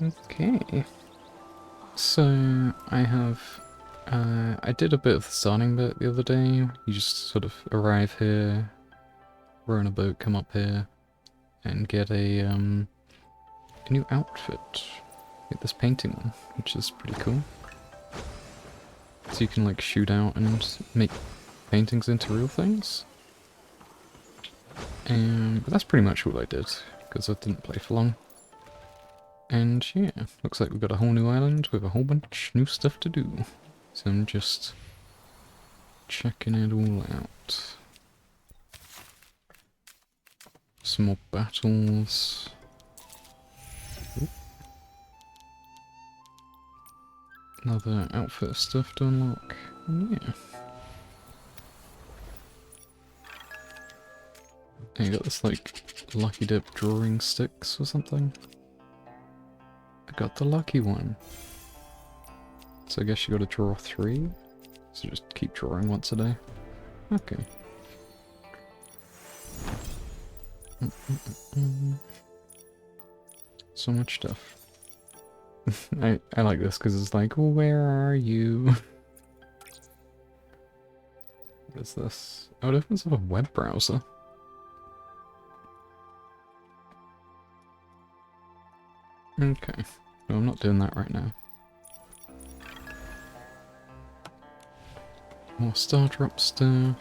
Okay. So, I have... I did a bit of the starting bit the other day. You just sort of arrive here, row in a boat, come up here, and get a new outfit. Get this painting one, which is pretty cool. So you can like shoot out and make paintings into real things. But that's pretty much all I did, because I didn't play for long. And yeah, looks like we've got a whole new island with a whole bunch new stuff to do. So I'm just checking it all out. Some more battles. Ooh. Another outfit stuff to unlock. And yeah. And you got this like lucky dip drawing sticks or something. I got the lucky one. So I guess you gotta draw 3. So just keep drawing once a day. Okay. So much stuff. I like this because it's like, where are you? What is this? Oh, it opens up a web browser. Okay. No, I'm not doing that right now. More star drop stuff.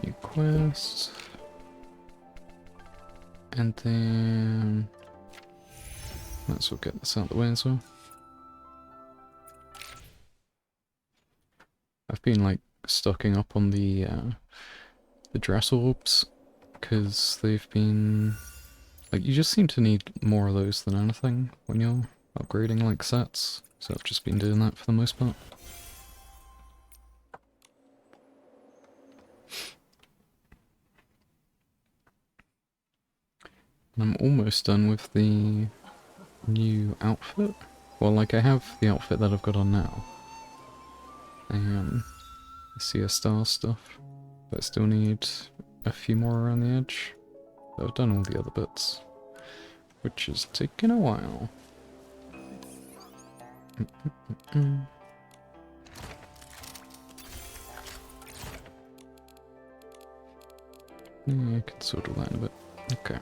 New quest. And then... might as well get this out of the way as well. I've been like stocking up on the dress orbs, because they've been... like, you just seem to need more of those than anything when you're upgrading like sets, so I've just been doing that for the most part. And I'm almost done with the new outfit. Well, like, I have the outfit that I've got on now. I see a star stuff, but I still need a few more around the edge. But I've done all the other bits, which has taken a while. Yeah, I can sort all that in a bit. Okay.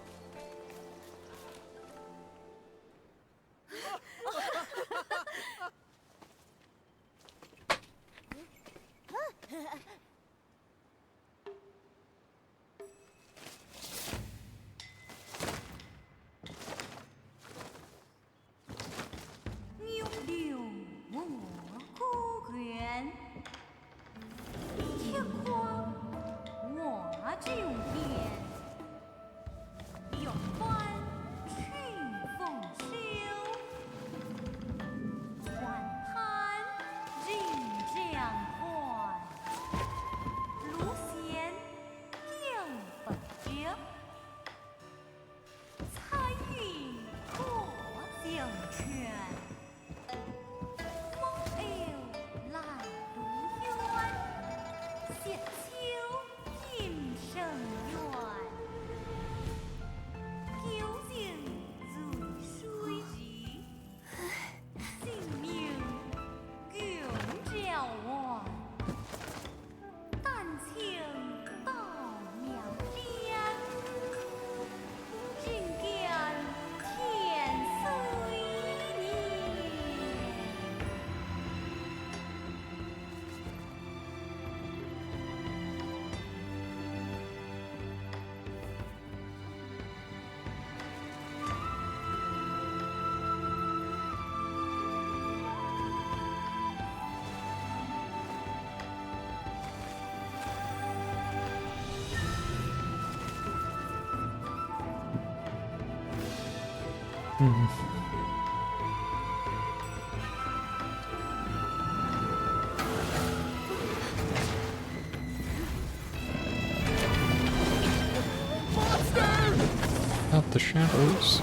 Out the shadows.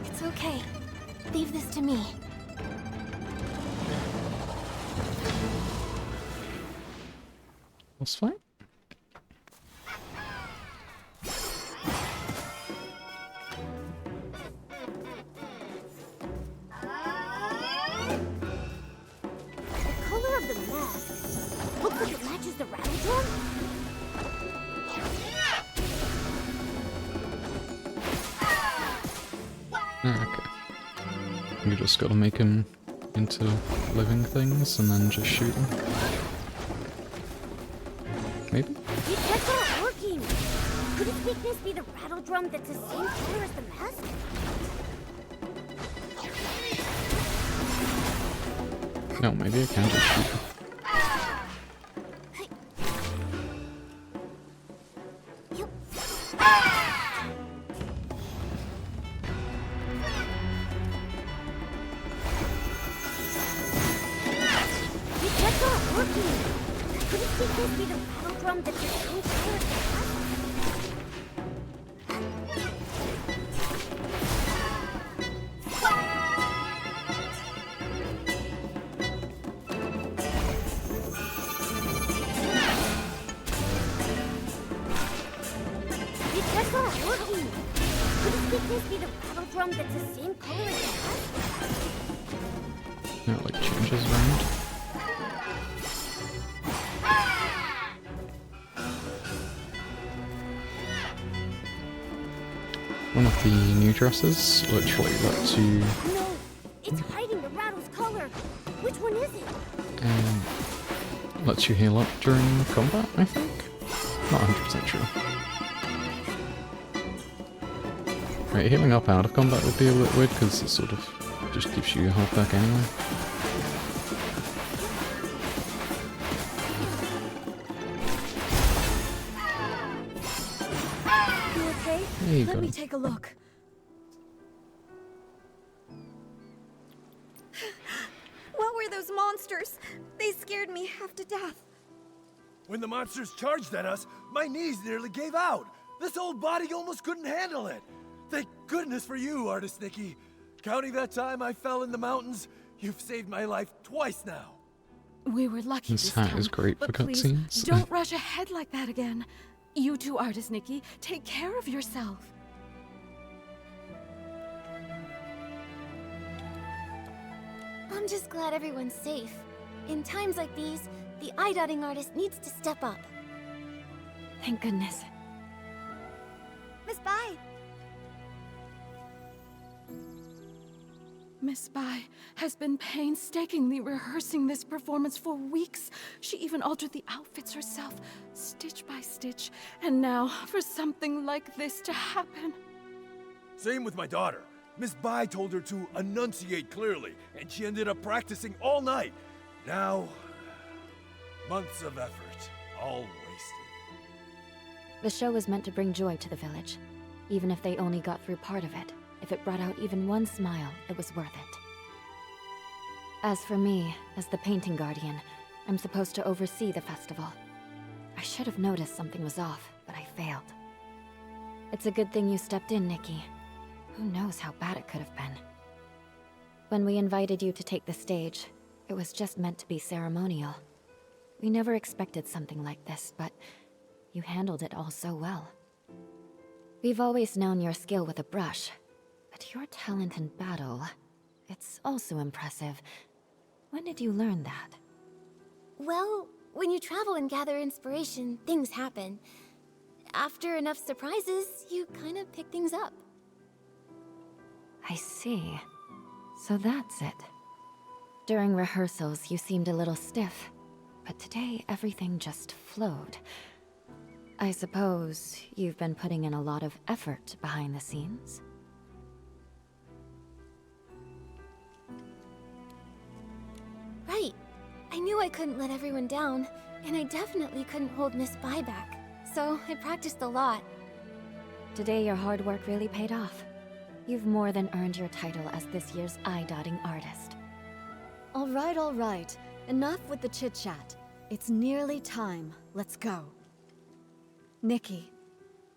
It's okay. Leave this to me. boss fight? The color of the mask looks like it matches the rattle drum. Okay. You just gotta make him into living things and then just shoot them. Maybe? These checks aren't working. Could its weakness be the rattle drum that's the same color as the mask? No, maybe I can just shoot them. These checks aren't working. Could its weakness be the rattle drum that's the same color as the mask? These checks aren't working. Could its weakness be the rattle drum that's the same color as the mask? No, it like changes around. One of the new dresses literally lets you No, it's hiding the rattle's color. Which one is it? lets you heal up during combat, I think? Not 100% sure. Right, healing up out of combat would be a bit weird because it sort of just gives you your health back anyway. You okay? There you Let go. me take a look. What were those monsters? They scared me half to death. When the monsters charged at us, my knees nearly gave out. This old body almost couldn't handle it. Thank goodness for you, Artist Nikki. Counting that time I fell in the mountains, you've saved my life twice now. We were lucky This this hat time, is great for but please, cutscenes. don't rush ahead like that again. You too, Artist Nikki. Take care of yourself. I'm just glad everyone's safe. In times like these, the eye-dotting artist needs to step up. Thank goodness. Miss Bai! Miss Bai has been painstakingly rehearsing this performance for weeks. She even altered the outfits herself, stitch by stitch. And now, for something like this to happen. Same with my daughter. Miss Bai told her to enunciate clearly, and she ended up practicing all night. Now, months of effort, all wasted. The show was meant to bring joy to the village. Even if they only got through part of it, if it brought out even one smile, it was worth it. As for me, as the painting guardian, I'm supposed to oversee the festival. I should have noticed something was off, but I failed. It's a good thing you stepped in, Nikki. Who knows how bad it could have been. When we invited you to take the stage, it was just meant to be ceremonial. We never expected something like this, but you handled it all so well. We've always known your skill with a brush, but your talent in battle, it's also impressive. When did you learn that? Well, when you travel and gather inspiration, things happen. After enough surprises, you kind of pick things up. I see. So that's it. During rehearsals, you seemed a little stiff, but today everything just flowed. I suppose you've been putting in a lot of effort behind the scenes? Right. I knew I couldn't let everyone down, and I definitely couldn't hold Miss Bai back. So I practiced a lot. Today your hard work really paid off. You've more than earned your title as this year's eye-dotting artist. All right. Enough with the chit-chat. It's nearly time. Let's go. Nikki,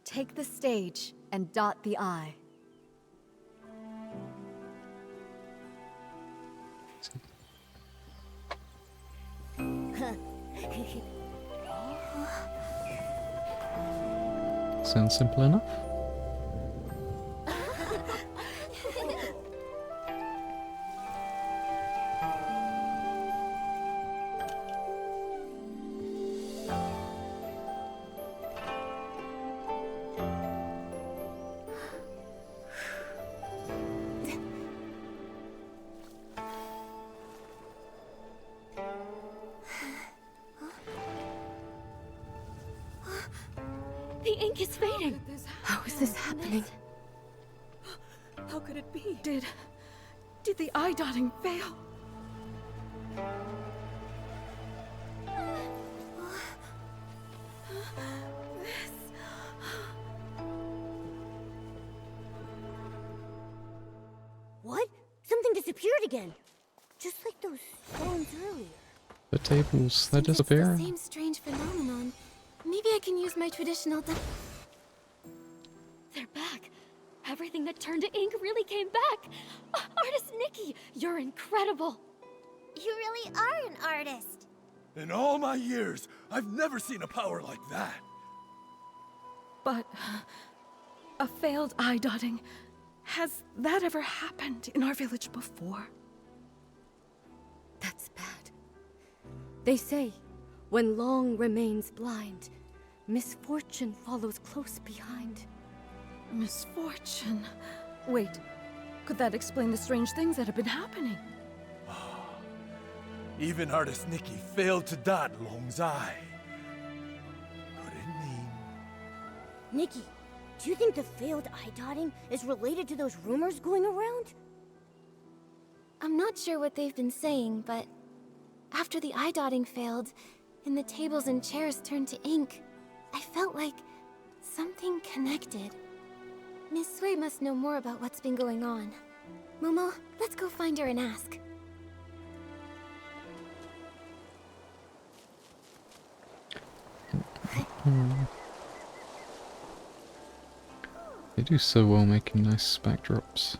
take the stage and dot the I. Sounds simple enough. The ink is fading. How is this happening? How could it be? Did the eye dotting fail? What? Something disappeared again. Just like those stones earlier. The tables, they're Since it's the disappearing. same strange phenomenon, maybe I can use my traditional They're back. Everything that turned to ink really came back. Artist Nikki, you're incredible. You really are an artist. In all my years, I've never seen a power like that. But a failed eye dotting. Has that ever happened in our village before? That's bad. They say, when long remains blind, misfortune follows close behind. Misfortune. Wait, could that explain the strange things that have been happening? Even artist Nikki failed to dot Long's eye. Could it mean? Nikki, do you think the failed eye dotting is related to those rumors going around? I'm not sure what they've been saying, but after the eye dotting failed, and the tables and chairs turned to ink, I felt like something connected. Miss Sui must know more about what's been going on. Momo, let's go find her and ask. They do so well making nice backdrops.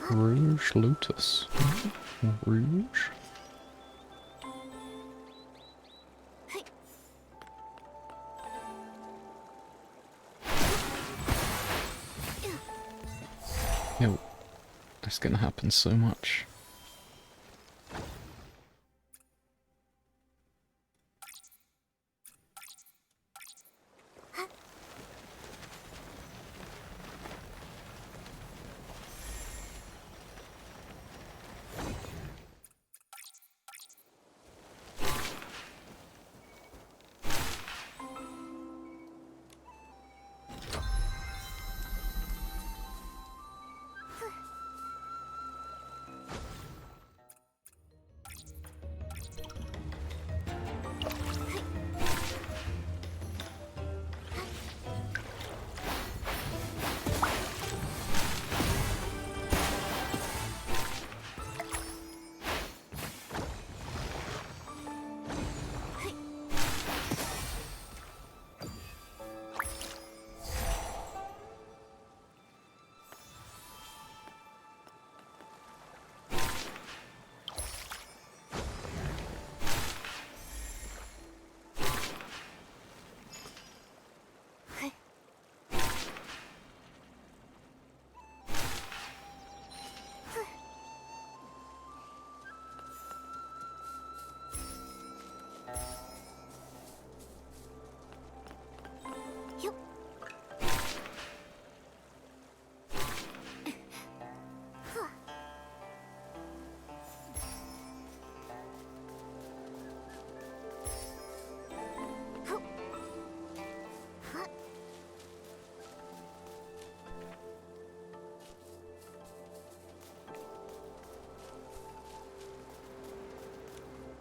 Rouge Lotus. Rouge? Yo, that's gonna happen so much.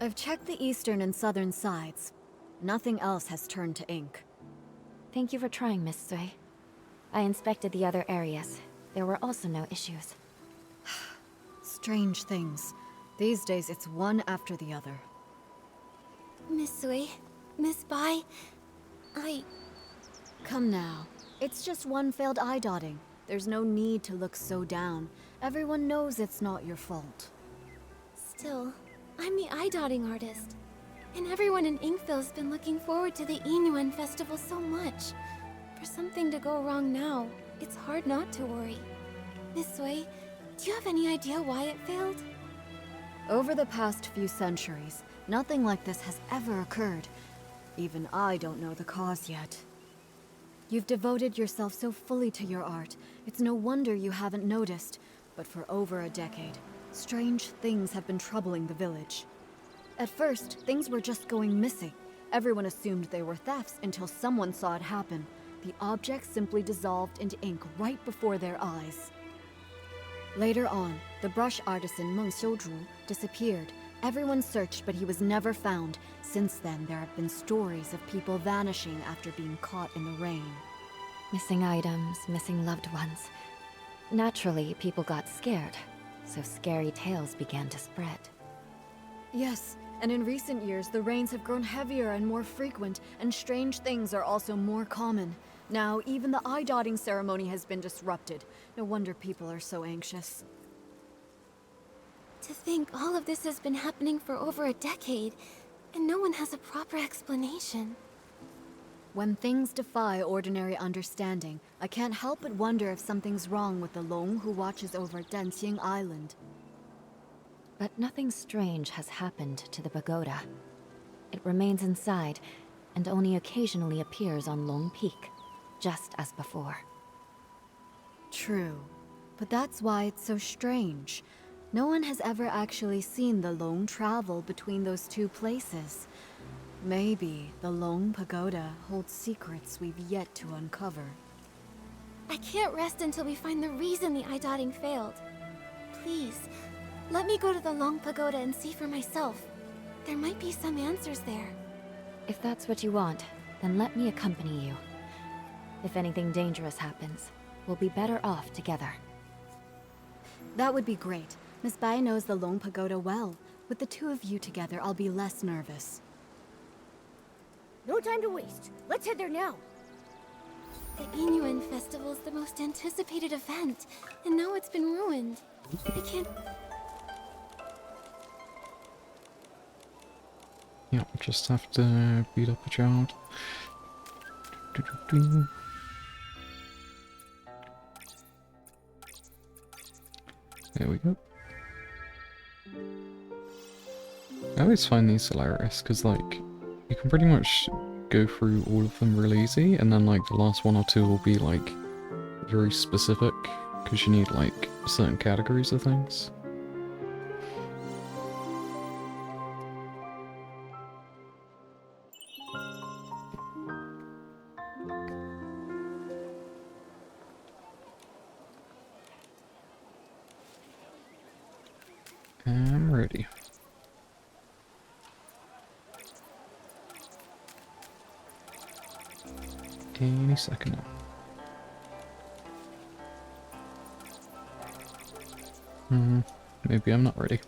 I've checked the eastern and southern sides. Nothing else has turned to ink. Thank you for trying, Miss Sui. I inspected the other areas. There were also no issues. Strange things. These days it's one after the other. Miss Sui, Miss Bai, Come now. It's just one failed eye dotting. There's no need to look so down. Everyone knows it's not your fault. Still, I'm the eye-dotting artist. And everyone in Inkville's been looking forward to the Inuan festival so much. For something to go wrong now, it's hard not to worry. This way, do you have any idea why it failed? Over the past few centuries, nothing like this has ever occurred. Even I don't know the cause yet. You've devoted yourself so fully to your art, it's no wonder you haven't noticed. But for over a decade, strange things have been troubling the village. At first, things were just going missing. Everyone assumed they were thefts until someone saw it happen. The objects simply dissolved into ink right before their eyes. Later on, the brush artisan Meng Xiuzhu disappeared. Everyone searched, but he was never found. Since then, there have been stories of people vanishing after being caught in the rain. Missing items, missing loved ones. Naturally, people got scared, so scary tales began to spread. Yes, and in recent years, the rains have grown heavier and more frequent, and strange things are also more common. Now, even the eye-dotting ceremony has been disrupted. No wonder people are so anxious. To think all of this has been happening for over a decade, and no one has a proper explanation. When things defy ordinary understanding, I can't help but wonder if something's wrong with the Long who watches over Danqing Island. But nothing strange has happened to the pagoda. It remains inside, and only occasionally appears on Long Peak, just as before. True, but that's why it's so strange. No one has ever actually seen the Long travel between those two places. Maybe the Long Pagoda holds secrets we've yet to uncover. I can't rest until we find the reason the eye-dotting failed. Please, let me go to the Long Pagoda and see for myself. There might be some answers there. If that's what you want, then let me accompany you. If anything dangerous happens, we'll be better off together. That would be great. Miss Bai knows the Long Pagoda well. With the two of you together, I'll be less nervous. No time to waste. Let's head there now. The Inuan Festival's the most anticipated event, and now it's been ruined. I can't... Yeah, just have to beat up a child. There we go. I always find these hilarious, because, like, you can pretty much go through all of them real easy, and then, like, the last one or two will be, like, very specific, because you need, like, certain categories of things. I'm ready. Any second now. Maybe I'm not ready.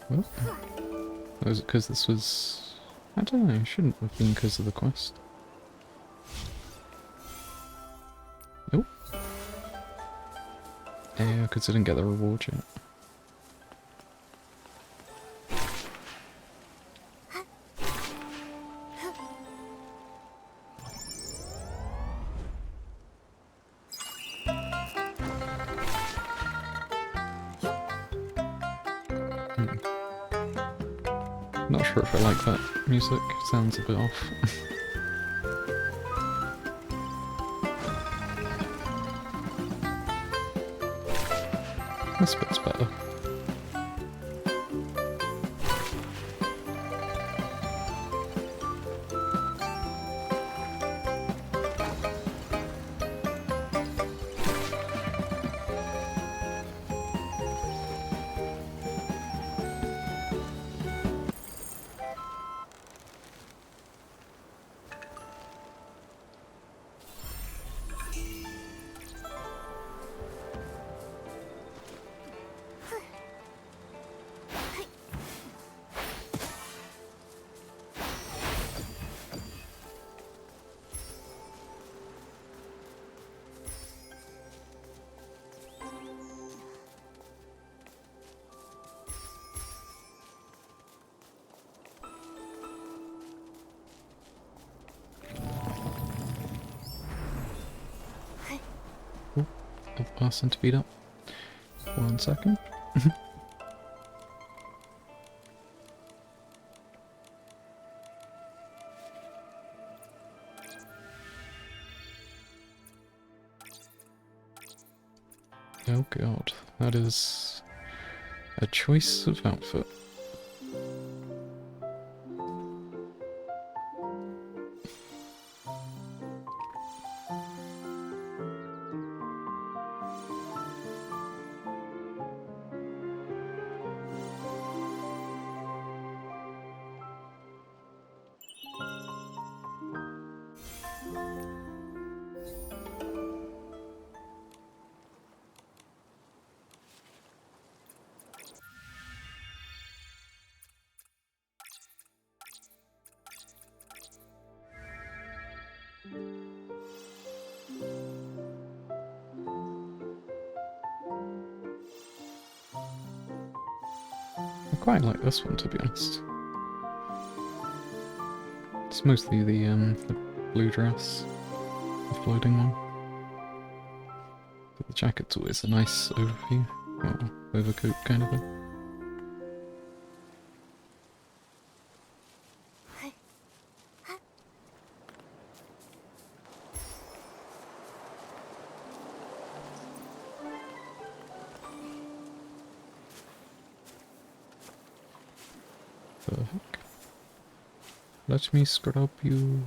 Well, was it because this was... I don't know, it shouldn't have been because of the quest. Nope. Yeah, because I didn't get the reward yet. Not sure if I like that music, sounds a bit off. This bit's better. of person to beat up. 1 second. Oh god, that is a choice of outfit. I quite like this one, to be honest. It's mostly the blue dress, the floating one. But the jacket's always a nice overview, or overcoat kind of thing. Perfect. Let me scrub you.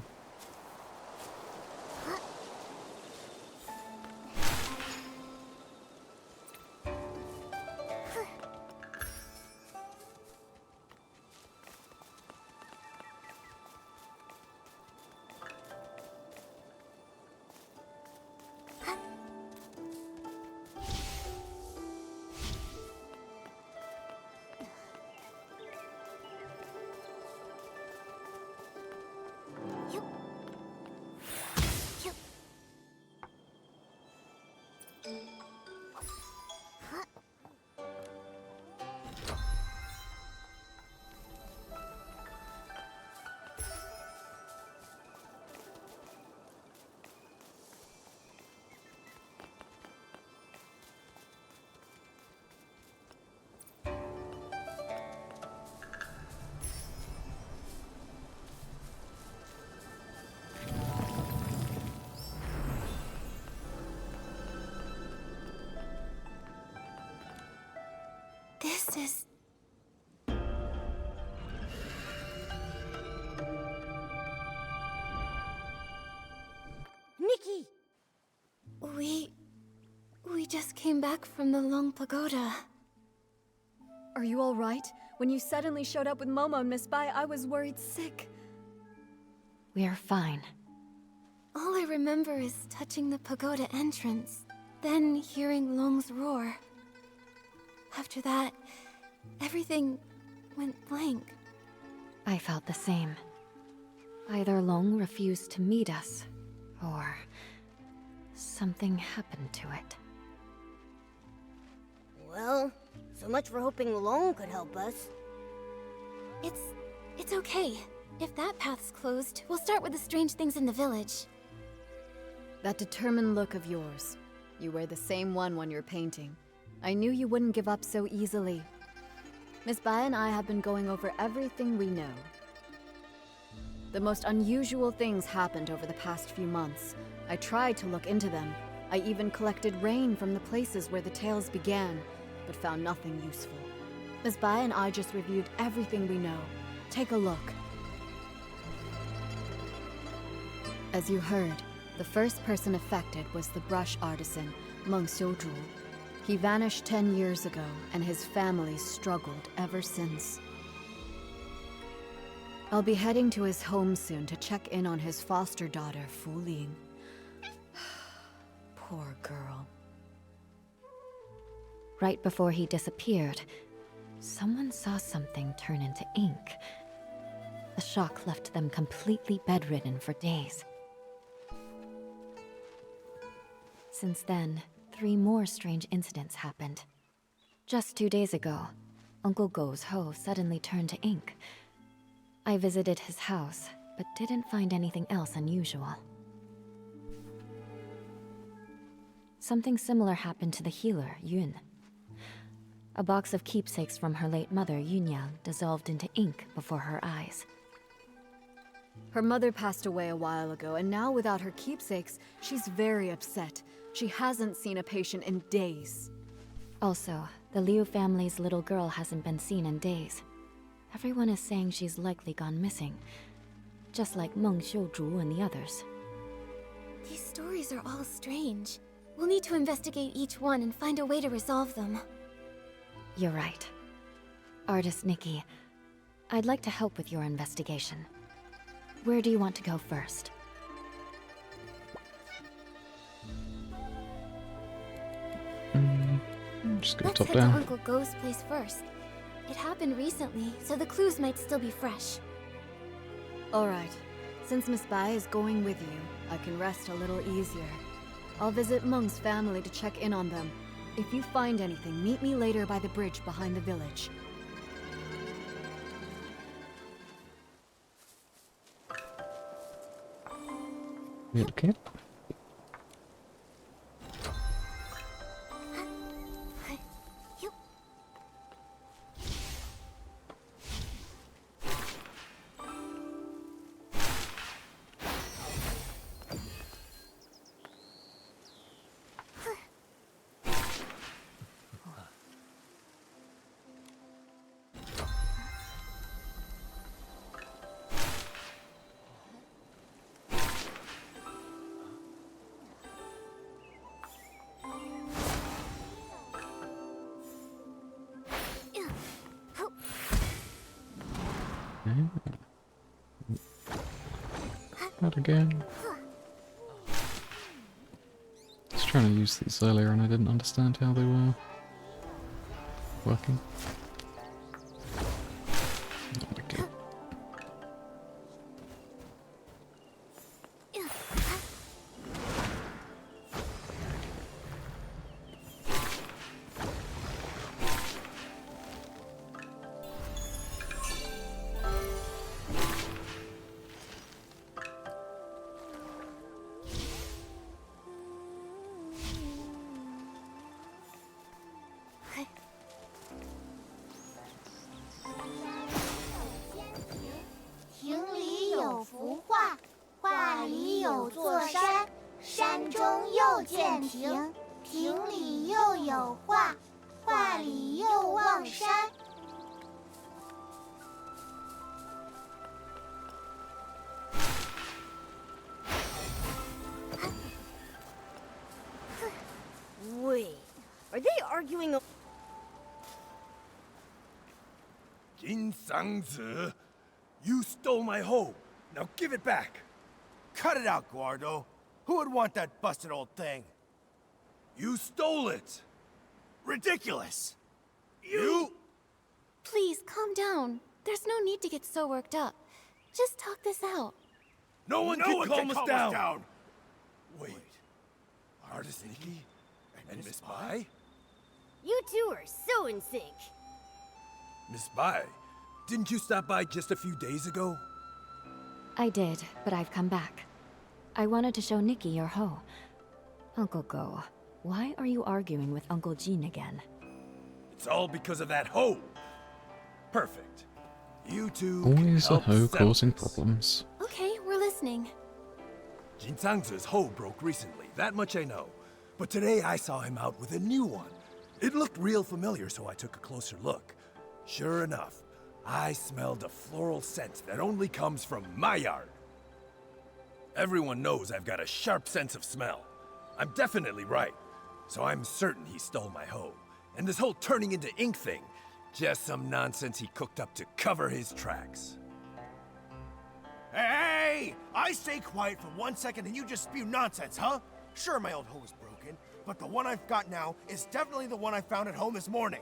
This is... Nikki! We just came back from the Long Pagoda. Are you all right? When you suddenly showed up with Momo and Miss Bai, I was worried sick. We are fine. All I remember is touching the pagoda entrance, then hearing Long's roar. After that, everything went blank. I felt the same. Either Long refused to meet us, or something happened to it. Well, so much for hoping Long could help us. It's okay. If that path's closed, we'll start with the strange things in the village. That determined look of yours. You wear the same one when you're painting. I knew you wouldn't give up so easily. Miss Bai and I have been going over everything we know. The most unusual things happened over the past few months. I tried to look into them. I even collected rain from the places where the tales began, but found nothing useful. Miss Bai and I just reviewed everything we know. Take a look. As you heard, the first person affected was the brush artisan, Meng Xiuzhu. He vanished 10 years ago, and his family struggled ever since. I'll be heading to his home soon to check in on his foster daughter, Fu Ling. Poor girl. Right before he disappeared, someone saw something turn into ink. The shock left them completely bedridden for days. Since then, 3 more strange incidents happened. Just 2 days ago, Uncle Go's hoe suddenly turned to ink. I visited his house, but didn't find anything else unusual. Something similar happened to the healer, Yun. A box of keepsakes from her late mother, Yunyang, dissolved into ink before her eyes. Her mother passed away a while ago, and now without her keepsakes, she's very upset. She hasn't seen a patient in days. Also, the Liu family's little girl hasn't been seen in days. Everyone is saying she's likely gone missing, just like Meng Xiuzhu and the others. These stories are all strange. We'll need to investigate each one and find a way to resolve them. You're right. Artist Nikki, I'd like to help with your investigation. Where do you want to go first? Just go Let's top head to down. Uncle Go's place first. It happened recently, so the clues might still be fresh. Alright, since Miss Bai is going with you, I can rest a little easier. I'll visit Meng's family to check in on them. If you find anything, meet me later by the bridge behind the village. Okay. You... That again. I was trying to use these earlier and I didn't understand how they were working. Not again. Wait, are they arguing? Jin Sangzi, you stole my hoe. Now give it back. Cut it out, Guardo. Who would want that busted old thing? You stole it. Ridiculous! You? Please, calm down. There's no need to get so worked up. Just talk this out. No one can calm us down. Wait. Artist Nikki? And Miss Bai? You two are so in sync. Miss Bai, didn't you stop by just a few days ago? I did, but I've come back. I wanted to show Nikki your hoe. Uncle Go, why are you arguing with Uncle Jin again? It's all because of that hoe. Perfect. You two Always a help hoe settle causing this. Okay, problems. we're listening. Jin Sangzi's hoe broke recently, that much I know. But today I saw him out with a new one. It looked real familiar, so I took a closer look. Sure enough, I smelled a floral scent that only comes from my yard. Everyone knows I've got a sharp sense of smell. I'm definitely right, so I'm certain he stole my hoe. And this whole turning into ink thing, just some nonsense he cooked up to cover his tracks. Hey! I stay quiet for 1 second and you just spew nonsense, huh? Sure, my old hoe is broken, but the one I've got now is definitely the one I found at home this morning.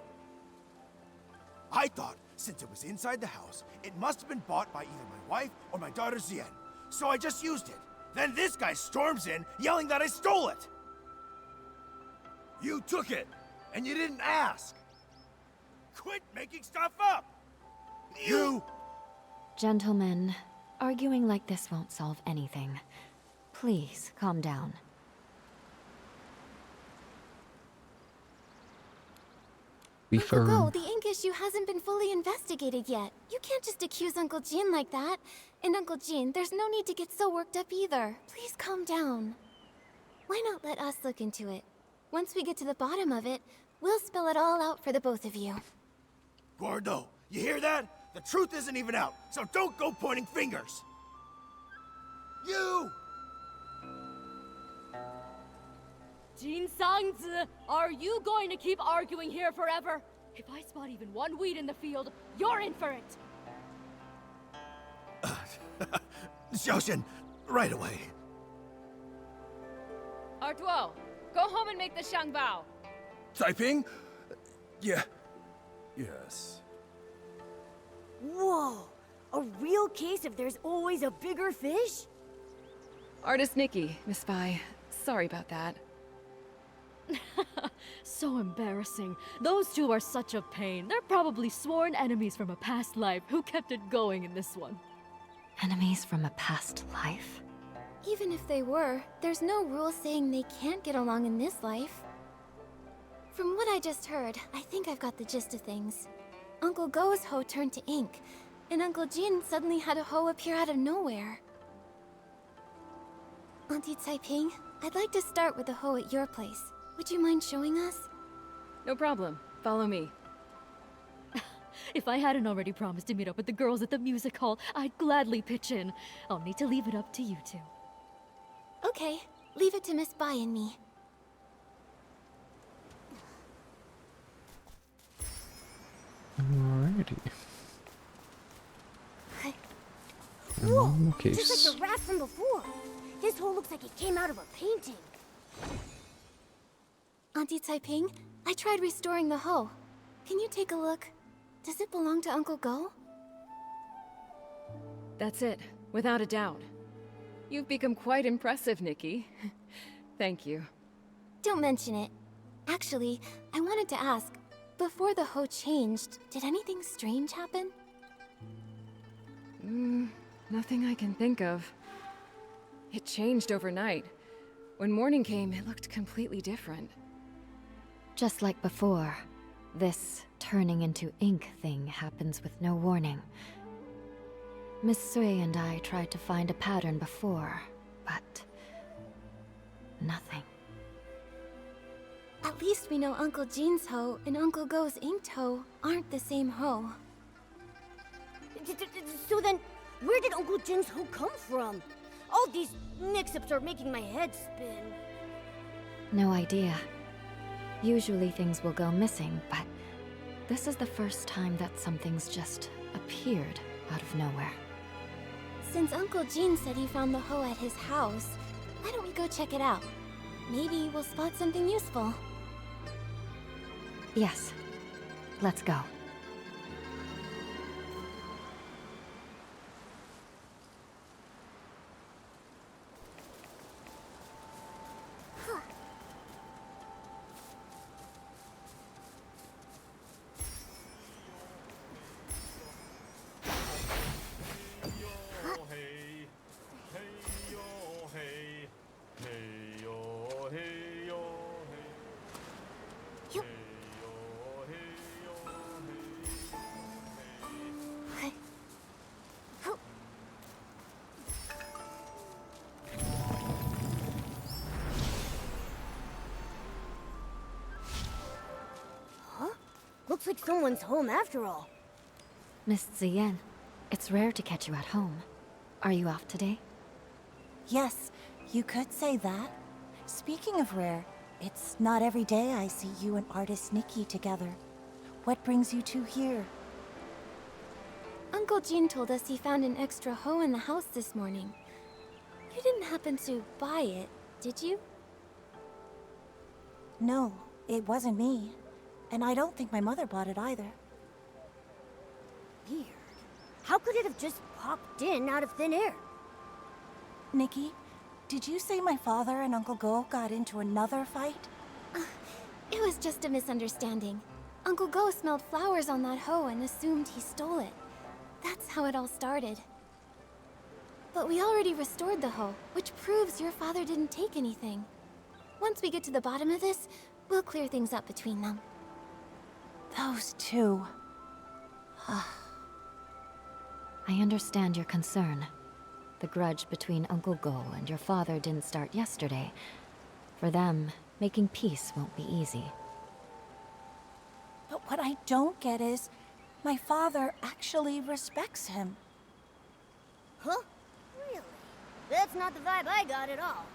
I thought, since it was inside the house, it must have been bought by either my wife or my daughter Zien. So I just used it. Then this guy storms in, yelling that I stole it! You took it, and you didn't ask. Quit making stuff up! You... Gentlemen, arguing like this won't solve anything. Please, calm down. Be Uncle Go, firm. the ink issue hasn't been fully investigated yet. You can't just accuse Uncle Jin like that. And Uncle Jin, there's no need to get so worked up either. Please calm down. Why not let us look into it? Once we get to the bottom of it, we'll spell it all out for the both of you. Gordo, you hear that? The truth isn't even out, so don't go pointing fingers. You! Jin Sangzi, are you going to keep arguing here forever? If I spot even one weed in the field, you're in for it! Xiaoxian, right away. Artuo, go home and make the Shangbao. Taiping? Yeah. Yes. Whoa! A real case of there's always a bigger fish? Artist Nikki, Miss Spy. Sorry about that. So embarrassing. Those two are such a pain. They're probably sworn enemies from a past life who kept it going in this one. Enemies from a past life? Even if they were, there's no rule saying they can't get along in this life. From what I just heard, I think I've got the gist of things. Uncle Go's hoe turned to ink, and Uncle Jin suddenly had a hoe appear out of nowhere. Auntie Taiping, I'd like to start with the hoe at your place. Would you mind showing us? No problem. Follow me. If I hadn't already promised to meet up with the girls at the music hall, I'd gladly pitch in. I'll need to leave it up to you two. Okay, leave it to Miss Bai and me. Alrighty. Whoa! Okay. Just like the rat from before. This hole looks like it came out of a painting. Auntie Taiping, I tried restoring the hoe. Can you take a look? Does it belong to Uncle Go? That's it, without a doubt. You've become quite impressive, Nikki. Thank you. Don't mention it. Actually, I wanted to ask, before the hoe changed, did anything strange happen? Nothing I can think of. It changed overnight. When morning came, it looked completely different. Just like before, this turning into ink thing happens with no warning. Miss Sui and I tried to find a pattern before, but nothing. At least we know Uncle Jin's hoe and Uncle Go's inked hoe aren't the same hoe. So then, where did Uncle Jin's hoe come from? All these mix-ups are making my head spin. No idea. Usually things will go missing, but this is the first time that something's just appeared out of nowhere. Since Uncle Jin said he found the hoe at his house, why don't we go check it out? Maybe we'll spot something useful. Yes. Let's go. Looks like someone's home after all. Miss Ziyan, it's rare to catch you at home. Are you off today? Yes, you could say that. Speaking of rare, it's not every day I see you and artist Nikki together. What brings you two here? Uncle Jin told us he found an extra hoe in the house this morning. You didn't happen to buy it, did you? No, it wasn't me. And I don't think my mother bought it either. Weird. How could it have just popped in out of thin air? Nikki, did you say my father and Uncle Go got into another fight? It was just a misunderstanding. Uncle Go smelled flowers on that hoe and assumed he stole it. That's how it all started. But we already restored the hoe, which proves your father didn't take anything. Once we get to the bottom of this, we'll clear things up between them. Those two. I understand your concern. The grudge between Uncle Go and your father didn't start yesterday. For them, making peace won't be easy. But what I don't get is, my father actually respects him. Huh? Really? That's not the vibe I got at all.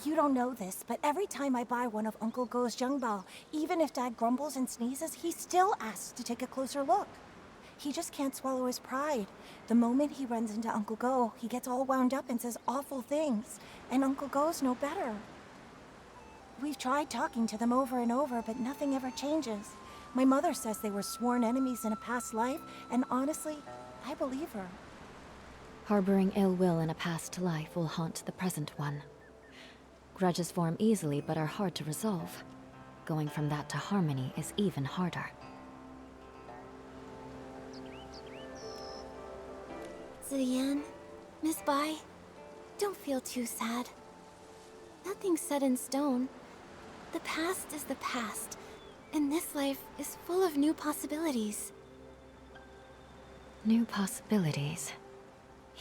You don't know this, but every time I buy one of Uncle Go's Zhengbao, even if Dad grumbles and sneezes, he still asks to take a closer look. He just can't swallow his pride. The moment he runs into Uncle Go, he gets all wound up and says awful things. And Uncle Go's no better. We've tried talking to them over and over, but nothing ever changes. My mother says they were sworn enemies in a past life, and honestly, I believe her. Harboring ill will in a past life will haunt the present one. Grudges form easily but are hard to resolve. Going from that to harmony is even harder. Ziyan, Miss Bai, don't feel too sad. Nothing's set in stone. The past is the past, and this life is full of new possibilities. New possibilities.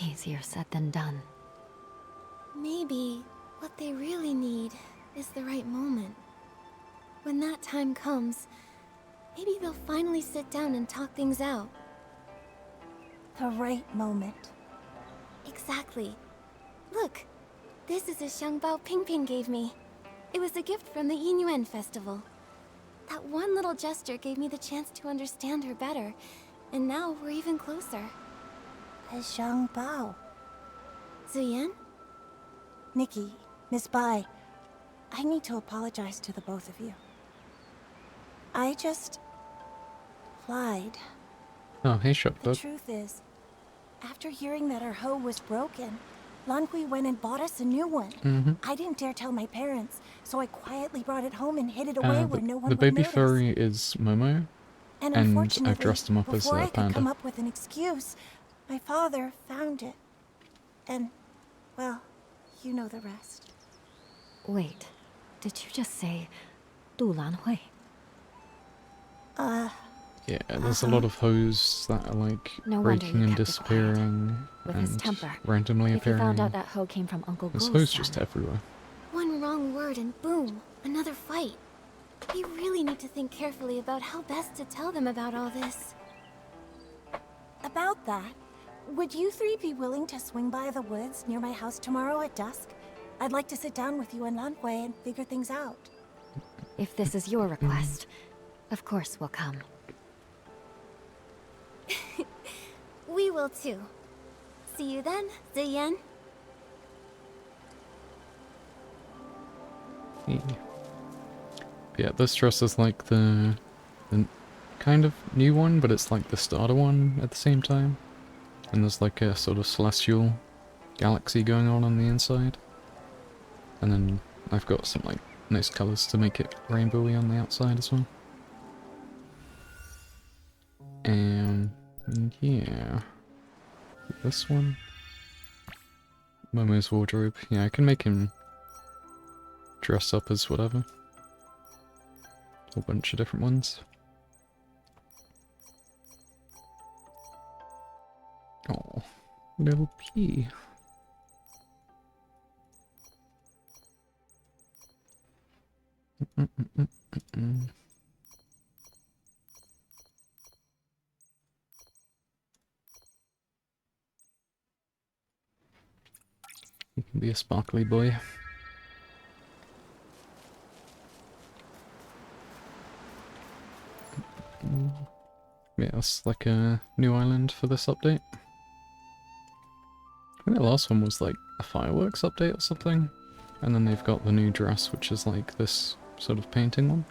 Easier said than done. Maybe what they really need is the right moment. When that time comes, maybe they'll finally sit down and talk things out. The right moment. Exactly. Look, this is a Xiangbao Pingping gave me. It was a gift from the Yinyuan festival. That one little gesture gave me the chance to understand her better, and now we're even closer. A Zhengbao. Ziyan? Nikki, Miss Bai, I need to apologize to the both of you. I just lied. Oh, hey, The Shopbud. truth is, after hearing that our hoe was broken, Lanqui went and bought us a new one. I didn't dare tell my parents, so I quietly brought it home and hid it away where no one The would baby notice. furry is Momo, And and unfortunately, I've dressed him up as before I a could come panda. up with an excuse, my father found it. And, well, you know the rest. Wait, did you just say Du Lan Hui? Yeah, there's a lot of hoes that are like No wonder breaking you and kept it quiet. disappearing With his and temper. randomly If you appearing. found out that hoe came from Uncle There's Go's hoes son, just everywhere. One wrong word and boom, another fight. We really need to think carefully about how best to tell them about all this. About that, would you three be willing to swing by the woods near my house tomorrow at dusk? I'd like to sit down with you and Lanhui and figure things out. if this is your request, of course we'll come. We will too. See you then, Ziyan. Yeah. Yeah, this dress is like the kind of new one, but it's like the starter one at the same time. And there's like a sort of celestial galaxy going on the inside. And then I've got some like nice colours to make it rainbowy on the outside as well. Yeah. This one. Momo's wardrobe. Yeah, I can make him dress up as whatever. A whole bunch of different ones. Oh, little P. You can be a sparkly boy. Yeah, it's like a new island for this update. I think the last one was like a fireworks update or something. And then they've got the new dress, which is like this sort of painting one.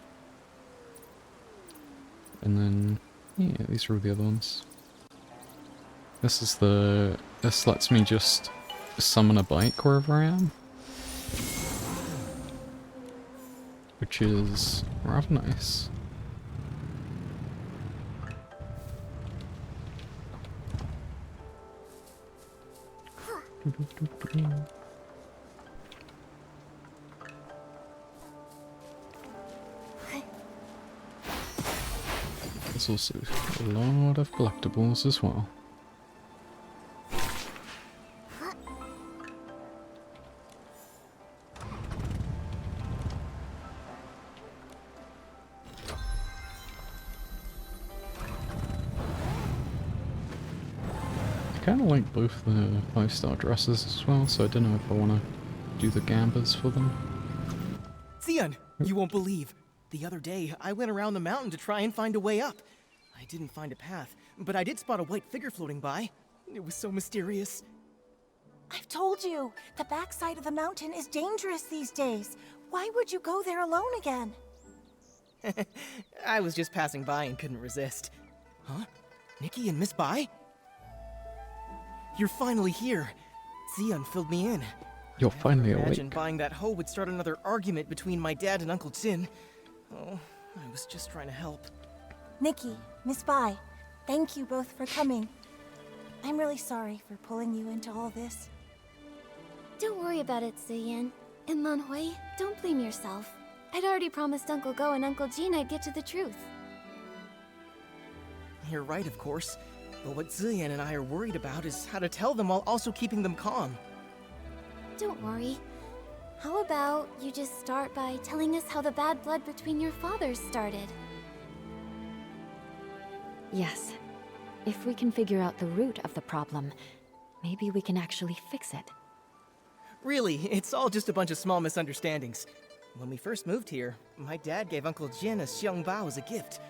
And then, yeah, these are all the other ones. This lets me just summon a bike wherever I am. Which is rather nice. also a lot of collectibles as well. I kind of like both the 5-star dresses as well, so I don't know if I want to do the gambas for them. Xian, you won't believe. The other day, I went around the mountain to try and find a way up. I didn't find a path, but I did spot a white figure floating by. It was so mysterious. I've told you, the backside of the mountain is dangerous these days. Why would you go there alone again? I was just passing by and couldn't resist. Huh? Nikki and Miss Bai? You're finally here. Xian filled me in. You're finally awake. Imagine buying that hoe would start another argument between my dad and Uncle Jin. Oh, I was just trying to help. Nikki, Miss Bai, thank you both for coming. I'm really sorry for pulling you into all this. Don't worry about it, Ziyan. And Lanhui, don't blame yourself. I'd already promised Uncle Go and Uncle Jin I'd get to the truth. You're right, of course. But what Ziyan and I are worried about is how to tell them while also keeping them calm. Don't worry. How about you just start by telling us how the bad blood between your fathers started? Yes. If we can figure out the root of the problem, maybe we can actually fix it. Really, it's all just a bunch of small misunderstandings. When we first moved here, my dad gave Uncle Jin a xiangbao as a gift.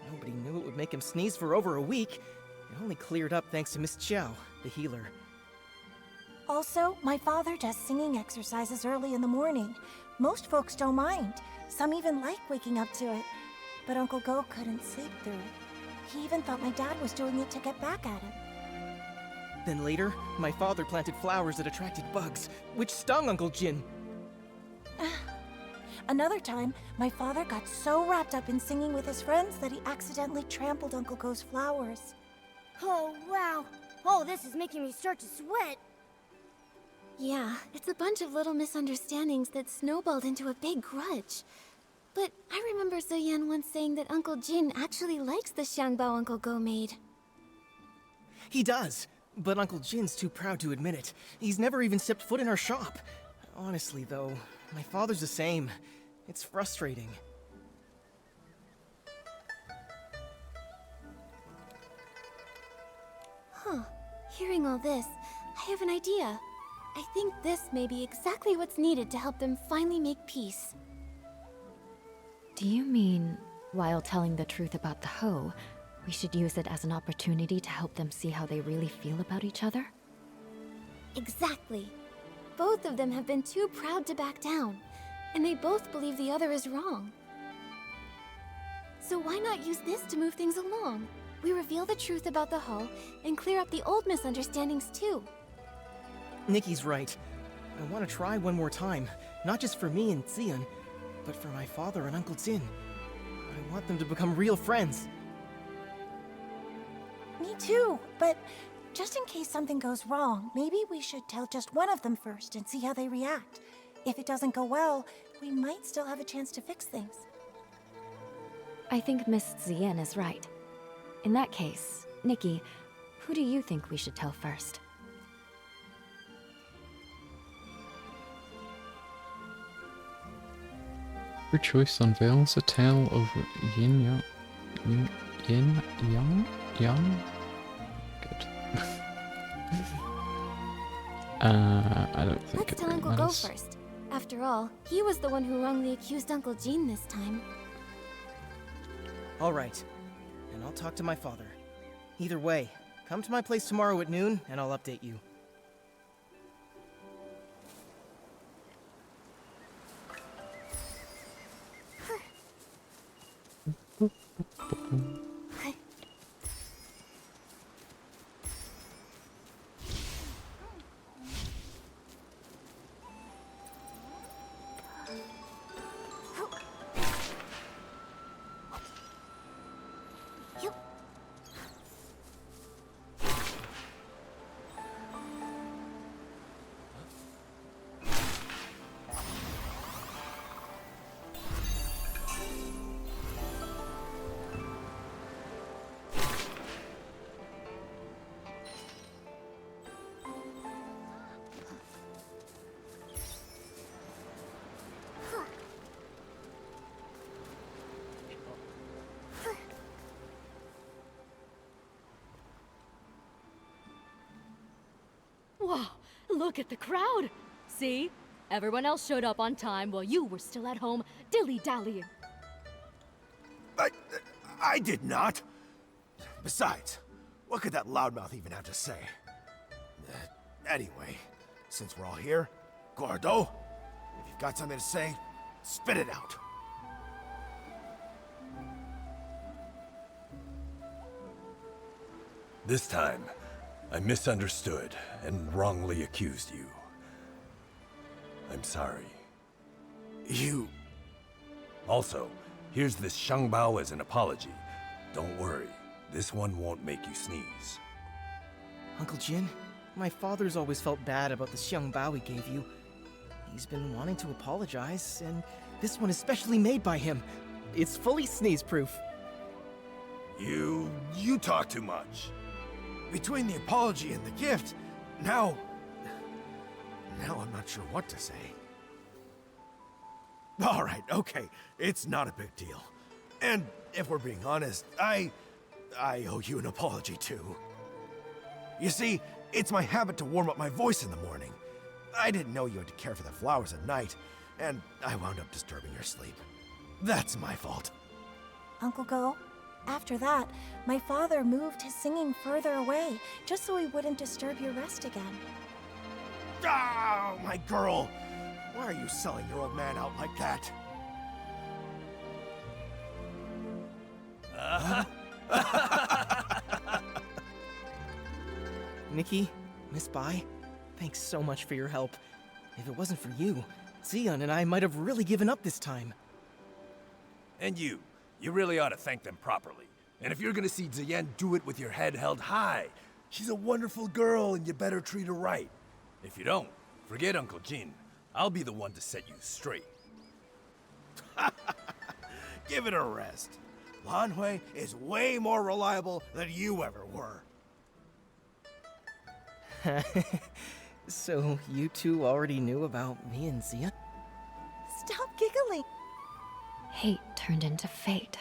Nobody knew it would make him sneeze for over a week. It only cleared up thanks to Miss Chow, the healer. Also, my father does singing exercises early in the morning. Most folks don't mind. Some even like waking up to it. But Uncle Go couldn't sleep through it. He even thought my dad was doing it to get back at him. Then later, my father planted flowers that attracted bugs, which stung Uncle Jin. Another time, my father got so wrapped up in singing with his friends that he accidentally trampled Uncle Go's flowers. Oh, wow. Oh, this is making me start to sweat. Yeah, it's a bunch of little misunderstandings that snowballed into a big grudge. But I remember Ziyan once saying that Uncle Jin actually likes the xiangbao Uncle Go made. He does, but Uncle Jin's too proud to admit it. He's never even stepped foot in our shop. Honestly, though, my father's the same. It's frustrating. Huh. Hearing all this, I have an idea. I think this may be exactly what's needed to help them finally make peace. Do you mean, while telling the truth about the hoe, we should use it as an opportunity to help them see how they really feel about each other? Exactly. Both of them have been too proud to back down, and they both believe the other is wrong. So why not use this to move things along? We reveal the truth about the hoe and clear up the old misunderstandings too. Nikki's right. I want to try one more time, not just for me and Xian, but for my father and Uncle Jin. I want them to become real friends. Me too, but just in case something goes wrong, maybe we should tell just one of them first and see how they react. If it doesn't go well, we might still have a chance to fix things. I think Miss Ziyan is right. In that case, Nikki, who do you think we should tell first? Your choice unveils a tale of yin yang. Good. I don't think Let's it tell really Uncle Go matters. first. After all, he was the one who wrongly accused Uncle Jin this time. All right, and I'll talk to my father. Either way, come to my place tomorrow at noon, and I'll update you. Wow, look at the crowd. See? Everyone else showed up on time while you were still at home dilly-dallying. I did not. Besides, what could that loudmouth even have to say? Anyway, since we're all here, Gordo, if you've got something to say, spit it out. This time, I misunderstood and wrongly accused you. I'm sorry. You... Also, here's this Shangbao as an apology. Don't worry, this one won't make you sneeze. Uncle Jin, my father's always felt bad about the Xiangbao he gave you. He's been wanting to apologize, and this one is specially made by him. It's fully sneeze-proof. You talk too much. Between the apology and the gift, now I'm not sure what to say. All right, okay, it's not a big deal. And if we're being honest, I owe you an apology too. You see, it's my habit to warm up my voice in the morning. I didn't know you had to care for the flowers at night, and I wound up disturbing your sleep. That's my fault. Uncle Go, after that, my father moved his singing further away, just so he wouldn't disturb your rest again. Oh, my girl! Why are you selling your old man out like that? Nikki, Miss Bai, thanks so much for your help. If it wasn't for you, Xion and I might have really given up this time. And you really ought to thank them properly. And if you're gonna see Ziyan, do it with your head held high. She's a wonderful girl, and you better treat her right. If you don't, forget Uncle Jin. I'll be the one to set you straight. Give it a rest. Lan Hui is way more reliable than you ever were. So, you two already knew about me and Xion? Stop giggling. Hate turned into fate.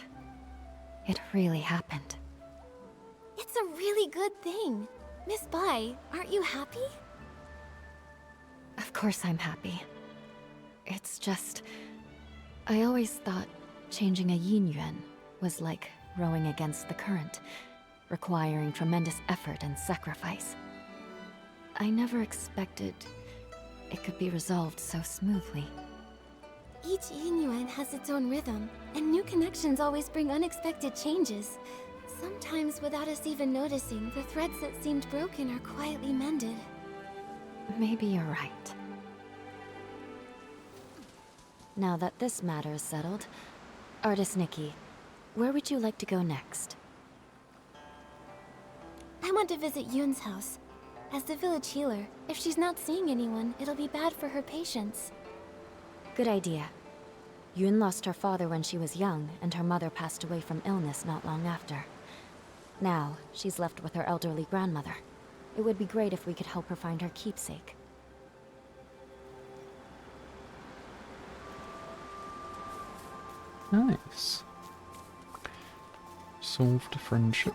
It really happened. It's a really good thing. Miss Bai, aren't you happy? Of course I'm happy. It's just... I always thought changing a yin yuan was like rowing against the current, requiring tremendous effort and sacrifice. I never expected it could be resolved so smoothly. Each yin yuan has its own rhythm, and new connections always bring unexpected changes. Sometimes, without us even noticing, the threads that seemed broken are quietly mended. Maybe you're right. Now that this matter is settled, Artist Nikki, where would you like to go next? I want to visit Yun's house. As the village healer, if she's not seeing anyone, it'll be bad for her patients. Good idea. Yun lost her father when she was young, and her mother passed away from illness not long after. Now, she's left with her elderly grandmother. It would be great if we could help her find her keepsake. Nice. Solved a friendship.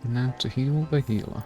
Now to heal the healer.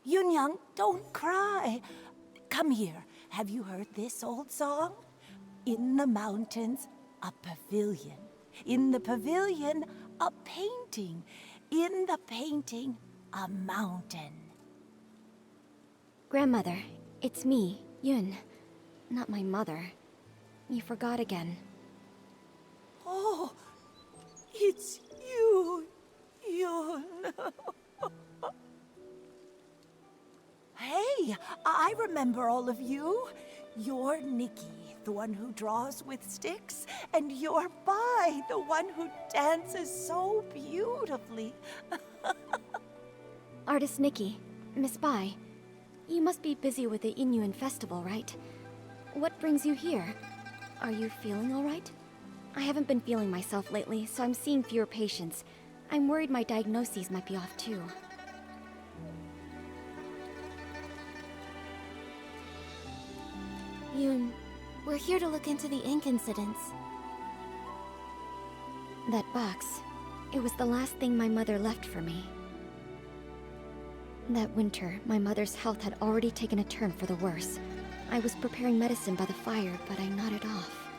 Yunyang, don't cry. Come here. Have you heard this old song? In the mountains, a pavilion. In the pavilion, a painting. In the painting, a mountain. Grandmother, it's me, Yun. Not my mother. You forgot again. Oh, it's you, Yun. I remember all of you. You're Nikki, the one who draws with sticks, and you're Bai, the one who dances so beautifully. Artist Nikki, Miss Bai, you must be busy with the Inuan festival, right? What brings you here? Are you feeling alright? I haven't been feeling myself lately, so I'm seeing fewer patients. I'm worried my diagnoses might be off too. Yoon, we're here to look into the ink incidents. That box, it was the last thing my mother left for me. That winter, my mother's health had already taken a turn for the worse. I was preparing medicine by the fire, but I nodded off.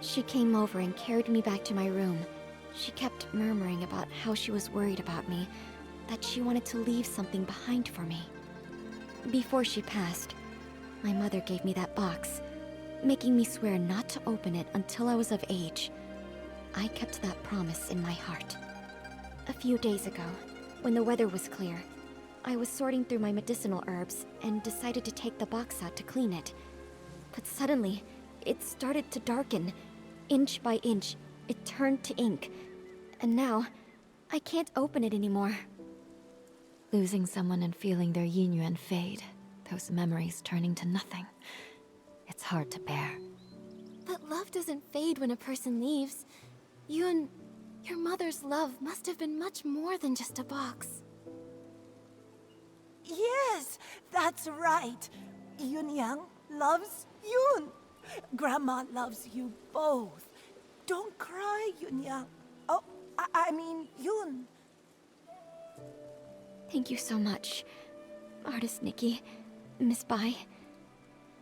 She came over and carried me back to my room. She kept murmuring about how she was worried about me, that she wanted to leave something behind for me. Before she passed, my mother gave me that box, making me swear not to open it until I was of age. I kept that promise in my heart. A few days ago, when the weather was clear, I was sorting through my medicinal herbs and decided to take the box out to clean it. But suddenly, it started to darken. Inch by inch, it turned to ink. And now, I can't open it anymore. Losing someone and feeling their yin-yuan fade, those memories turning to nothing. It's hard to bear. But love doesn't fade when a person leaves. Yoon, your mother's love must have been much more than just a box. Yes, that's right. Yoon Yang loves Yoon. Grandma loves you both. Don't cry, Yoon Yang. Oh, I mean, Yoon. Thank you so much, Artist Nikki, Miss Bai.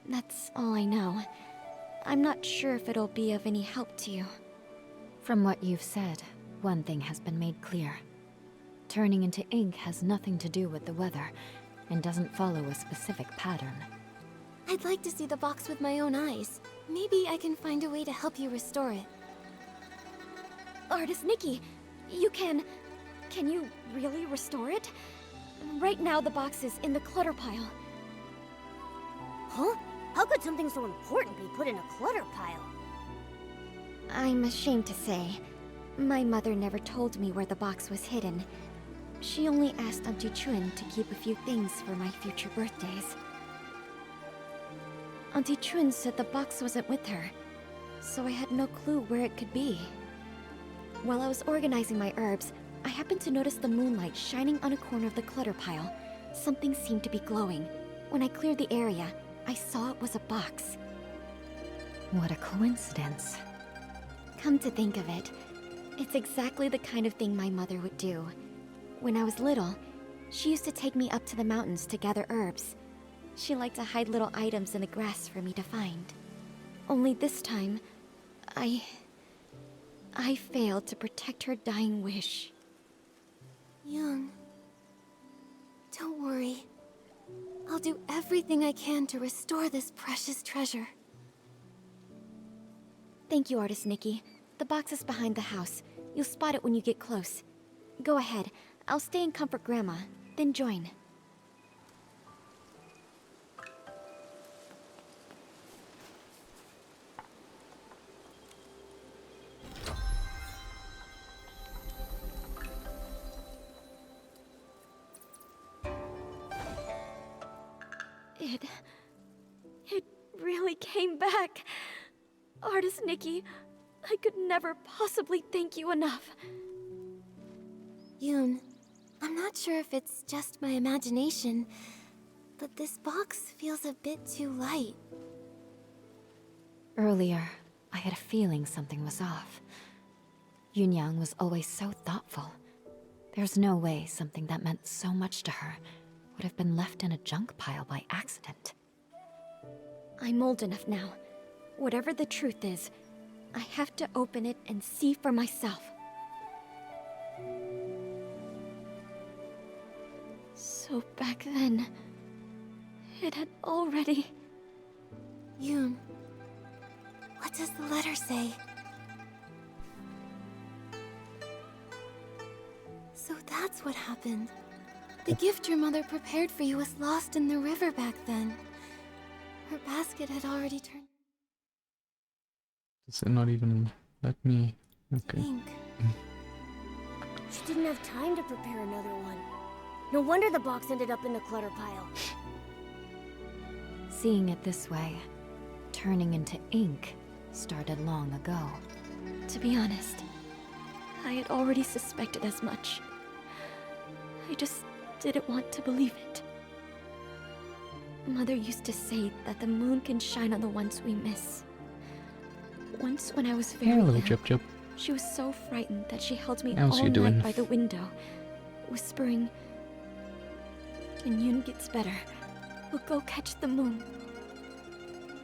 That's all I know. I'm not sure if it'll be of any help to you. From what you've said, one thing has been made clear. Turning into ink has nothing to do with the weather, and doesn't follow a specific pattern. I'd like to see the box with my own eyes. Maybe I can find a way to help you restore it. Artist Nikki, you can you really restore it? Right now the box is in the clutter pile. Huh? How could something so important be put in a clutter pile? I'm ashamed to say, my mother never told me where the box was hidden. She only asked Auntie Chun to keep a few things for my future birthdays. Auntie Chun said the box wasn't with her, so I had no clue where it could be. While I was organizing my herbs, I happened to notice the moonlight shining on a corner of the clutter pile. Something seemed to be glowing. When I cleared the area, I saw it was a box. What a coincidence. Come to think of it, it's exactly the kind of thing my mother would do. When I was little, she used to take me up to the mountains to gather herbs. She liked to hide little items in the grass for me to find. Only this time, I failed to protect her dying wish. Yoon, don't worry. I'll do everything I can to restore this precious treasure. Thank you, Artist Nikki. The box is behind the house. You'll spot it when you get close. Go ahead. I'll stay and comfort Grandma, then join. It really came back. Artist Nikki, I could never possibly thank you enough. Yoon, I'm not sure if it's just my imagination, but this box feels a bit too light. Earlier, I had a feeling something was off. Yunyang was always so thoughtful. There's no way something that meant so much to her would have been left in a junk pile by accident. I'm old enough now. Whatever the truth is, I have to open it and see for myself. So back then, it had already... Yoon, what does the letter say? So that's what happened. The gift your mother prepared for you was lost in the river back then. Her basket had already turned Does it not even let me? to Okay. ink. She didn't have time to prepare another one. No wonder the box ended up in the clutter pile. Seeing it this way, turning into ink started long ago. To be honest, I had already suspected as much. I just didn't want to believe it. Mother used to say that the moon can shine on the ones we miss. Once when I was very Hello, young, Jub Jub. she was so frightened that she held me How's all you doing? night by the window, whispering, "When Yun gets better, we'll go catch the moon."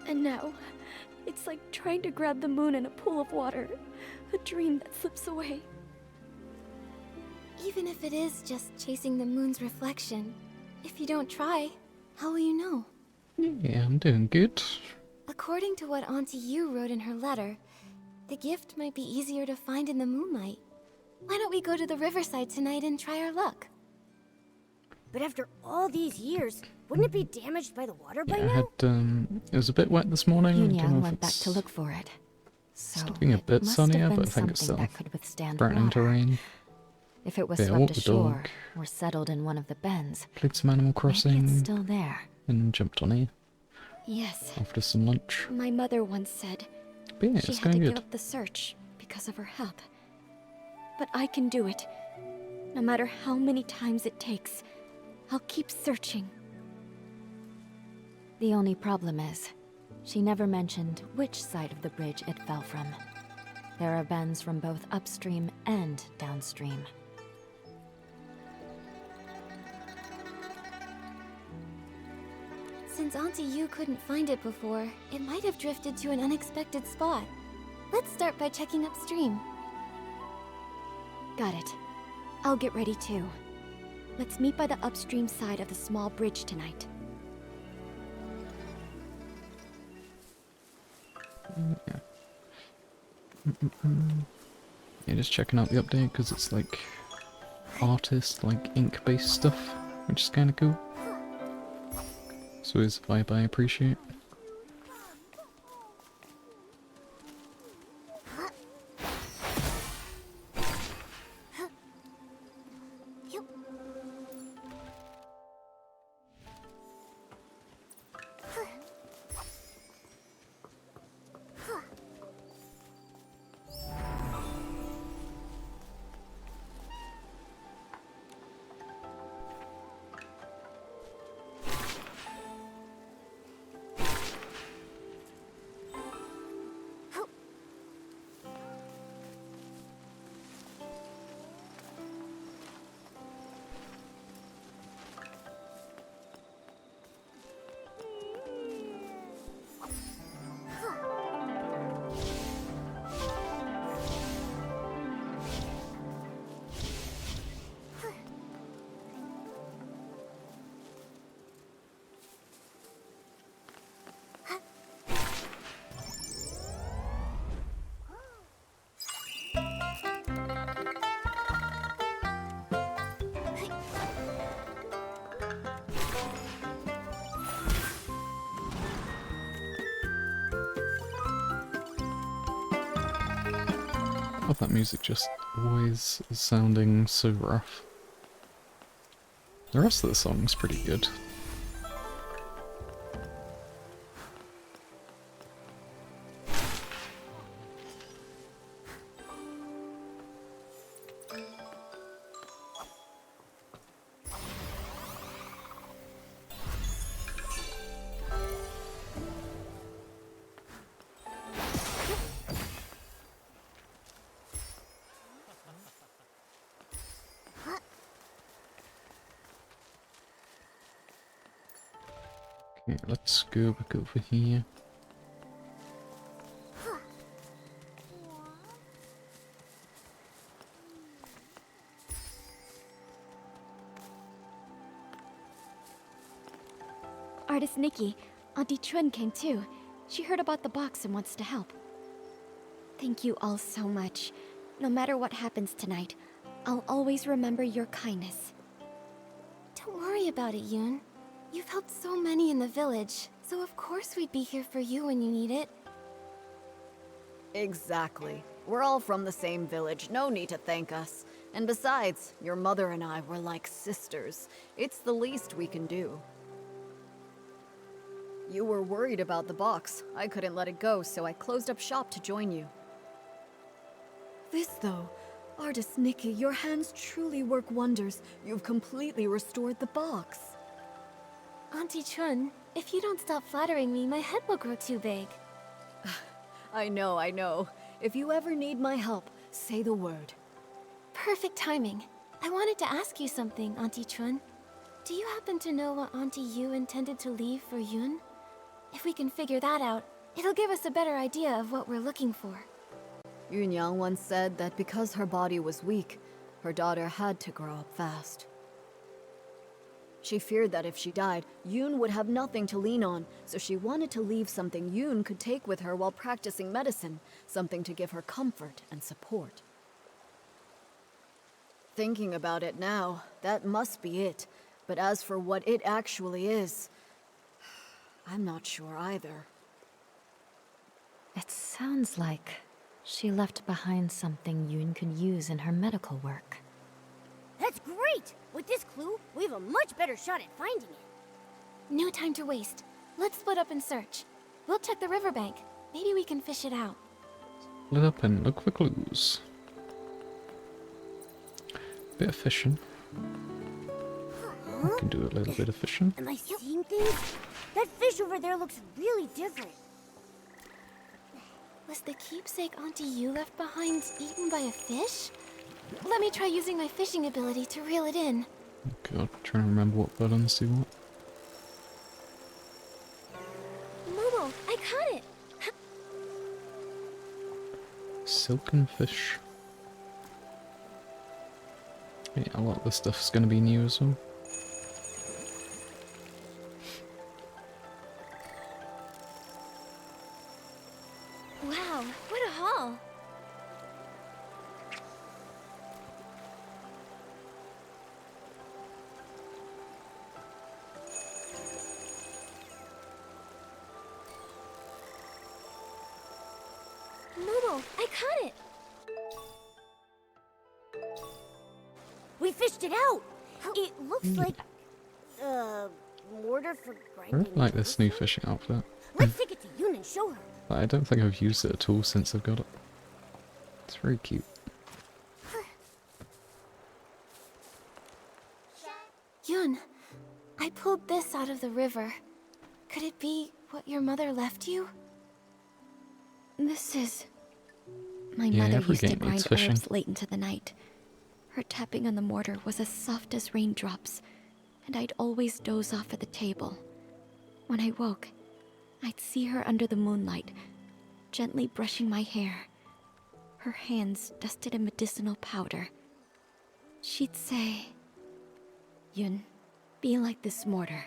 And now, it's like trying to grab the moon in a pool of water, a dream that slips away. Even if it is just chasing the moon's reflection, if you don't try, how will you know? Yeah, I'm doing good. According to what Auntie Yu wrote in her letter, the gift might be easier to find in the moonlight. Why don't we go to the riverside tonight and try our luck? But after all these years, wouldn't it be damaged by the water by Yeah, I now? had it was a bit wet this morning. I don't know Yunyang if went back it's to look for it. So still being a it bit must sunnier, have been but I think it's something still that could withstand threatening to water. rain. If it was Yeah, I swept walked the ashore dog. or settled in one of the bends, Played some Animal maybe Crossing it's still there. and jumped on here Yes, after some lunch. my mother once said But yeah, she it's had to going give good. up the search because of her health. But I can do it. No matter how many times it takes, I'll keep searching. The only problem is, she never mentioned which side of the bridge it fell from. There are bends from both upstream and downstream. Since Auntie Yu couldn't find it before, it might have drifted to an unexpected spot. Let's start by checking upstream. Got it. I'll get ready too. Let's meet by the upstream side of the small bridge tonight. Yeah, just checking out the update because it's like artist, like ink-based stuff, which is kind of cool. So it's a vibe I appreciate. Oh, that music just always is sounding so rough. The rest of the song's pretty good. Okay, let's go back over here. Artist Nikki, Auntie Chun came too. She heard about the box and wants to help. Thank you all so much. No matter what happens tonight, I'll always remember your kindness. Don't worry about it, Yoon. You've helped so many in the village, so of course we'd be here for you when you need it. Exactly. We're all from the same village, no need to thank us. And besides, your mother and I were like sisters. It's the least we can do. You were worried about the box. I couldn't let it go, so I closed up shop to join you. This, though, artist Nikki, your hands truly work wonders. You've completely restored the box. Auntie Chun, if you don't stop flattering me, my head will grow too big. I know. If you ever need my help, say the word. Perfect timing. I wanted to ask you something, Auntie Chun. Do you happen to know what Auntie Yu intended to leave for Yoon? If we can figure that out, it'll give us a better idea of what we're looking for. Yunyang once said that because her body was weak, her daughter had to grow up fast. She feared that if she died, Yoon would have nothing to lean on, so she wanted to leave something Yoon could take with her while practicing medicine, something to give her comfort and support. Thinking about it now, that must be it. But as for what it actually is, I'm not sure either. It sounds like she left behind something Yoon could use in her medical work. That's great! With this clue, we have a much better shot at finding it. No time to waste. Let's split up and search. We'll check the riverbank. Maybe we can fish it out. Split up and look for clues. Bit of fishing. I can do a little bit of fishing. Am I seeing things? That fish over there looks really different. Was the keepsake Auntie Yu left behind eaten by a fish? Let me try using my fishing ability to reel it in. God, trying to remember what buttons do what. Momo, I caught it! Silken fish. Yeah, a lot of this stuff's gonna be new as well. Wow, what a haul! Momo, I caught it! We fished it out! It looks like... mortar for I grinding. really like this new fishing outfit. Let's take it to Yoon and show her. But I don't think I've used it at all since I've got it. It's very cute. Yoon, I pulled this out of the river. Could it be what your mother left you? This is... My Yeah, mother every used to game needs grind fishing. herbs late into the night. Her tapping on the mortar was as soft as raindrops, and I'd always doze off at the table. When I woke, I'd see her under the moonlight, gently brushing my hair. Her hands dusted in medicinal powder. She'd say, "Yun, be like this mortar.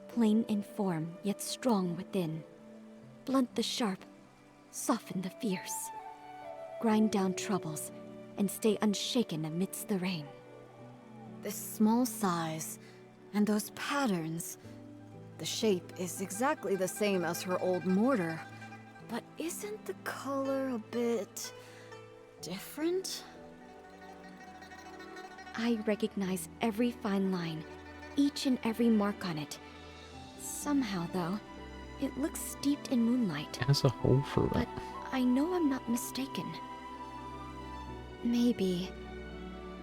Plain in form, yet strong within. Blunt the sharp, soften the fierce. Grind down troubles, and stay unshaken amidst the rain." This small size, and those patterns. The shape is exactly the same as her old mortar. But isn't the color a bit... different? I recognize every fine line, each and every mark on it. Somehow, though, it looks steeped in moonlight. It has a hole for it. But I know I'm not mistaken. Maybe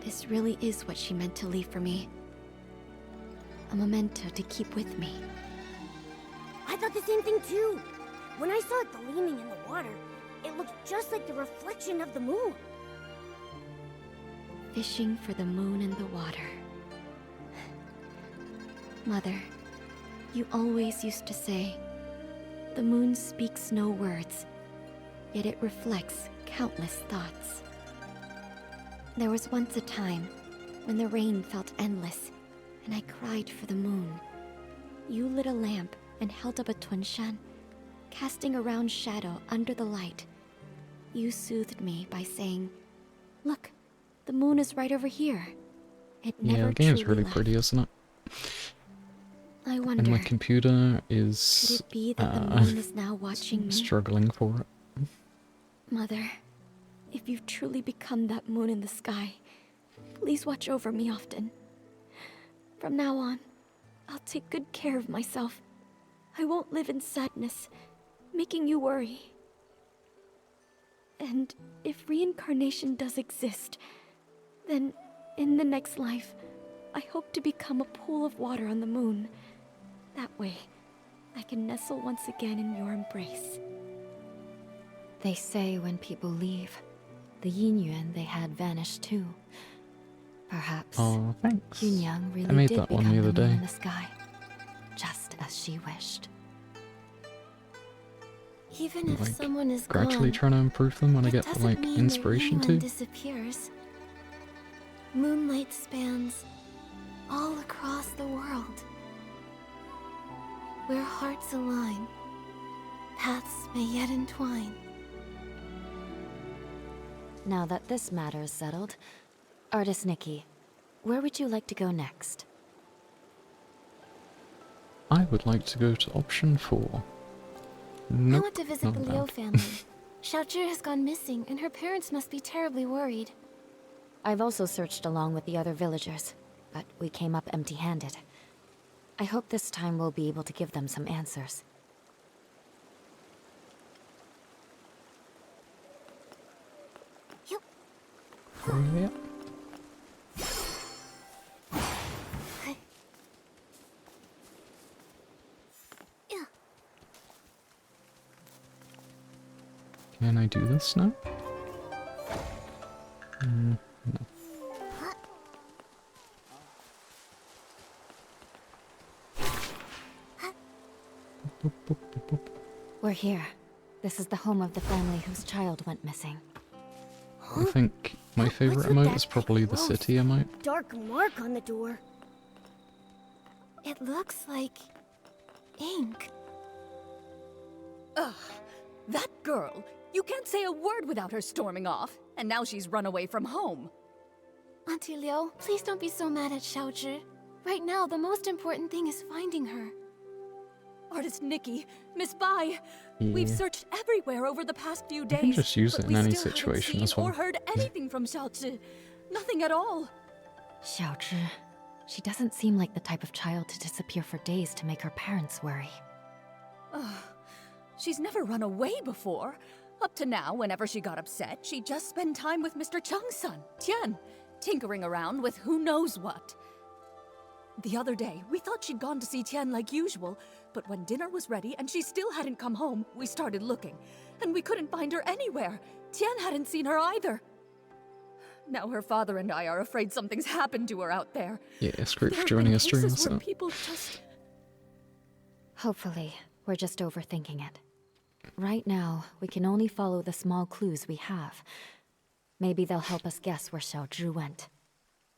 this really is what she meant to leave for me. A memento to keep with me. I thought the same thing too. When I saw it gleaming in the water, it looked just like the reflection of the moon. Fishing for the moon and the water. Mother, you always used to say, the moon speaks no words, yet it reflects countless thoughts. There was once a time when the rain felt endless, and I cried for the moon. You lit a lamp and held up a tunshan, casting a round shadow under the light. You soothed me by saying, "Look, the moon is right over here." It never Yeah, the game's truly really left. pretty, isn't it? I wonder, And my computer could is it be that the moon is now watching me? struggling for it. Mother, if you've truly become that moon in the sky, please watch over me often. From now on, I'll take good care of myself. I won't live in sadness, making you worry. And if reincarnation does exist, then in the next life, I hope to become a pool of water on the moon. That way, I can nestle once again in your embrace. They say when people leave, the yin yuan they had vanished too. Perhaps Oh, thanks. Yunyang I really made did that one become the the other moon day. in the sky, just as she wished. Even if Like, someone is gradually gone, trying to improve them when I it get doesn't like mean inspiration that anyone to. disappears. Moonlight spans all across the world. Where hearts align, paths may yet entwine. Now that this matter is settled, Artist Nikki, where would you like to go next? I would like to go to option 4. I Nope, want to visit not the Liu allowed. family. Xiaozhi has gone missing, and her parents must be terribly worried. I've also searched along with the other villagers, but we came up empty-handed. I hope this time we'll be able to give them some answers. Oh, yeah. Can I do this now? No. Boop, boop, boop, boop. We're here. This is the home of the family whose child went missing. I think my favorite What's with emote that is probably the gross city emote. dark mark on the door? It looks like ink. Ugh, that girl! You can't say a word without her storming off, and now she's run away from home. Auntie Liu, please don't be so mad at Xiaozhi. Right now, the most important thing is finding her. Artist Nikki, Miss Bai, we've Yeah. searched everywhere over the past few days. I can just use but it we in any still haven't situation seen as well. or heard anything from Xiaozhi. Nothing at all. Xiaozhi. She doesn't seem like the type of child to disappear for days to make her parents worry. Ugh, she's never run away before. Up to now, whenever she got upset, she'd just spend time with Mr. Cheng's son, Tian, tinkering around with who knows what. The other day, we thought she'd gone to see Tian like usual, but when dinner was ready and she still hadn't come home, we started looking, and we couldn't find her anywhere. Tian hadn't seen her either. Now her father and I are afraid something's happened to her out there. Yeah, screw There for have joining been us during cases this. where people just... Hopefully, we're just overthinking it. Right now, we can only follow the small clues we have. Maybe they'll help us guess where Xiaozhi went.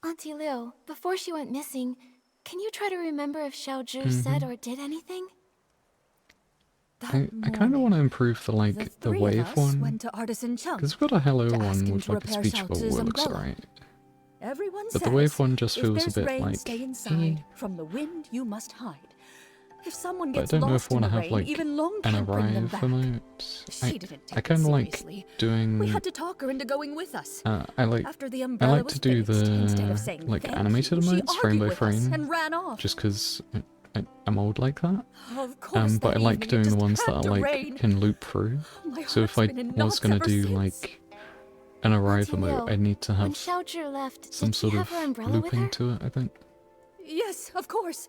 Auntie Liu, before she went missing, can you try to remember if Xiaozhi said or did anything? I kind of want to improve the like the three wave of us one, went to Artisan Cheng. because we've got a hello to ask one him with to like a repair speech bubble Xiaozhi's that looks umbrella. alright. Everyone But says, the wave one just if feels a there's bit rain, like, stay inside. From the wind, you must hide. If someone But I gets don't know if lost I in want the to have rain, like even Long an can't bring them arrive back. emote. She didn't take I kind of it like seriously. doing. We had to talk her into going with us. I like. After the I umbrella like was to do fixed, instead the of saying like thank animated you, she emotes frame argued by with us frame, and ran off. just because I'm old like that. Of course, But I that like evening it doing the just ones that had are to like rain. can loop through. My So if heart's I been in was knots gonna ever do since. like an arrive Auntie emote, Liu, I need to when have Xiaozhi left, some did she sort have of her umbrella with looping her? to it. I think. Yes, of course.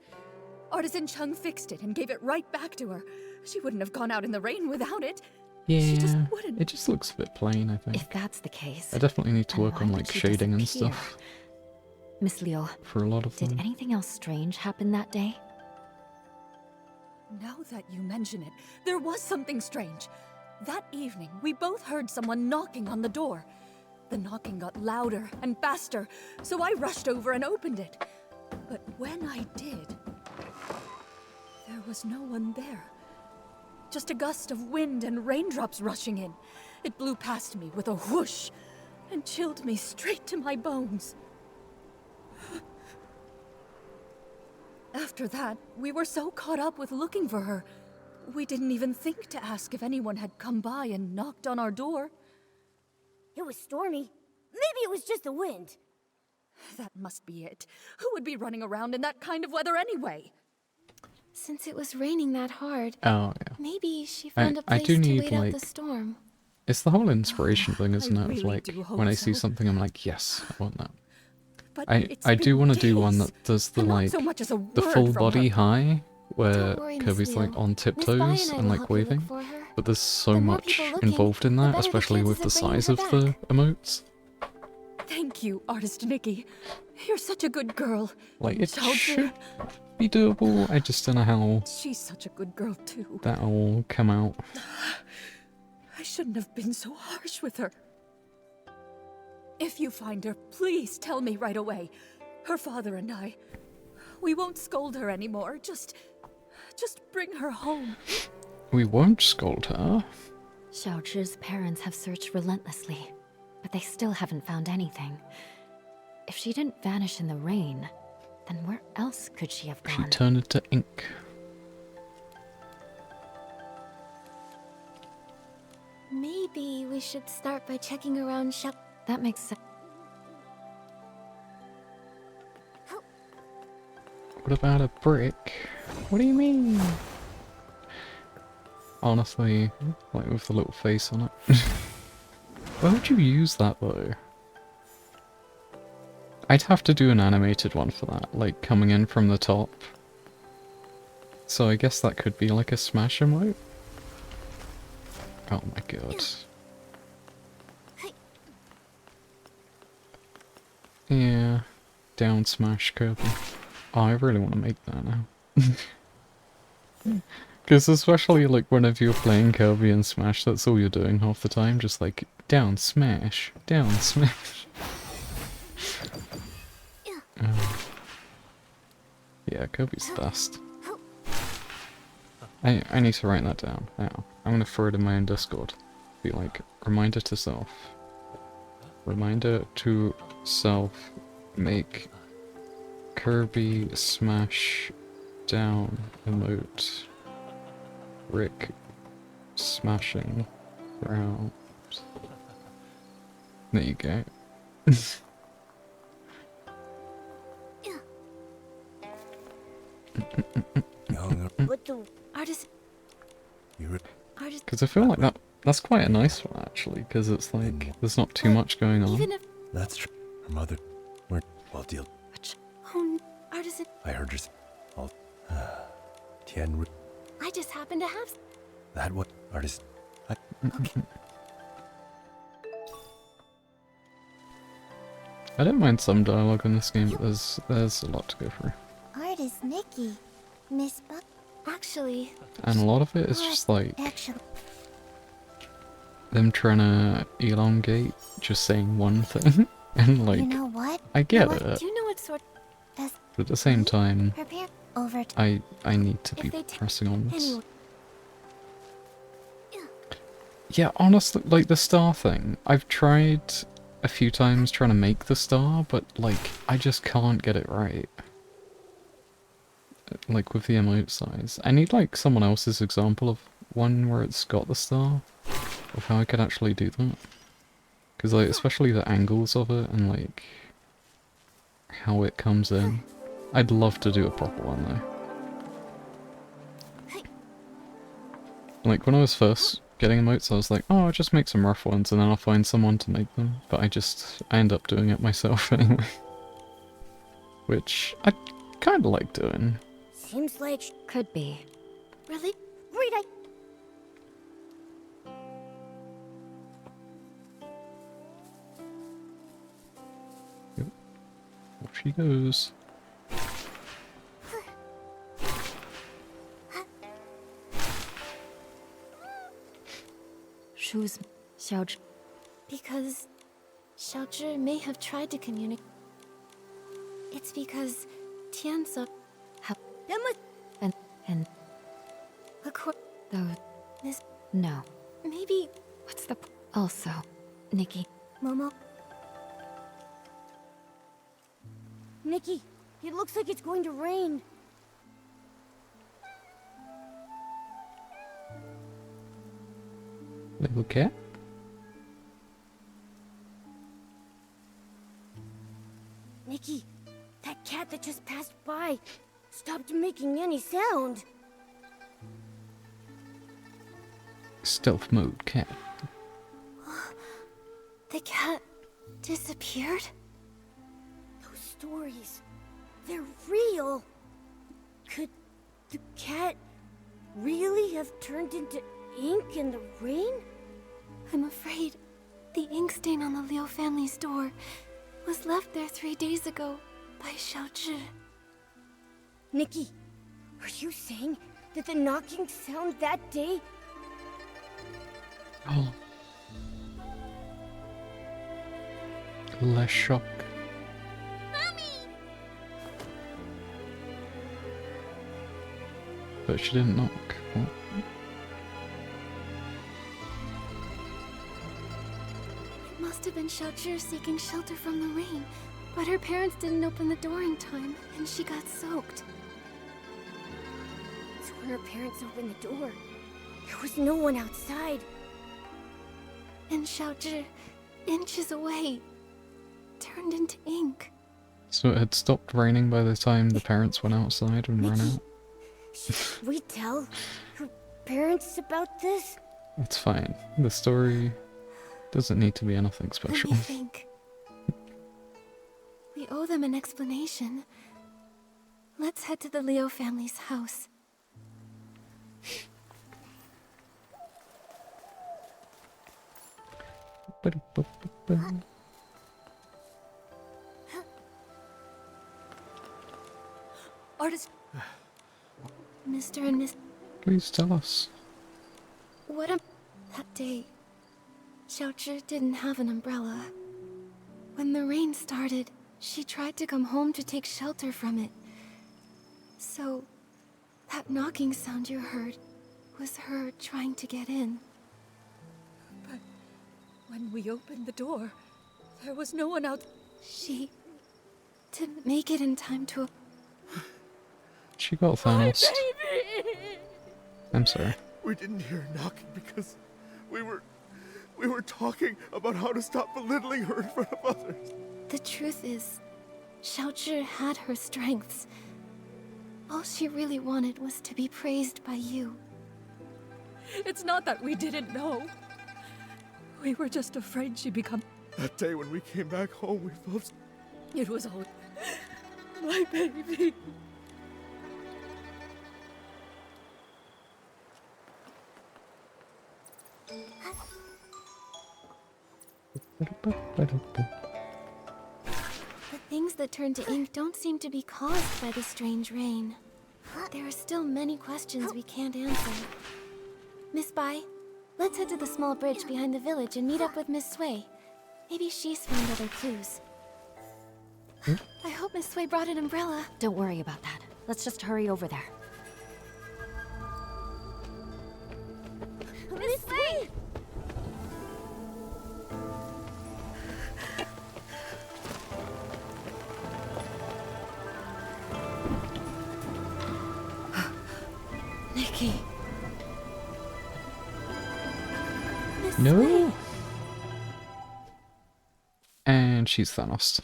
Artisan Cheng fixed it and gave it right back to her. She wouldn't have gone out in the rain without it. She just Yeah, wouldn't. it just looks a bit plain. I think. If that's the case, I definitely need to then work why on did like she shading and disappear? stuff Miss Liu, for a lot of did them. anything else strange happen that day? Now that you mention it, there was something strange. That evening, we both heard someone knocking on the door. The knocking got louder and faster, so I rushed over and opened it. But when I did, there was no one there. Just a gust of wind and raindrops rushing in. It blew past me with a whoosh and chilled me straight to my bones. After that, we were so caught up with looking for her, we didn't even think to ask if anyone had come by and knocked on our door. It was stormy. Maybe it was just the wind. That must be it. Who would be running around in that kind of weather anyway? Since it was raining that hard, Oh, yeah. maybe she found a I place do to need, wait out like... the storm. It's the whole inspiration thing, isn't it? Of really like, do hope when I see so. something, I'm like, yes, I want that. But I do want to do one days, that does the, and not like, so much as a the word full from body her. high, where Don't worry, Miss Kirby's, like, Leo. on Miss Bai tiptoes and I and, will like, help you look waving. for her. But there's so The more much people looking, involved in the that, better the especially with the chances of bringing size her of the emotes. Thank you, Artist Nikki. You're such a good girl. Like, it Child should be doable, I just don't know how She's such a good girl, too. that'll come out. I shouldn't have been so harsh with her. If you find her, please tell me right away. Her father and I, we won't scold her anymore. Just bring her home. We won't scold her. Xiaozhi's parents have searched relentlessly, but they still haven't found anything. If she didn't vanish in the rain, then where else could she have She gone? turned into ink. Maybe we should start by checking around shop. That makes sense. What about a brick? What do you mean? Honestly, like with the little face on it. Why would you use that though? I'd have to do an animated one for that, like coming in from the top. So I guess that could be like a smash emote. Oh my god. Yeah, down smash Kirby. Oh, I really want to make that now. Because especially like whenever you're playing Kirby and Smash, that's all you're doing half the time, just like down smash, down smash. Yeah, Kirby's the best. I need to write that down now. I'm gonna throw it in my own Discord. Be like, reminder to self. Reminder to self, make Kirby smash down emote. Rick smashing around. There you go. What the... Artist. Artist. Because I feel like that's quite a nice one actually, because it's like there's not too much going on. Even if. That's true. Her mother... Well, deal. Oh, artisan. I heard her... All... Tien... I just happen to have. That what? Artist... Okay. I don't mind some dialogue in this game, but there's a lot to go through. Artist Nikki. Miss Buck. Actually. And a lot of it is just like Actually. them trying to elongate just saying one thing. And like, You know what? I get What? it, Do you know what sort? Does but at the same time, prepare over I need to If be they take pressing on this. Anyway. Yeah, honestly, like the star thing, I've tried a few times trying to make the star, but like, I just can't get it right. Like with the emote size. I need like someone else's example of one where it's got the star, of how I could actually do that. Because like, especially the angles of it and like, how it comes in. I'd love to do a proper one though. Like when I was first getting emotes, I was like, oh, I'll just make some rough ones and then I'll find someone to make them. But I end up doing it myself anyway. Which I kind of like doing. Seems like... Could be. Really? Rita! Yep. Off she goes. Shu's Xiaozhi. Because Xiaozhi may have tried to communicate. It's because Tian saw. That must... And though Miss. no. Maybe. What's the also, Nikki? Momo. Nikki, it looks like it's going to rain. Little cat? Nikki, that cat that just passed by stopped making any sound. Stealth mode cat. The cat disappeared? Those stories, they're real. Could the cat really have turned into ink in the rain? I'm afraid the ink stain on the Liu family's door was left there 3 days ago by Xiaozhi. Nikki, are you saying that the knocking sound that day? Oh. Less shock. But she didn't knock. What? It must have been Xiaozhi seeking shelter from the rain, but her parents didn't open the door in time, and she got soaked. So when her parents opened the door, there was no one outside. And Xiaozhi, inches away, turned into ink. So it had stopped raining by the time the parents went outside and ran out? Should we tell her parents about this? It's fine. The story doesn't need to be anything special. Let me think. We owe them an explanation. Let's head to the Liu family's house. Artist... Mr. and Miss... Please tell us. That day, Xiaozhi didn't have an umbrella. When the rain started, she tried to come home to take shelter from it. So, that knocking sound you heard was her trying to get in. But when we opened the door, there was no one out... She didn't make it in time to... She got Thanos. Baby! I'm sorry. We didn't hear knocking because we were talking about how to stop belittling her in front of others. The truth is, Xiaozhi had her strengths. All she really wanted was to be praised by you. It's not that we didn't know. We were just afraid she'd become... That day when we came back home, we felt... It was all... my baby. The things that turn to ink don't seem to be caused by the strange rain. There are still many questions we can't answer. Miss Bai, let's head to the small bridge behind the village and meet up with Miss Sui. Maybe she's found other clues. I hope Miss Sui brought an umbrella. Don't worry about that. Let's just hurry over there. Miss Sui! Nikki. Miss No. Sui. And she's Thanos.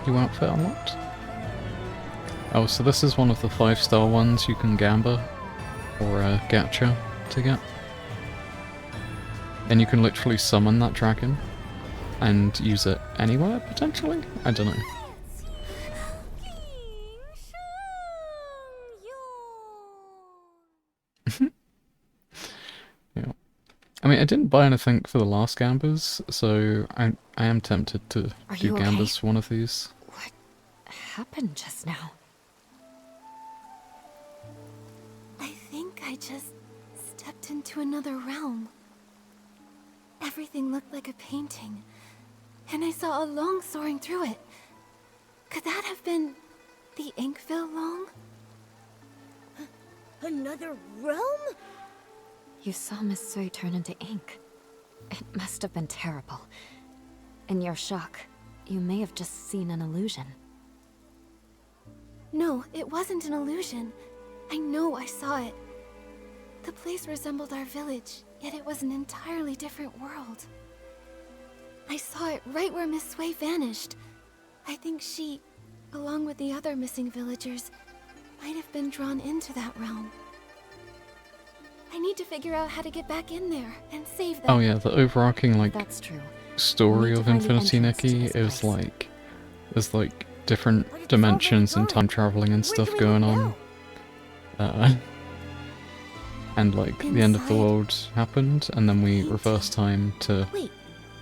New outfit unlocked? Oh, so this is one of the 5-star ones you can gamba or gacha to get. And you can literally summon that dragon and use it anywhere, potentially? I don't know. Yeah. I mean, I didn't buy anything for the last gambas, so I am tempted to Are do you okay? gambas for one of these. What happened just now? I think I just stepped into another realm. Everything looked like a painting, and I saw a long soaring through it. Could that have been the Inkville Long? Another realm? You saw Miss Sui turn into ink. It must have been terrible. In your shock, you may have just seen an illusion. No, it wasn't an illusion. I know I saw it. The place resembled our village, yet it was an entirely different world. I saw it right where Miss Sui vanished. I think she, along with the other missing villagers, might have been drawn into that realm. I need to figure out how to get back in there and save them. Oh yeah, the overarching like That's true. story of Infinity Nikki is like there's like different dimensions and time traveling and stuff going on. And like the end of the world happened, and then we reverse time to Wait,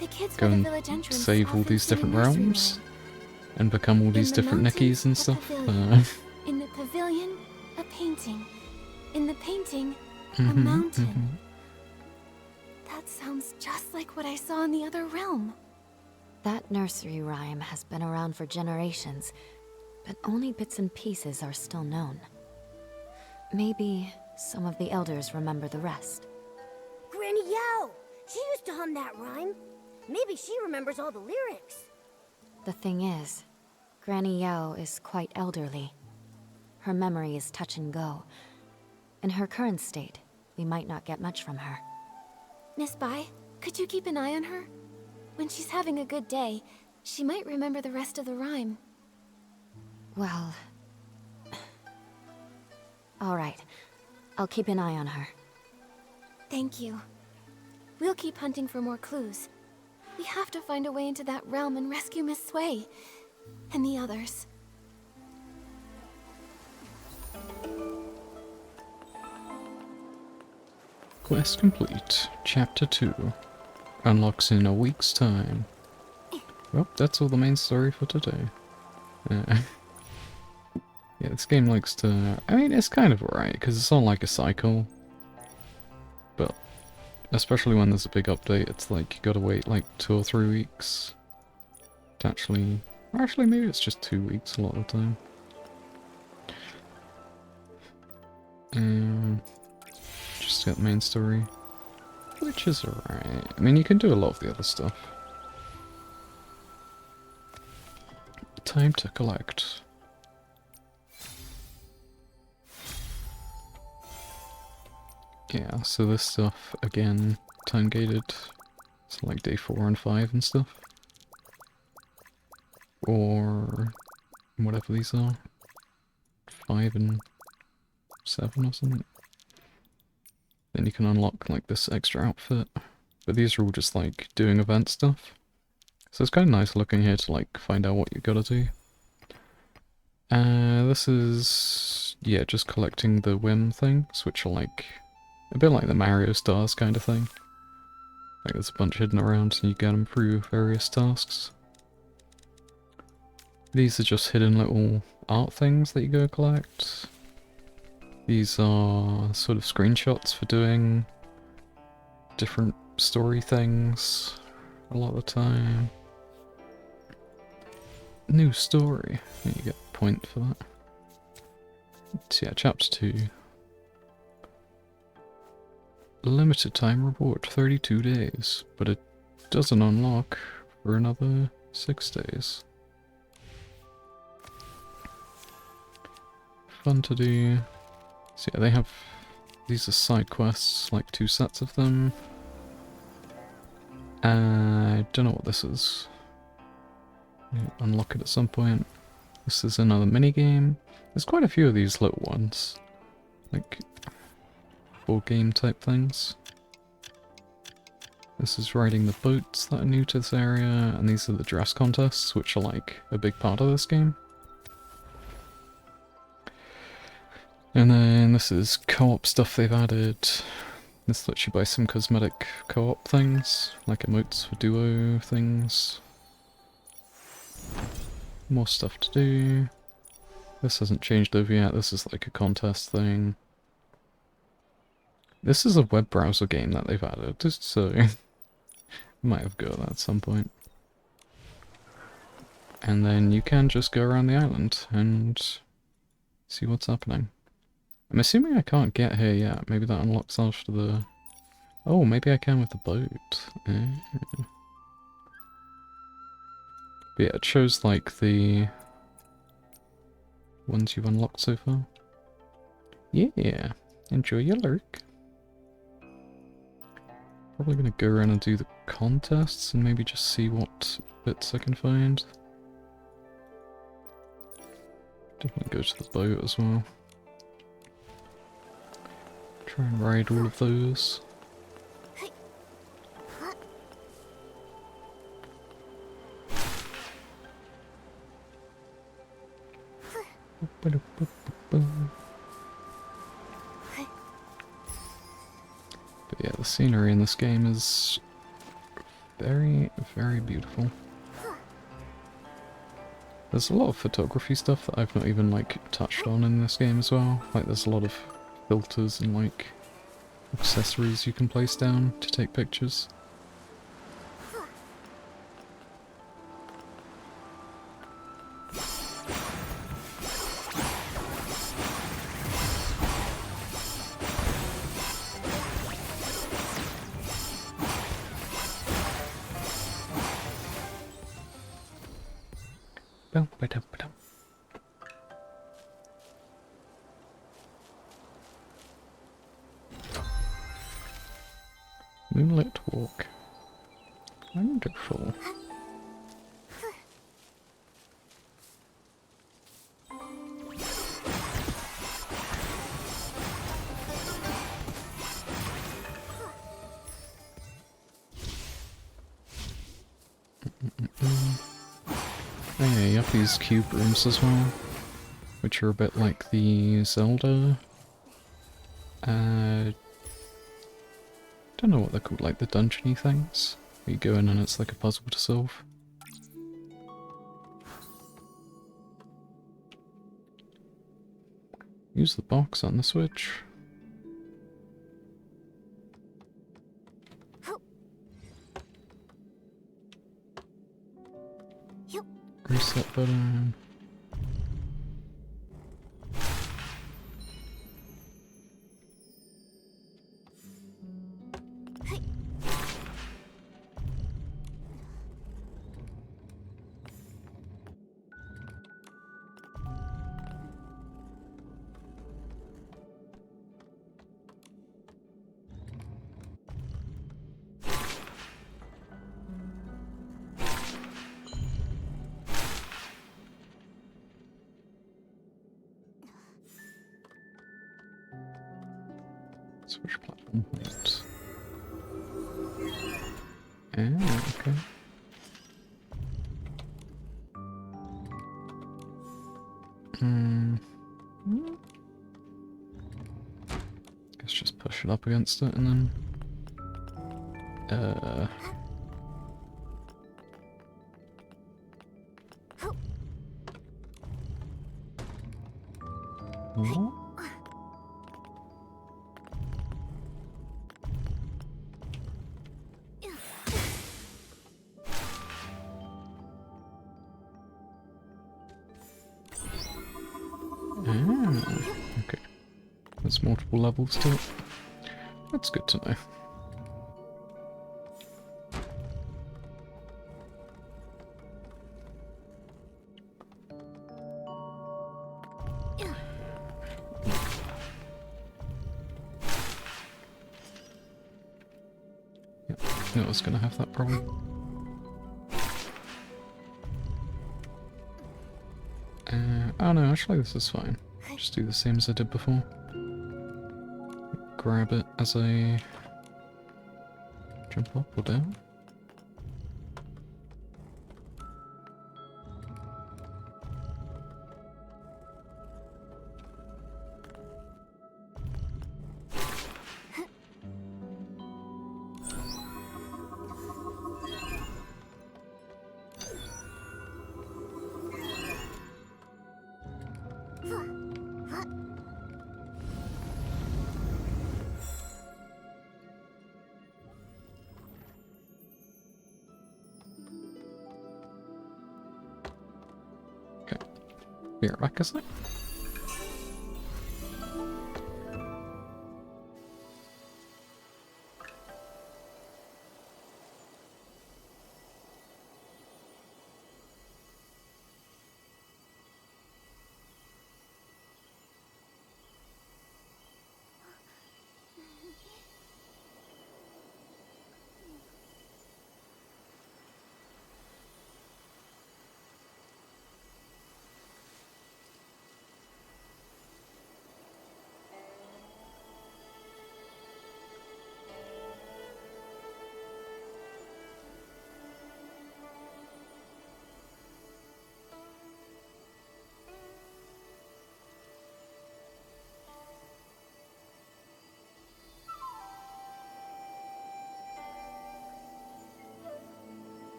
the kids go by the and village entrance save all often these see a different nursery realms rhyme. and become all these In the different mountain, Nikkis and a stuff. pavilion. In the pavilion, a painting. In the painting, a mountain. That sounds just like what I saw in the other realm. That nursery rhyme has been around for generations, but only bits and pieces are still known. Maybe some of the elders remember the rest. Granny Yao! She used to hum that rhyme. Maybe she remembers all the lyrics. The thing is, Granny Yao is quite elderly. Her memory is touch and go. In her current state, we might not get much from her. Miss Bai, could you keep an eye on her? When she's having a good day, she might remember the rest of the rhyme. Well... Alright, I'll keep an eye on her. Thank you. We'll keep hunting for more clues. We have to find a way into that realm and rescue Miss Sui. And the others. Quest complete. Chapter 2. Unlocks in a week's time. Well, that's all the main story for today. Yeah, this game likes to... I mean, it's kind of alright, because it's on like a cycle. But, especially when there's a big update, it's like you gotta wait like 2 or 3 weeks. To actually... Or actually, maybe it's just 2 weeks a lot of the time. Just get the main story. Which is alright. I mean, you can do a lot of the other stuff. Time to collect. Yeah, so this stuff, again, time gated. It's like day 4 and 5 and stuff. Or whatever these are. 5 and 7 or something. Then you can unlock like this extra outfit. But these are all just like doing event stuff. So it's kind of nice looking here to like find out what you gotta do. This is, yeah, just collecting the whim things, which are like a bit like the Mario stars kind of thing. Like there's a bunch hidden around and you get them through various tasks. These are just hidden little art things that you go collect. These are sort of screenshots for doing different story things a lot of the time. New story. You get a point for that. So yeah, chapter 2. Limited time reward, 32 days, but it doesn't unlock for another 6 days. Fun to do. So yeah, they have, these are side quests, like 2 sets of them. I don't know what this is. Unlock it at some point. This is another minigame. There's quite a few of these little ones. Like, board game type things. This is riding the boats that are new to this area, and these are the dress contests, which are like a big part of this game. And then this is co-op stuff they've added. This lets you buy some cosmetic co-op things, like emotes for duo things. More stuff to do. This hasn't changed over yet, this is like a contest thing. This is a web browser game that they've added, so might have go that at some point. And then you can just go around the island and see what's happening. I'm assuming I can't get here yet, maybe that unlocks after the Oh, maybe I can with the boat. Eh. But yeah, it shows like the ones you've unlocked so far. Yeah, enjoy your lurk. Probably gonna go around and do the contests and maybe just see what bits I can find. Definitely go to the boat as well. Try and ride all of those. But yeah, the scenery in this game is very, very beautiful. There's a lot of photography stuff that I've not even like touched on in this game as well. Like there's a lot of filters and like accessories you can place down to take pictures. Moonlit walk. Wonderful. Oh yeah, you have these cube rooms as well, which are a bit like the Zelda. Don't know what they're called, like the dungeony things. You go in and it's like a puzzle to solve. Use the box on the Switch. Reset button. Switch platform height. Okay. Guess just push it up against it and then... What? Okay. There's multiple levels to it. That's good to know. Yep, I knew I was gonna have that problem. Oh no, actually this is fine. Just do the same as I did before. Grab it as I jump up or down. Be right back a sec.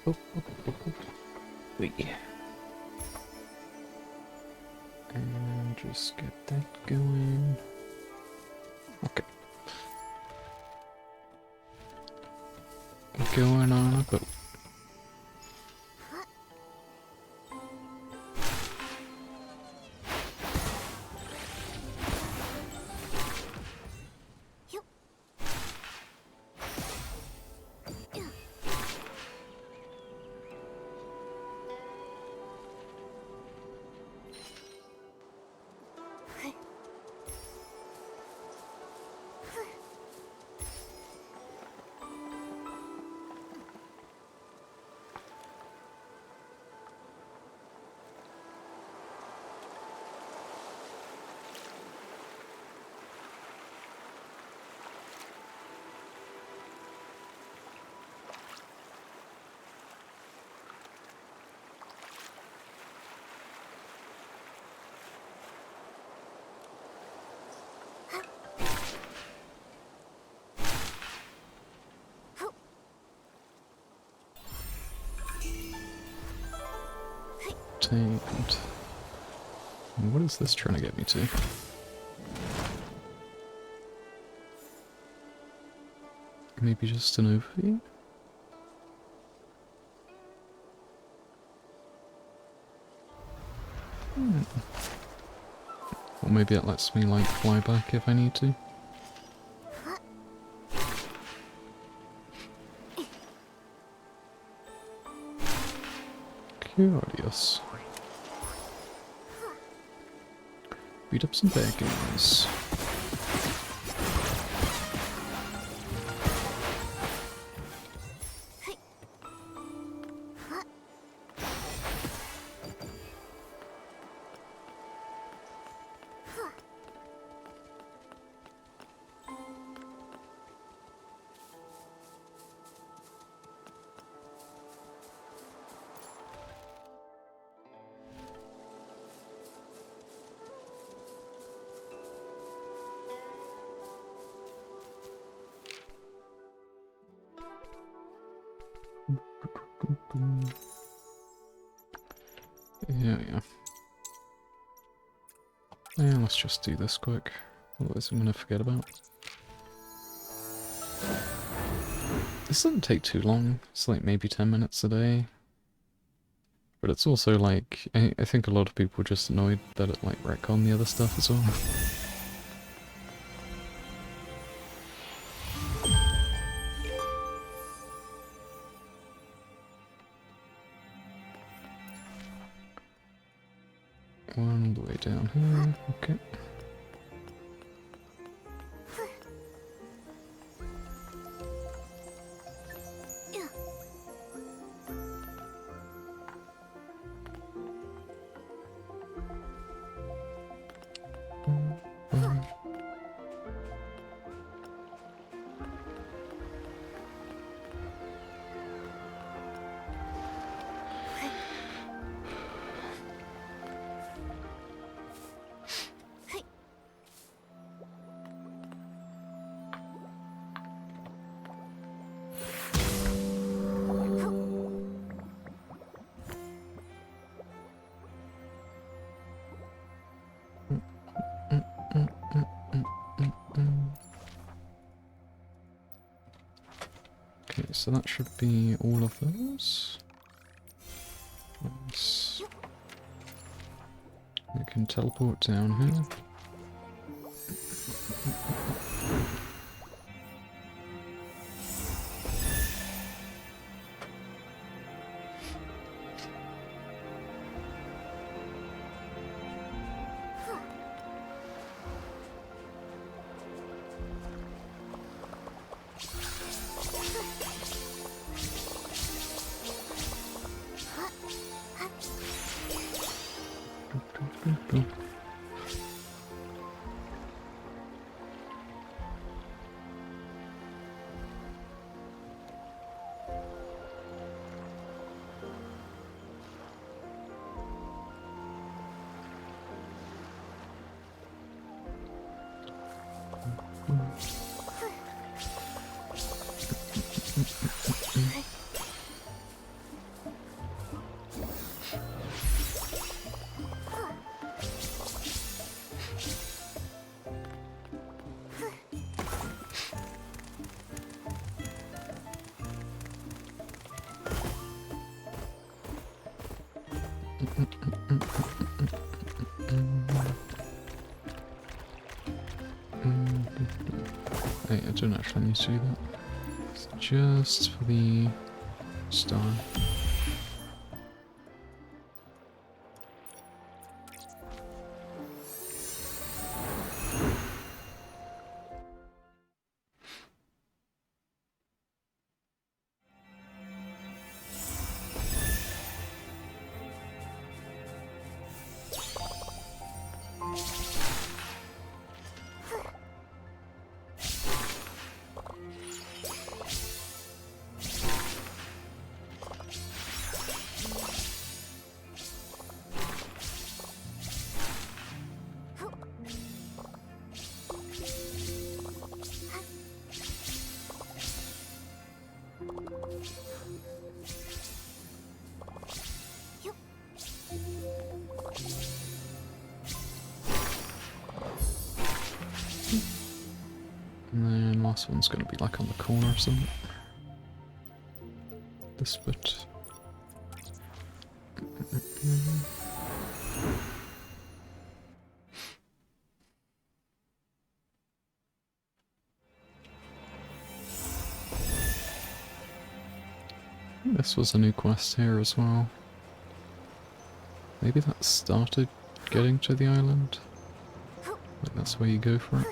Oh, oh, oh, oh. Wait. And just get that going. Okay. Going on a boat. Tamed. What is this trying to get me to? Maybe just an overview? Or maybe it lets me like fly back if I need to. Curious. Beat up some bad guys. Yeah. Yeah, let's just do this quick. Otherwise I'm gonna forget about it. This doesn't take too long. It's like maybe 10 minutes a day. But it's also like, I think a lot of people are just annoyed that it like retcon the other stuff as well. One all the way down here, okay. Okay, so that should be all of those. Nice. We can teleport down here. Hey, I don't actually need to do that. It's just for the star. And then last one's gonna be like on the corner or something. This bit. This was a new quest here as well. Maybe that started getting to the island? Like that's where you go for it?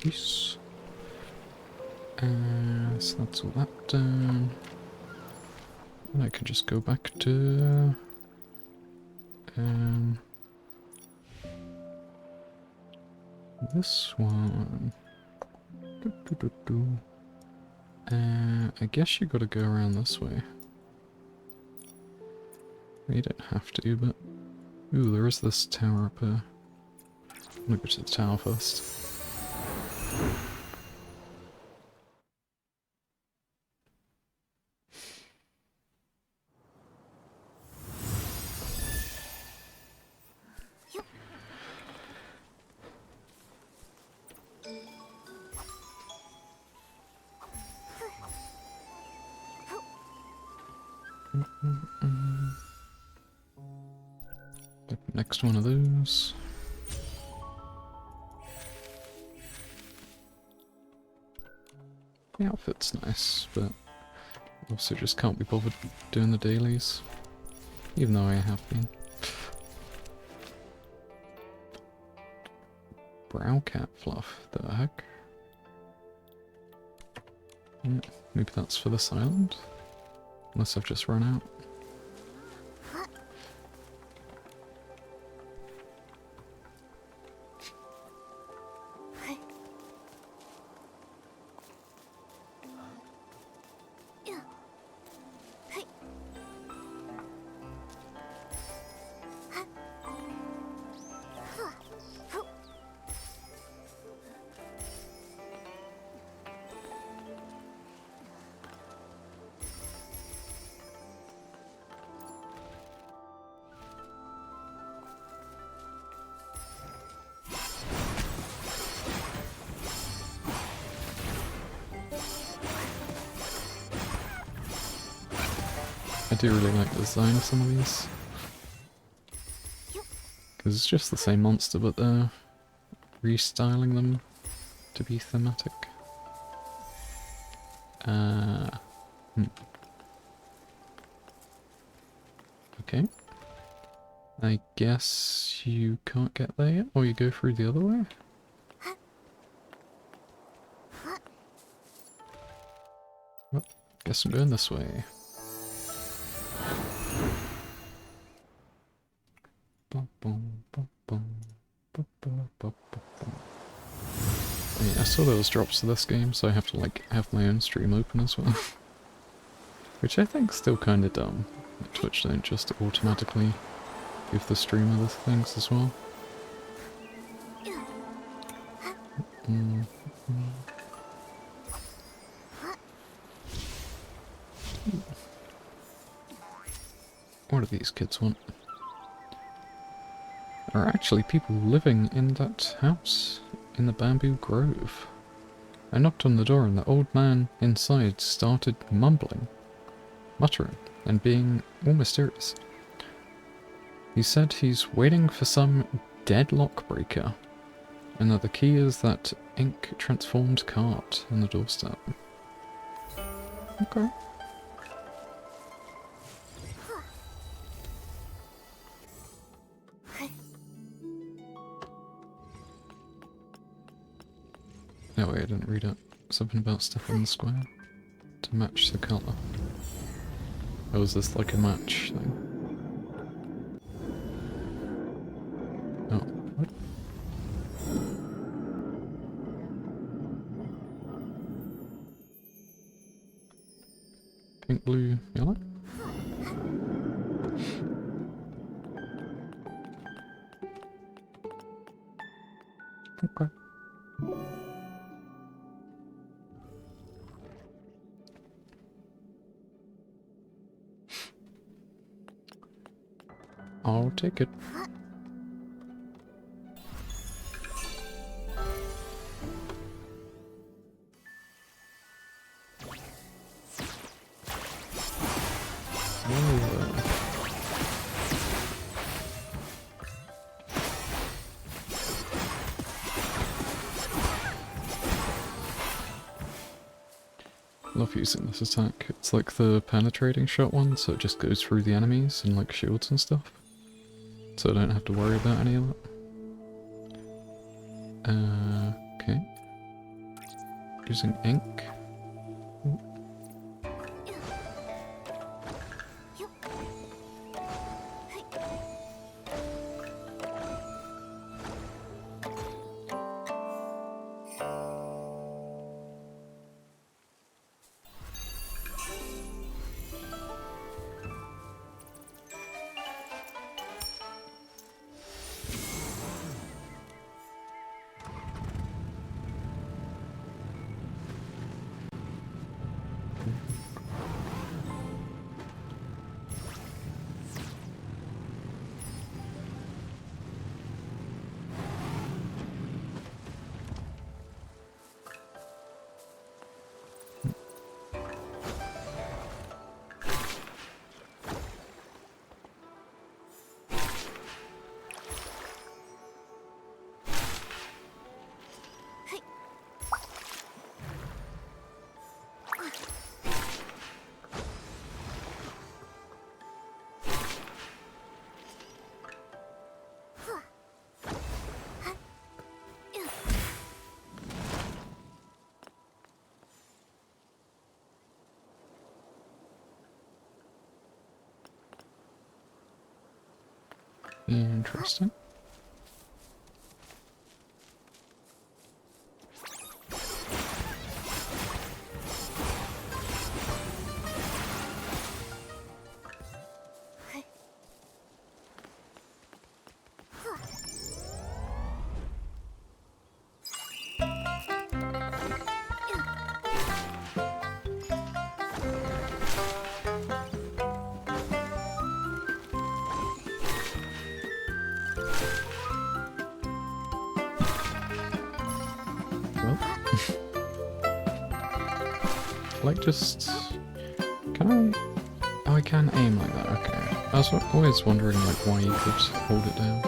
Peace. So that's all that done. And I can just go back to this one. I guess you gotta go around this way. You don't have to, but ooh, there is this tower up here. I'm gonna go to the tower first. Next one of those. The outfit's nice, but also just can't be bothered doing the dailies. Even though I have been. Brow cap fluff, the heck? Yeah, maybe that's for this island? Unless I've just run out. I do really like the design of some of these. Because it's just the same monster, but they're restyling them to be thematic. Okay. I guess you can't get there yet, or you go through the other way? Well, guess I'm going this way. I saw there was drops to this game, so I have to like have my own stream open as well. Which I think is still kind of dumb. Like, Twitch don't just automatically give the streamer the things as well. What do these kids want? There are actually people living in that house in the bamboo grove. I knocked on the door and the old man inside started mumbling, muttering, and being all mysterious. He said he's waiting for some deadlock breaker, and that the key is that ink transformed cart on the doorstep. Okay. No, wait, I didn't read it. Something about stuff on the square to match the colour. Oh, is this like a match thing? Oh, what? Pink, blue, yellow? Okay. I'll take it. Love using this attack. It's like the penetrating shot one, so it just goes through the enemies and like shields and stuff. So I don't have to worry about any of that. Okay. Using ink. Ooh. Interesting. Like just... Can I... Oh, I can aim like that, okay. I was always wondering like why you could hold it down.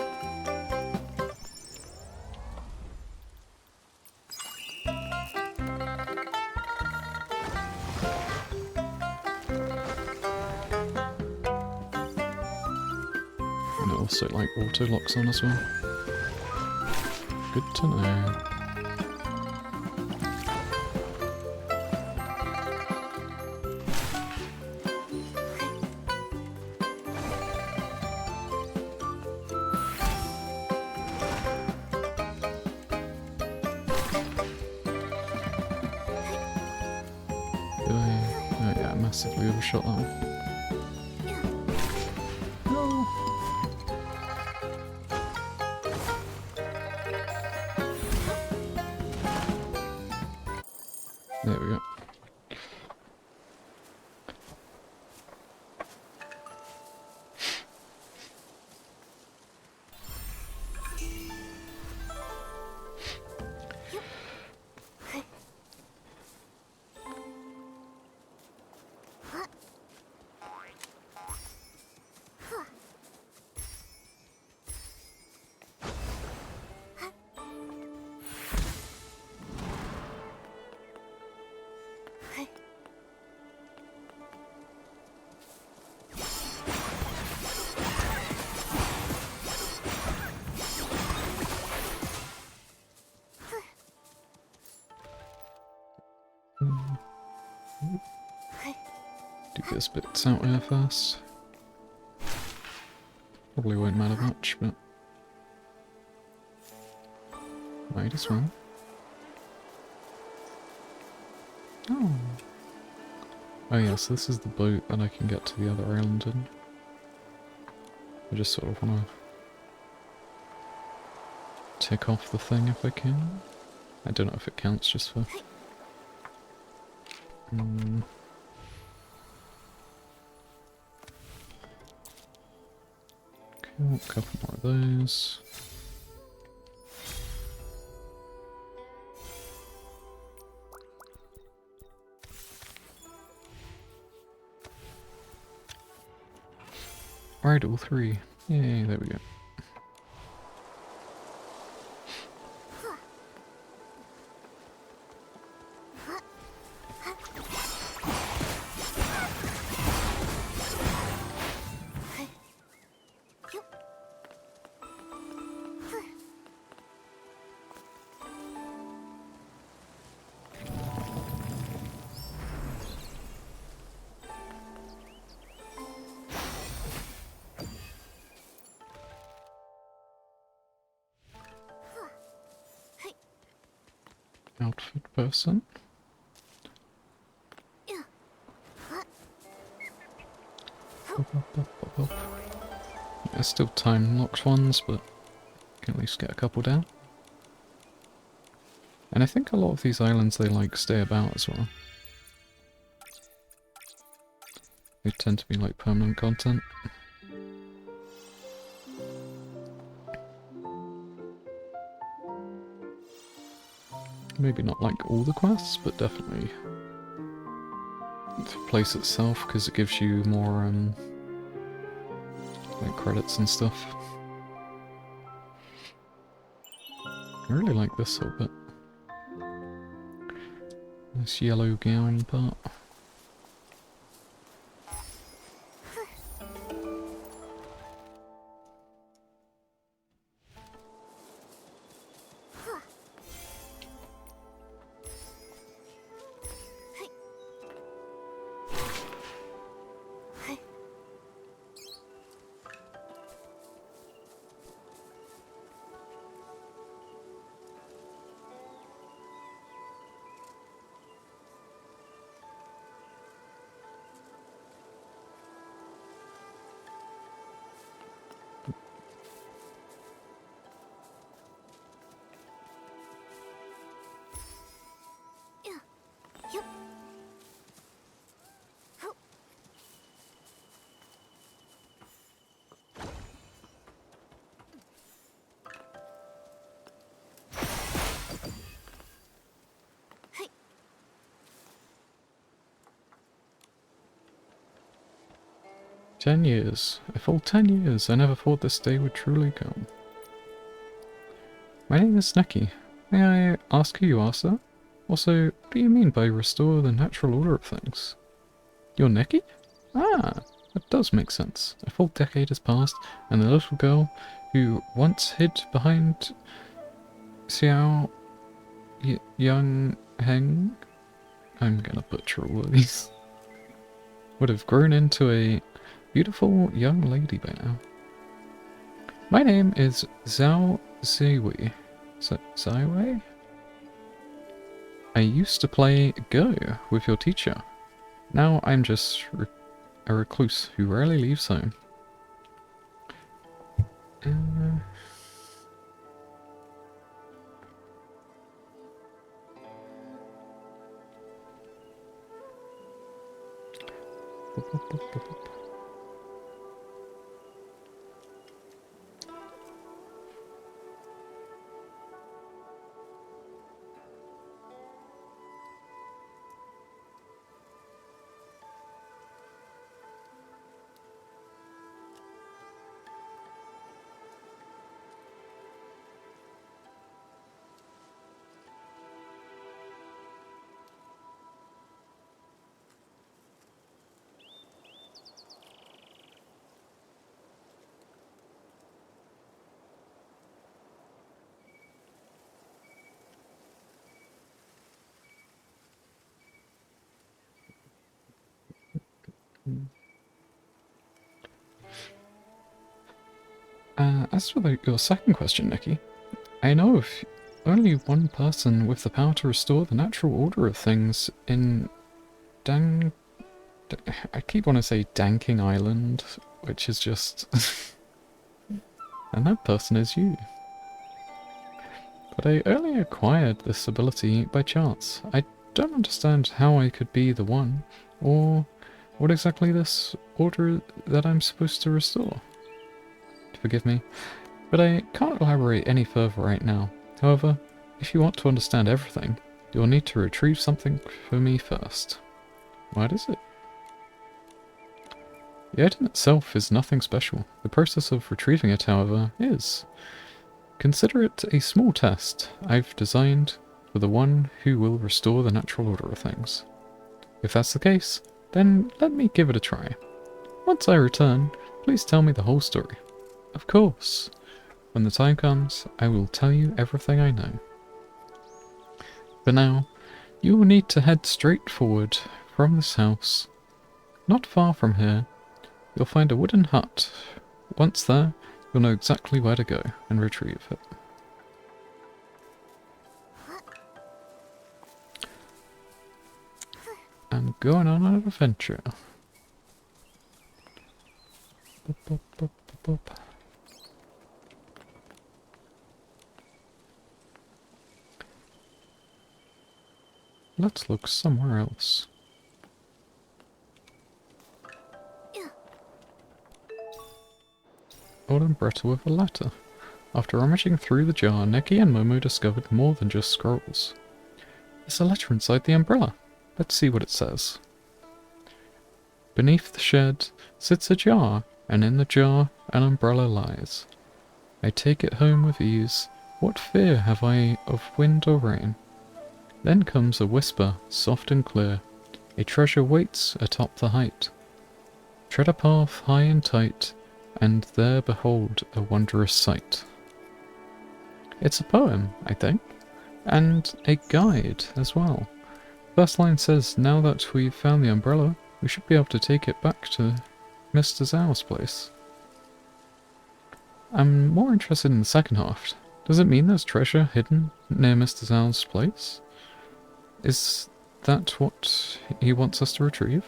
also like auto locks on as well. Good to know. Did I? Oh yeah, I massively overshot that one. There we go. Do this bits out here first. Probably won't matter much, but might as well. Oh. Oh yeah, so this is the boat that I can get to the other island in. I just sort of want to tick off the thing if I can. I don't know if it counts just for... Cool, a couple more of those. Alright, all three. Yay, there we go. Outfit person. There's still time locked ones, but can at least get a couple down. And I think a lot of these islands they like stay about as well. They tend to be like permanent content. Maybe not like all the quests, but definitely the place itself, because it gives you more like credits and stuff. I really like this whole bit. This yellow gown part. "10 years. A full 10 years. I never thought this day would truly come. My name is Nikki. May I ask who you are, sir? Also, what do you mean by restore the natural order of things? You're Nikki? Ah, That does make sense. A full decade has passed, and the little girl who once hid behind Xiao Young Heng, I'm gonna butcher all of these, would have grown into a beautiful young lady by now. My name is Zhao Ziwei. Ziwei? I used to play Go with your teacher. Now I'm just a recluse who rarely leaves home. As for your second question, Nikki, I know of only one person with the power to restore the natural order of things in I keep wanting to say Danking Island, which is just... and that person is you. But I only acquired this ability by chance. I don't understand how I could be the one, or what exactly this order that I'm supposed to restore. Forgive me, but I can't elaborate any further right now. However, if you want to understand everything, you'll need to retrieve something for me first. What is it? The item itself is nothing special. The process of retrieving it, however, is. Consider it a small test I've designed for the one who will restore the natural order of things. If that's the case, then let me give it a try. Once I return, please tell me the whole story. Of course. When the time comes, I will tell you everything I know. For now, you will need to head straight forward from this house. Not far from here, you'll find a wooden hut. Once there, you'll know exactly where to go and retrieve it. I'm going on an adventure. Boop, boop, boop, boop, boop. Let's look somewhere else. Old umbrella with a letter. After rummaging through the jar, Nikki and Momo discovered more than just scrolls. There's a letter inside the umbrella. Let's see what it says. Beneath the shed sits a jar, and in the jar an umbrella lies. I take it home with ease. What fear have I of wind or rain? Then comes a whisper, soft and clear. A treasure waits atop the height. Tread a path high and tight, and there behold a wondrous sight. It's a poem, I think, and a guide as well. First line says, now that we've found the umbrella, we should be able to take it back to Mr. Zhao's place. I'm more interested in the second half. Does it mean there's treasure hidden near Mr. Zhao's place? Is that what he wants us to retrieve?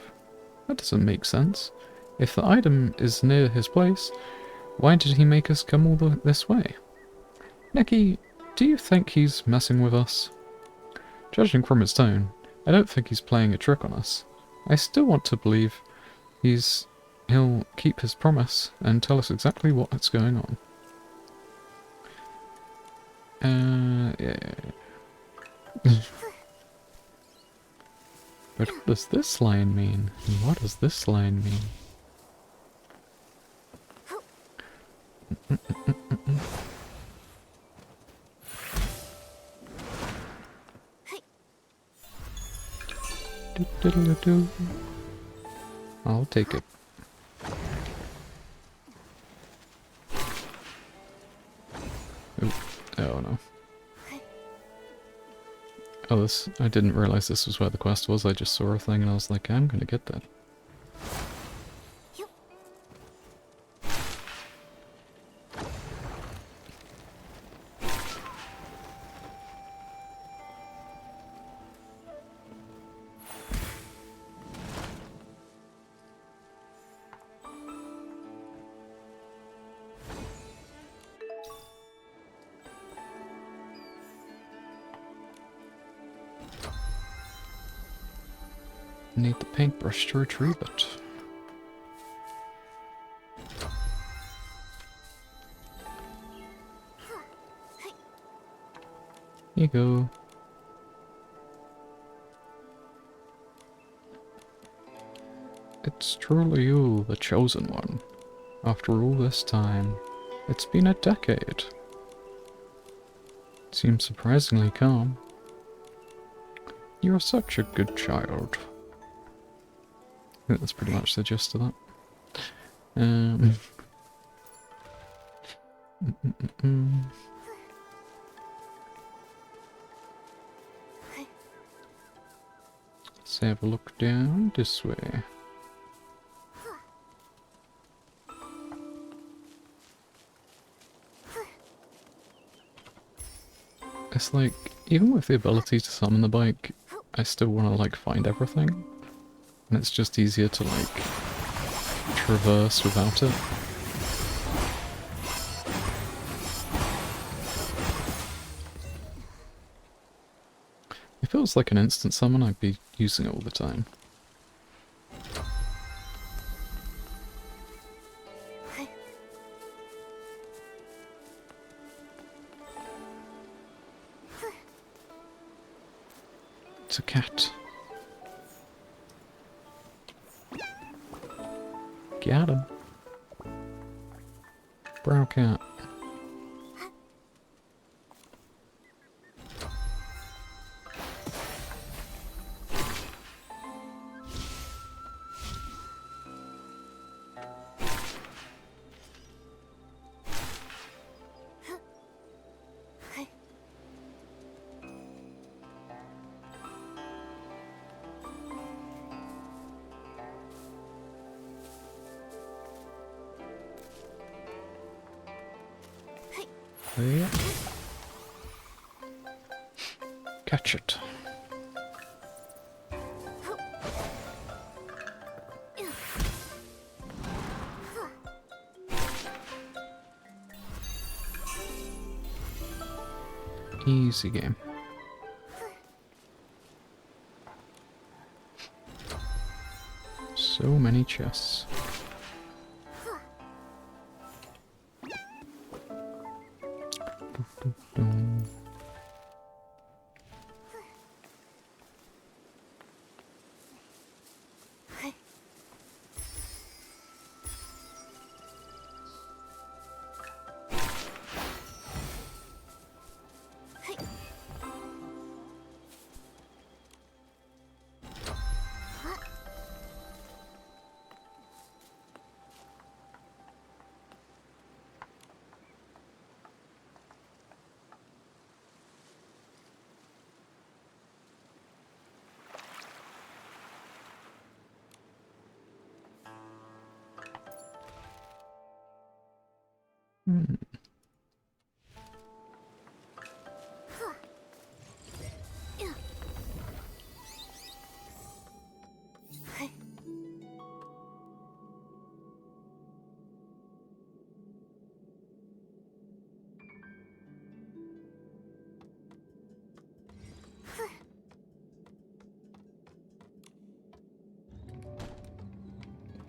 That doesn't make sense. If the item is near his place, why did he make us come all this way? Nikki, do you think he's messing with us? Judging from his tone, I don't think he's playing a trick on us. I still want to believe he'll keep his promise and tell us exactly what's going on. Yeah. But what does this line mean? And what does this line mean? I'll take it. Oh no. Oh, this... I didn't realize this was where the quest was. I just saw a thing and I was like, I'm gonna get that. Need the paintbrush to retrieve it. Here you go. It's truly you, the chosen one. After all this time, it's been a decade. Seems surprisingly calm. You're such a good child. I think that's pretty much the gist of that. Let's have a look down this way. It's like, even with the ability to summon the bike, I still want to like find everything. And it's just easier to like traverse without it. If it was like an instant summon, I'd be using it all the time. It's a cat. Got him. Brown cat. There. Catch it. Easy game. So many chests.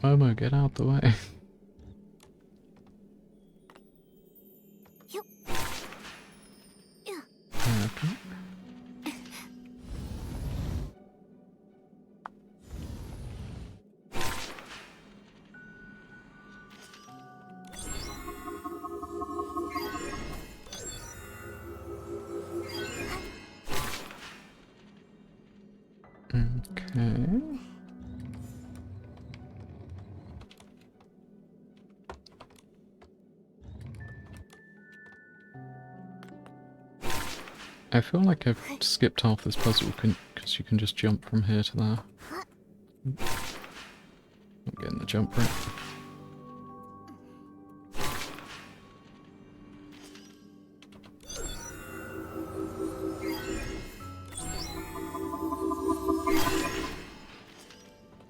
Momo, get out the way. Okay. Okay. I feel like I've skipped half this puzzle because you can just jump from here to there. Not getting the jump right.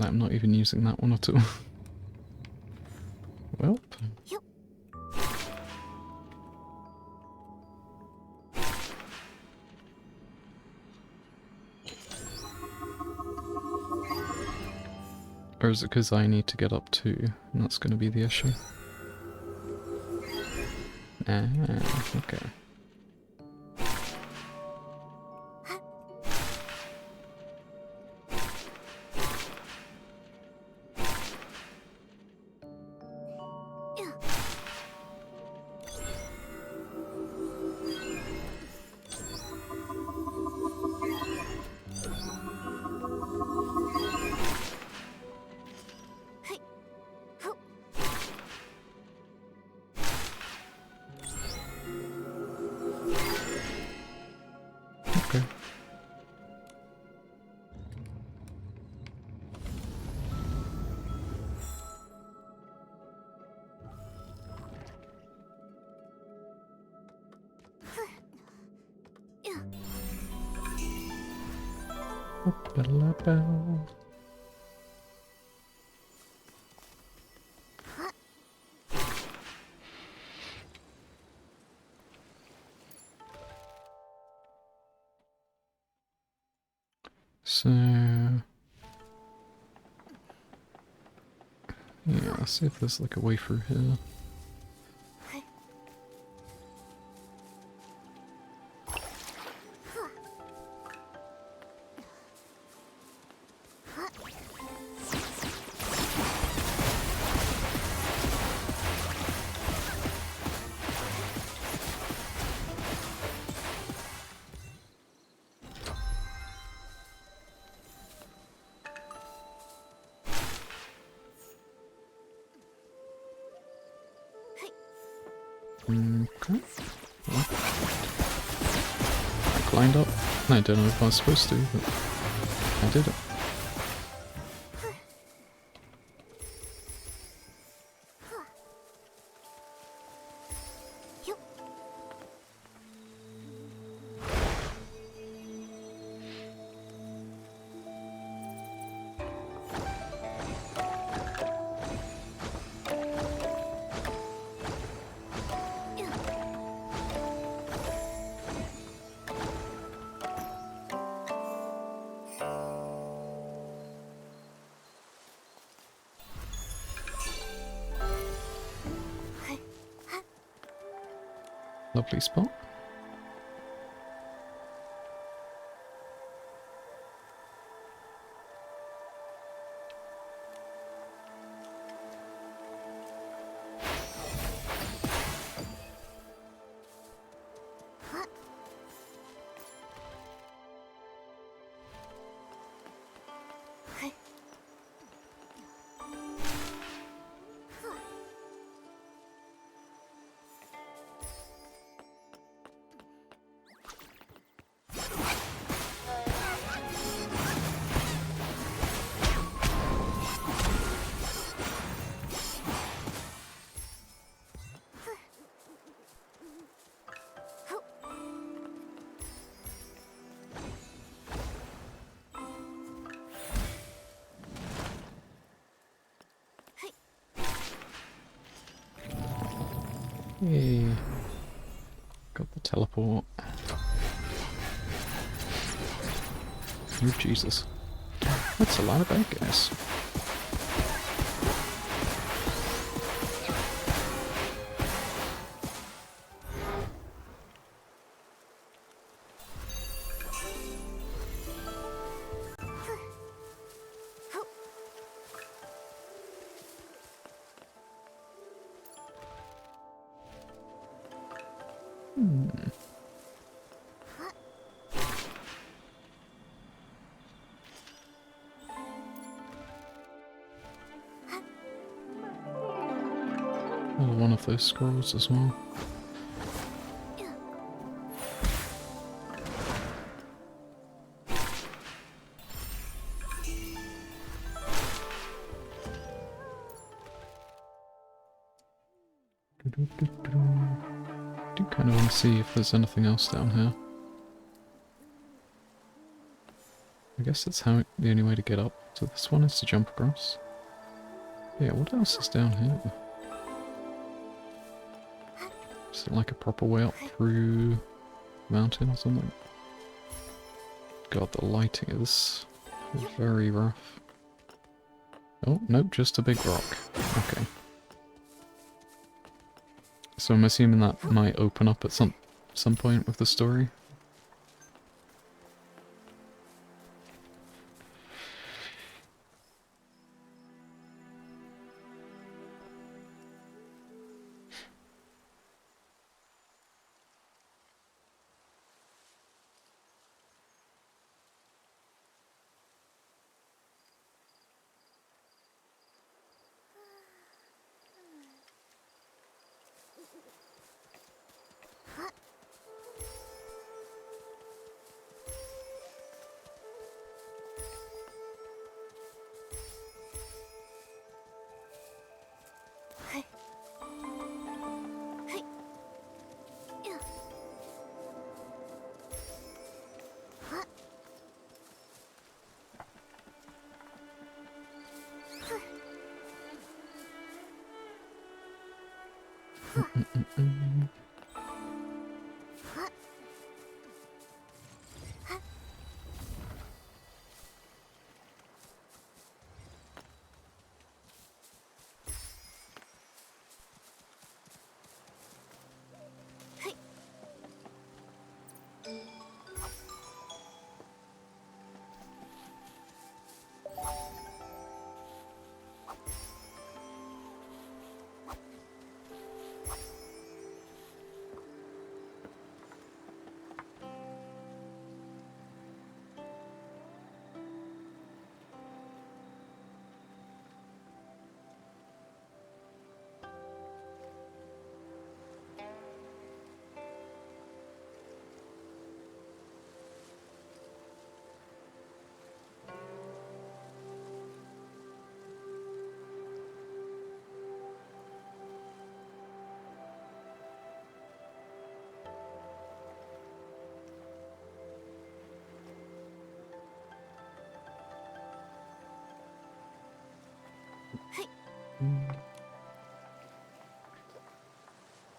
I'm not even using that one at all. Well. Or is it because I need to get up too, and that's going to be the issue? Ah, okay. Okay. So, yeah, let's see if there's like a way through here. Okay. Well, I climbed up. I don't know if I was supposed to, but I did it. Lovely spot. Yay. Got the teleport. Oh Jesus. That's a lot of bad guys. Another one of those scrolls as well. I do kind of want to see if there's anything else down here. I guess that's how the only way to get up to this one is to jump across. Yeah, what else is down here? Is it like a proper way up through the mountain or something? God, the lighting is very rough. Oh, nope, just a big rock. Okay. So I'm assuming that might open up at some point with the story.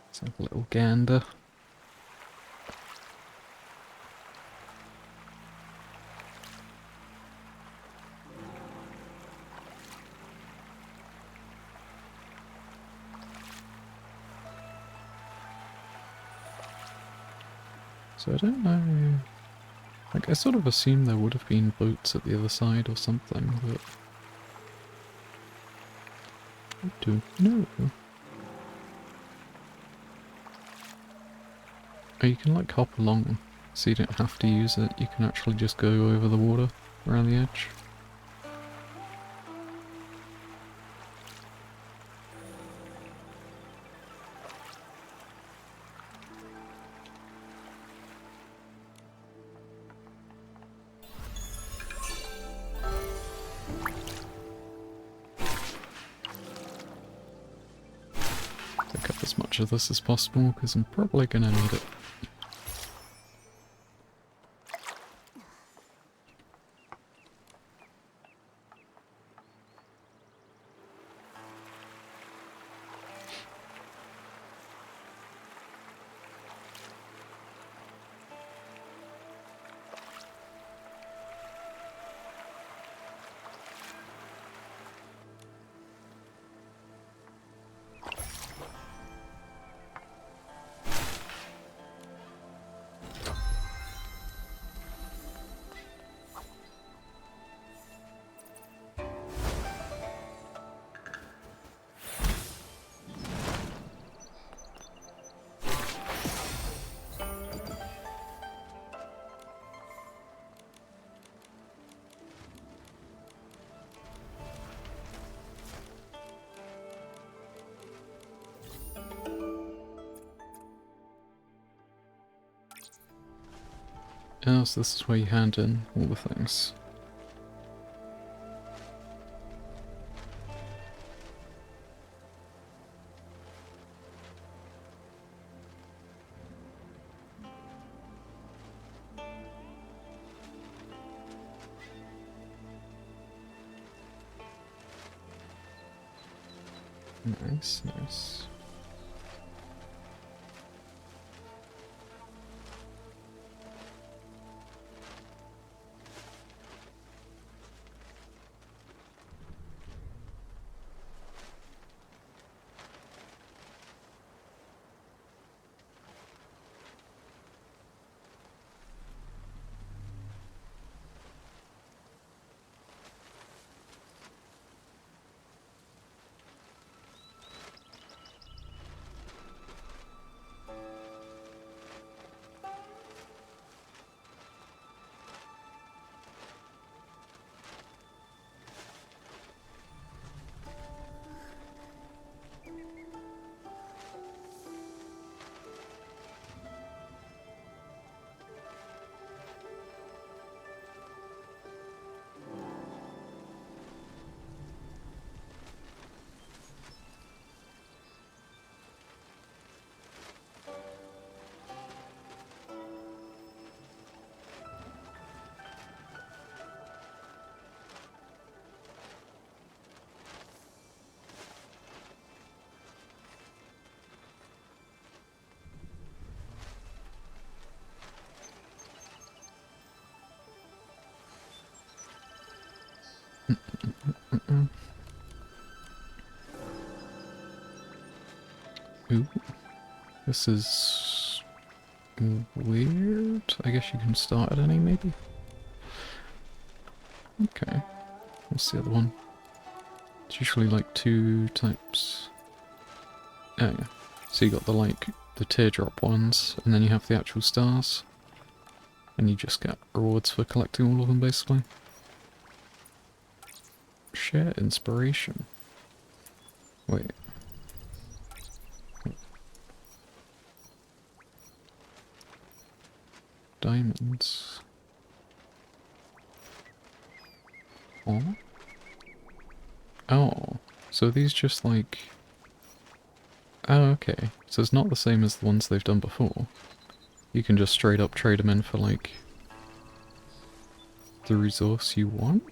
Let's have a little gander. So I don't know... Like, I sort of assumed there would have been boats at the other side or something, but... I don't know. Oh, you can like hop along, so you don't have to use it, you can actually just go over the water around the edge. Pick up as much of this as possible, because I'm probably going to need it. Oh, so this is where you hand in all the things. Nice, nice. Ooh, this is weird. I guess you can start at any, maybe? Okay, what's the other one? It's usually like 2 types. Oh yeah, so you got the the teardrop ones, and then you have the actual stars. And you just get rewards for collecting all of them, basically. Share inspiration. Wait. Diamonds. Oh? Oh. So these just like... Oh, okay. So it's not the same as the ones they've done before. You can just straight up trade them in for like... the resource you want?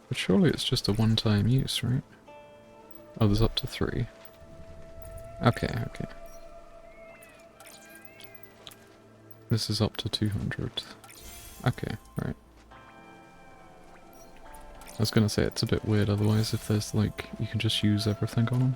But surely it's just a one-time use, right? Oh, there's up to 3. Okay, okay. This is up to 200. Okay, right. I was gonna say it's a bit weird otherwise if there's like, you can just use everything on them.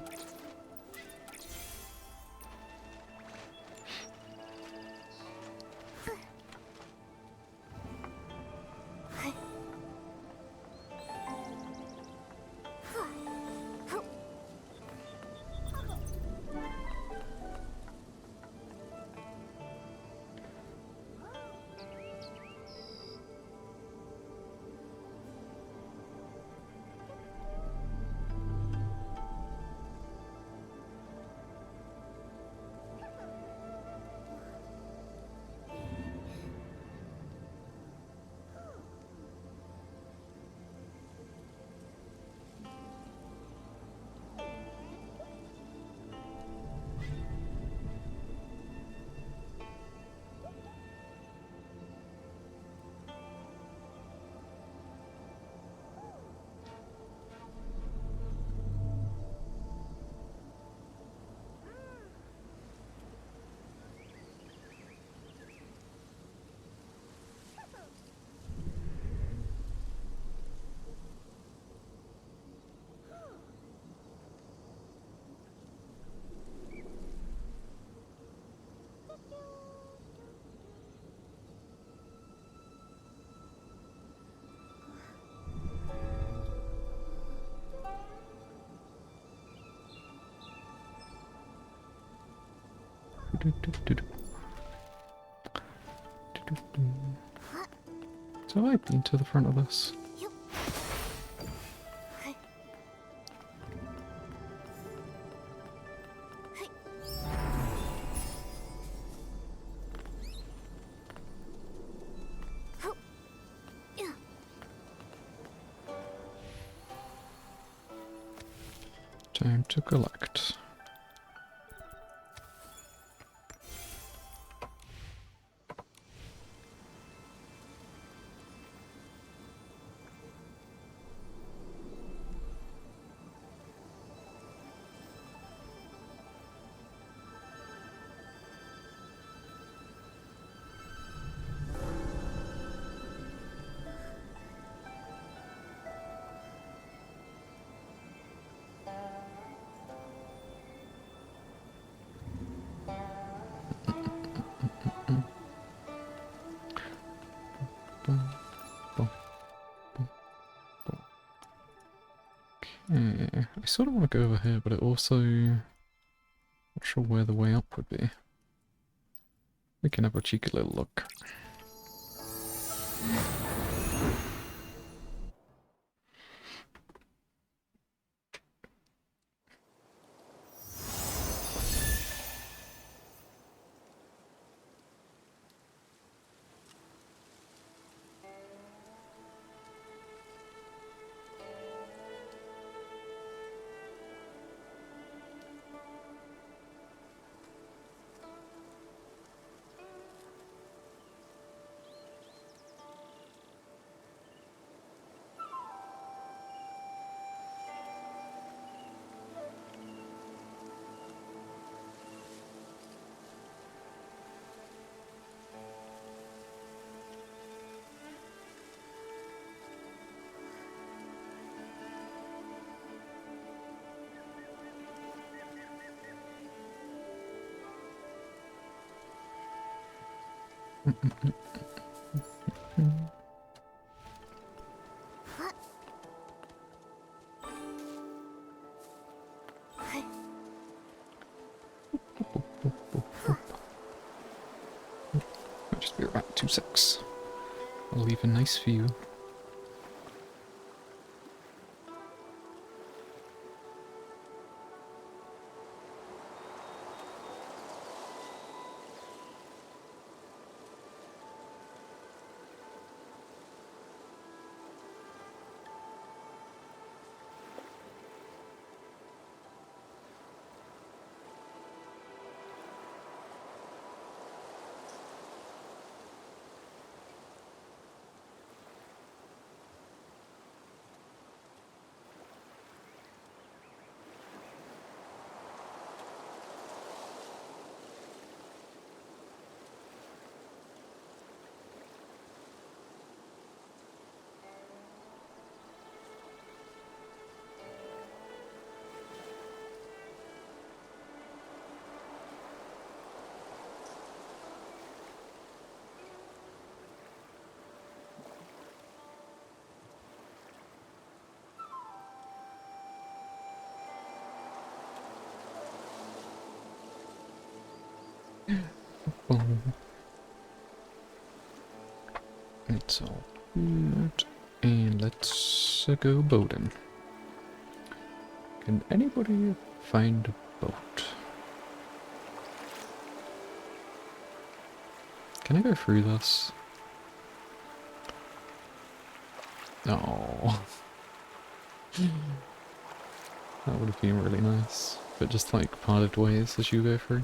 So I've been to the front of this. Time to collect. sort of want to go over here, but it also... Not sure where the way up would be. We can have a cheeky little look. Might just be around 2-6. I'll leave a nice view. It's all good. And let's go boating. Can anybody find a boat? Can I go through this? Oh. That would have been really nice. But just like parted ways as you go through.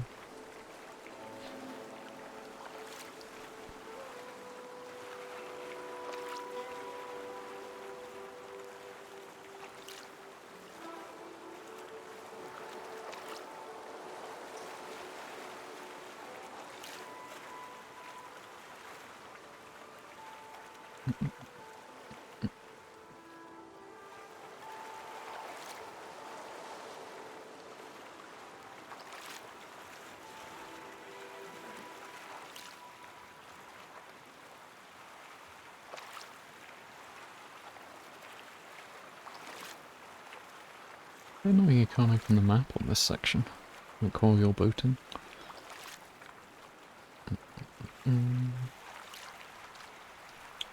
I know you can't open the map on this section. Like while you're boating.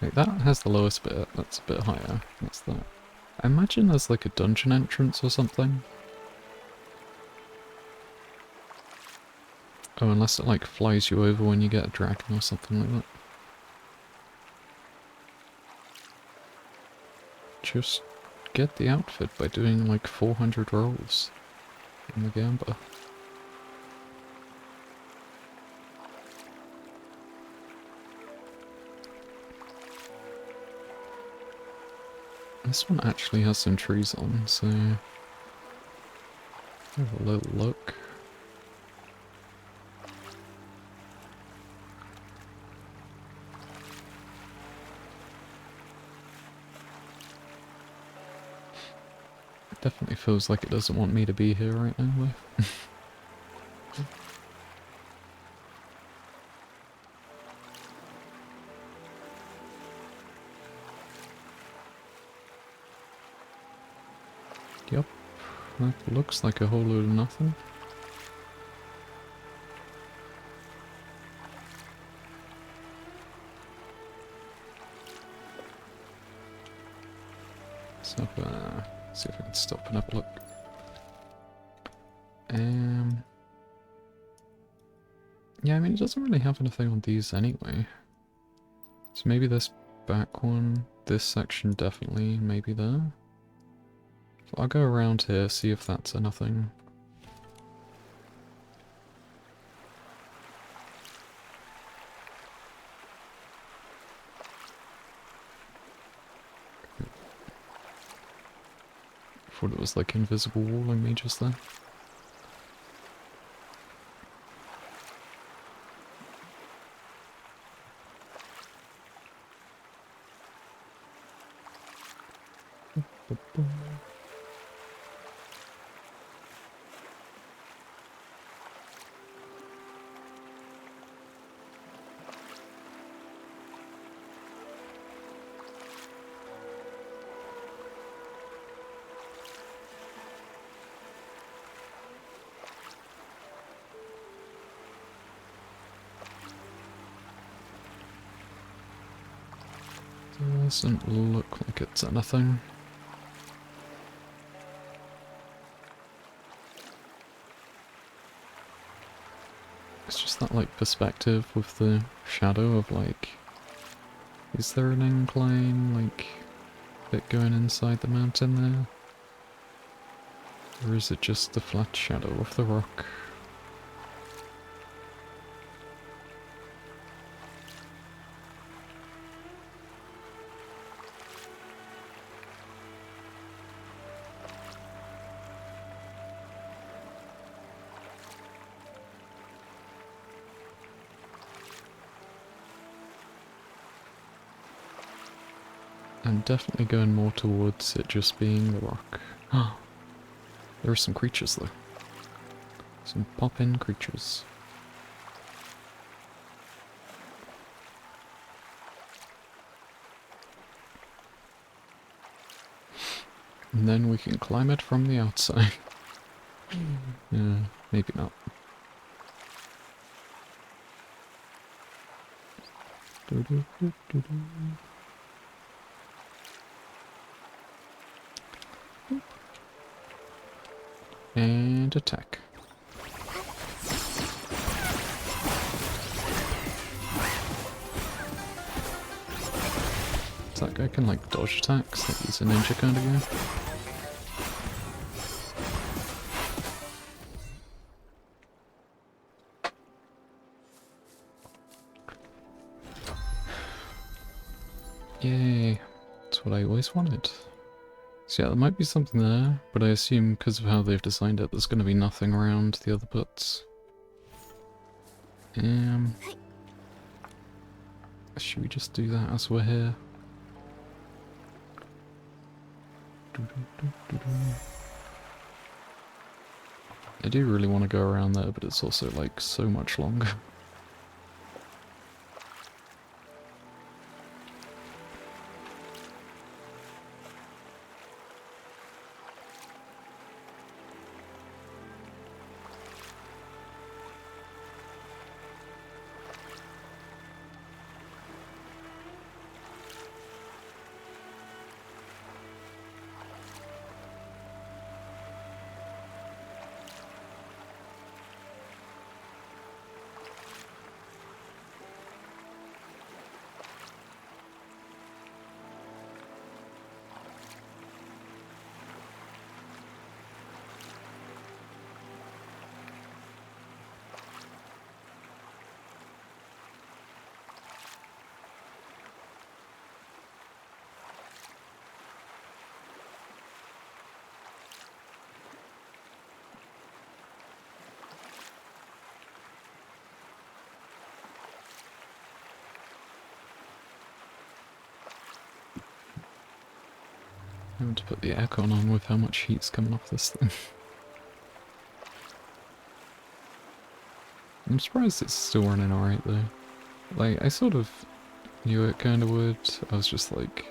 Wait, that has the lowest bit. That's a bit higher. What's that? I imagine there's like a dungeon entrance or something. Oh, unless it like flies you over when you get a dragon or something like that. Just get the outfit by doing like 400 rolls in the Gamba. This one actually has some trees on, so have a little look. It definitely feels like it doesn't want me to be here right now, though. Yep. That looks like a whole load of nothing. So, see if I can stop and have a look. Yeah, I mean, it doesn't really have anything on these anyway. So maybe this back one, this section definitely, maybe there. So I'll go around here, see if that's anything. Thought it was like invisible walling me just then. Doesn't look like it's anything. It's just that like perspective with the shadow of like, is there an incline like bit going inside the mountain there? Or is it just the flat shadow of the rock? I'm definitely going more towards it just being the rock. There are some creatures though. Some pop-in creatures. And then we can climb it from the outside. Yeah, maybe not. And attack. So that guy can like dodge attacks, like he's a ninja kind of guy. Yay, that's what I always wanted. So yeah, there might be something there, but I assume because of how they've designed it, there's going to be nothing around the other bits. Should we just do that as we're here? I do really want to go around there, but it's also like so much longer. I want to put the aircon on with how much heat's coming off this thing. I'm surprised it's still running alright though. Like, I sort of knew it kinda would. I was just like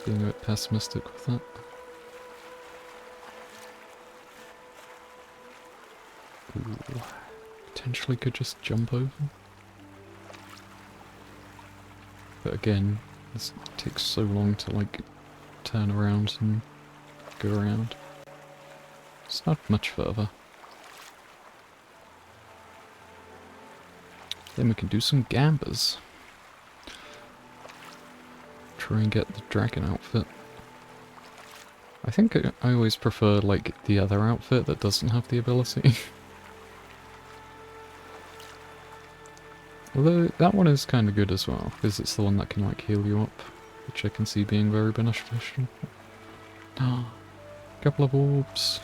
being a bit pessimistic with that. Ooh. Potentially could just jump over. But again, this takes so long to like turn around and go around. It's not much further. Then we can do some gambas. Try and get the dragon outfit. I think I always prefer like the other outfit that doesn't have the ability. Although that one is kind of good as well, because it's the one that can like heal you up, which I can see being very beneficial. Ah, couple of orbs.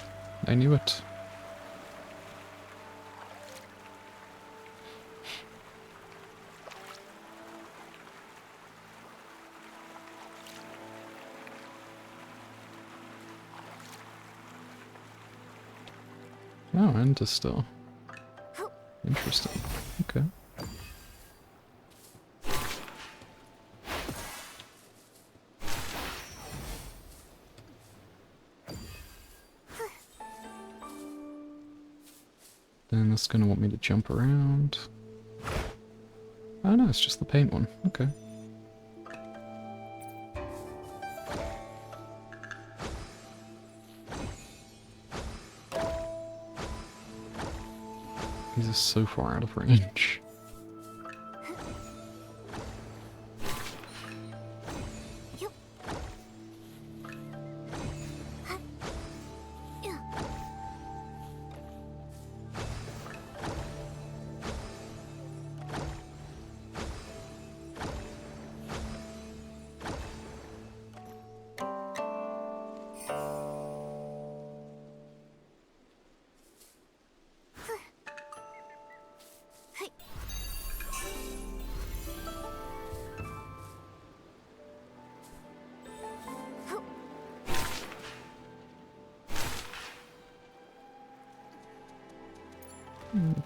I knew it. Oh, and a star. Interesting. Okay. Then it's gonna want me to jump around. Oh no, it's just the paint one. Okay. These are so far out of range.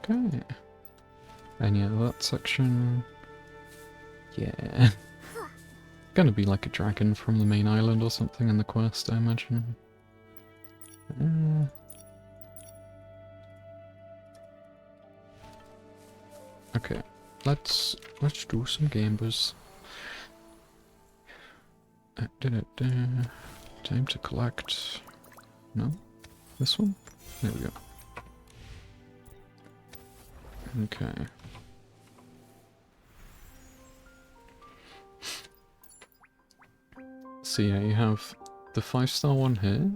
Okay. And yeah, that section... Yeah. Gonna be like a dragon from the main island or something in the quest, I imagine. Okay, let's do some gambas. Time to collect... No? This one? There we go. Okay. So yeah, you have the 5-star one here,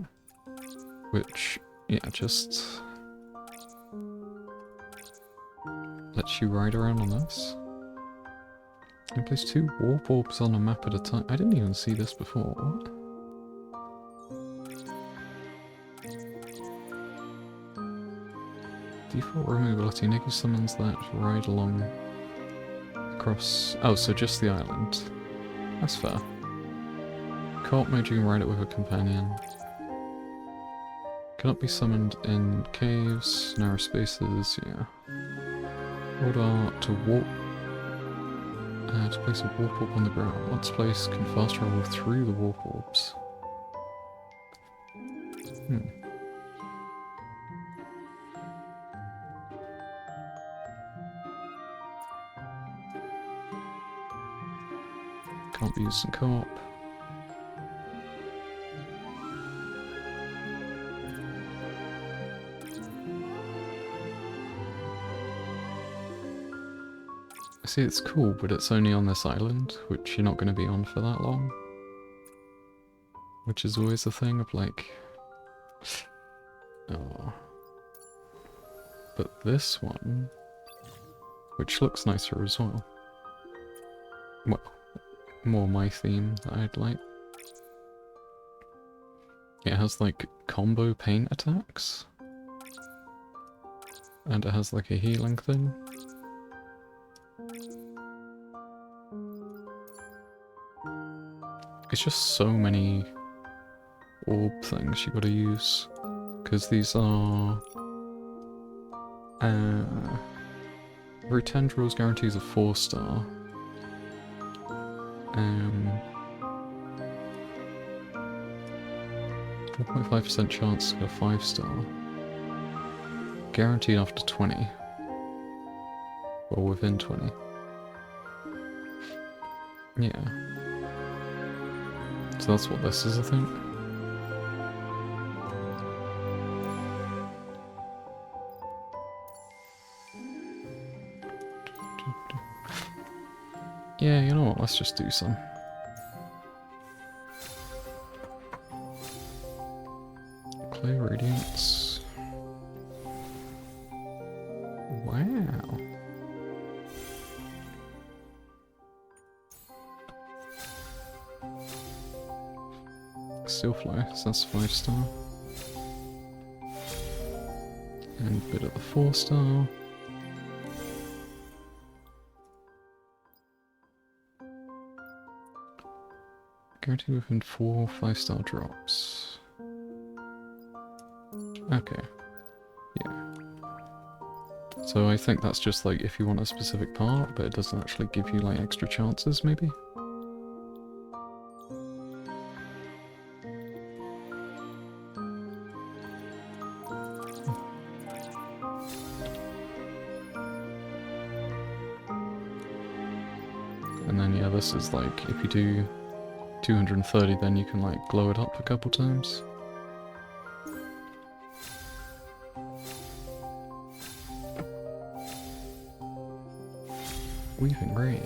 which, yeah, just lets you ride around on this. You place 2 warp orbs on a map at a time. I didn't even see this before. What? Default room ability. Nikki summons that ride along across... Oh, so just the island. That's fair. Co-op mode, you can ride it with a companion. Cannot be summoned in caves, narrow spaces, yeah. Order to warp... to place a warp orb on the ground. Once placed, can fast travel through the warp orbs. Can't be used in co-op. See, it's cool, but it's only on this island, which you're not going to be on for that long. Which is always a thing of like... Oh. But this one... Which looks nicer as well. Well, more my theme that I'd like. It has like combo paint attacks. And it has like a healing thing. It's just so many orb things you gotta use. Because these are... every 10 draws guarantees a 4-star. 4.5% chance to get a 5-star. guaranteed after 20. Or within 20. Yeah. So that's what this is, I think. Yeah, you know what, let's just do some. Clay Radiance. Wow. Steel Flow, so that's 5-star. And a bit of the 4-star. Guarantee within 4 5-star drops. Okay. Yeah. So I think that's just like if you want a specific part, but it doesn't actually give you like extra chances, maybe? And then yeah, this is like, if you do 230, then you can like glow it up a couple times. Weaving Rain.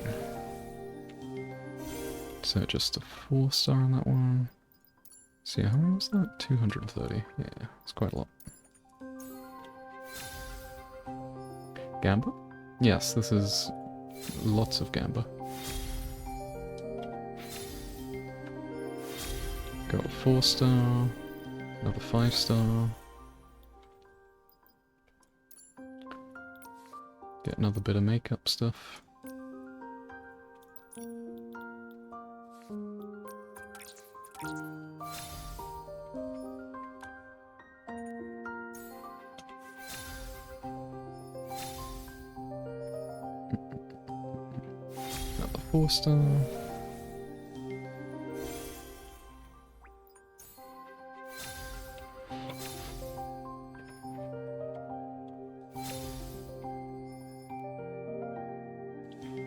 So just a 4-star on that one. So yeah, how many was that? 230. Yeah, it's quite a lot. Gamba? Yes, this is lots of Gamba. Got a 4-star, another 5-star. Get another bit of makeup stuff. Another 4-star.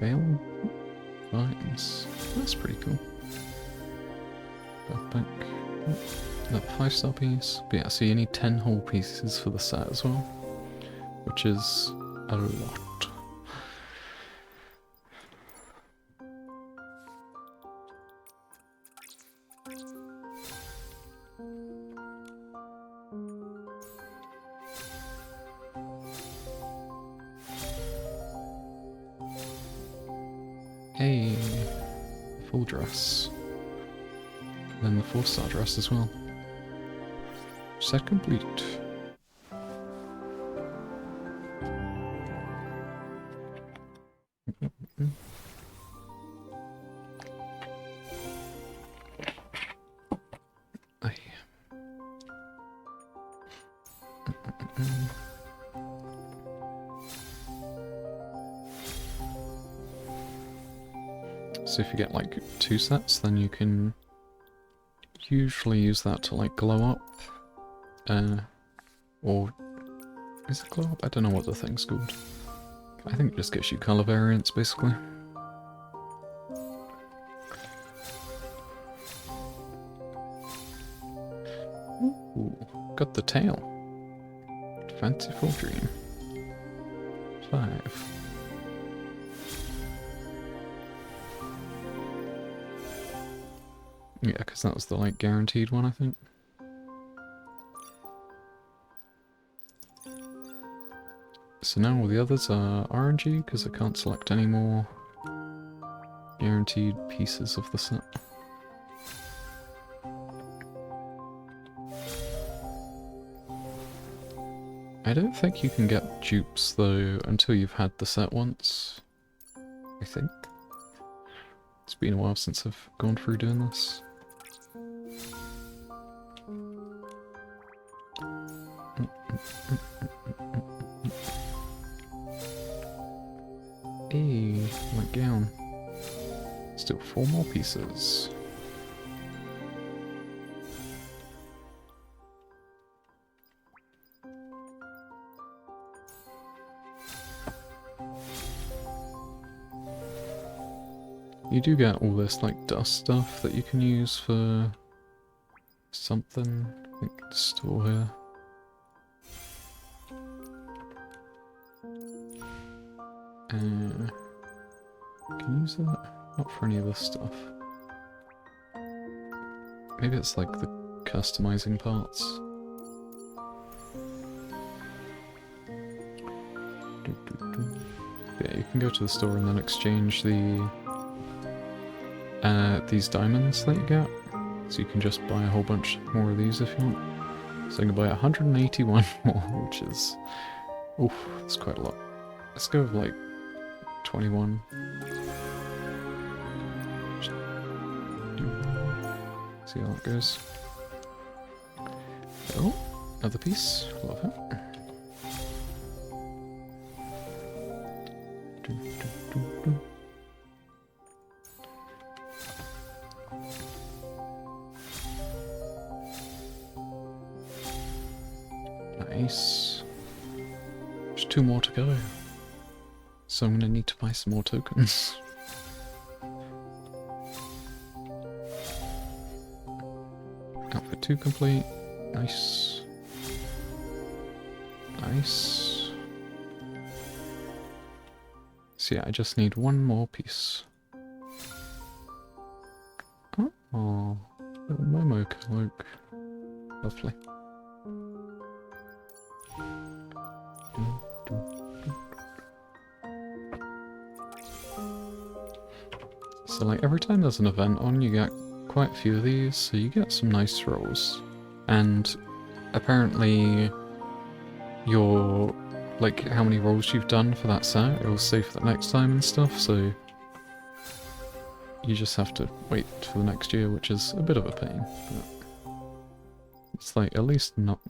Veil vines. That's pretty cool. Back. Another 5-star piece. But yeah, so you need 10 whole pieces for the set as well, which is a lot. Hey, full dress. Then the 4-star dress as well. Set complete. Aye. So if you get like 2 sets, then you can usually use that to like glow up. Or is it glow up? I don't know what the thing's called. I think it just gets you color variants basically. Ooh, got the tail. Fanciful Dream. 5. Yeah, because that was the like guaranteed one, I think. So now all the others are RNG because I can't select any more guaranteed pieces of the set. I don't think you can get dupes though until you've had the set once, I think. It's been a while since I've gone through doing this. Hey, my gown. Still 4 more pieces. You do get all this like dust stuff that you can use for something. I think the store here. Can you use that? Not for any of this stuff. Maybe it's like the customizing parts. Yeah, you can go to the store and then exchange the these diamonds that you get. So you can just buy a whole bunch more of these if you want. So you can buy 181 more, which is... oof, that's quite a lot. Let's go with like 21. See how that goes. Oh, another piece. Love it. Nice. There's 2 more to go. So I'm gonna need to buy some more tokens. Outfit 2 complete. Nice. Nice. So yeah, I just need 1 more piece. Oh, little Momo cloak. Lovely. So like every time there's an event on, you get quite a few of these, so you get some nice rolls. And apparently your, like how many rolls you've done for that set, it will save for the next time and stuff, so you just have to wait for the next year, which is a bit of a pain, but it's like at least not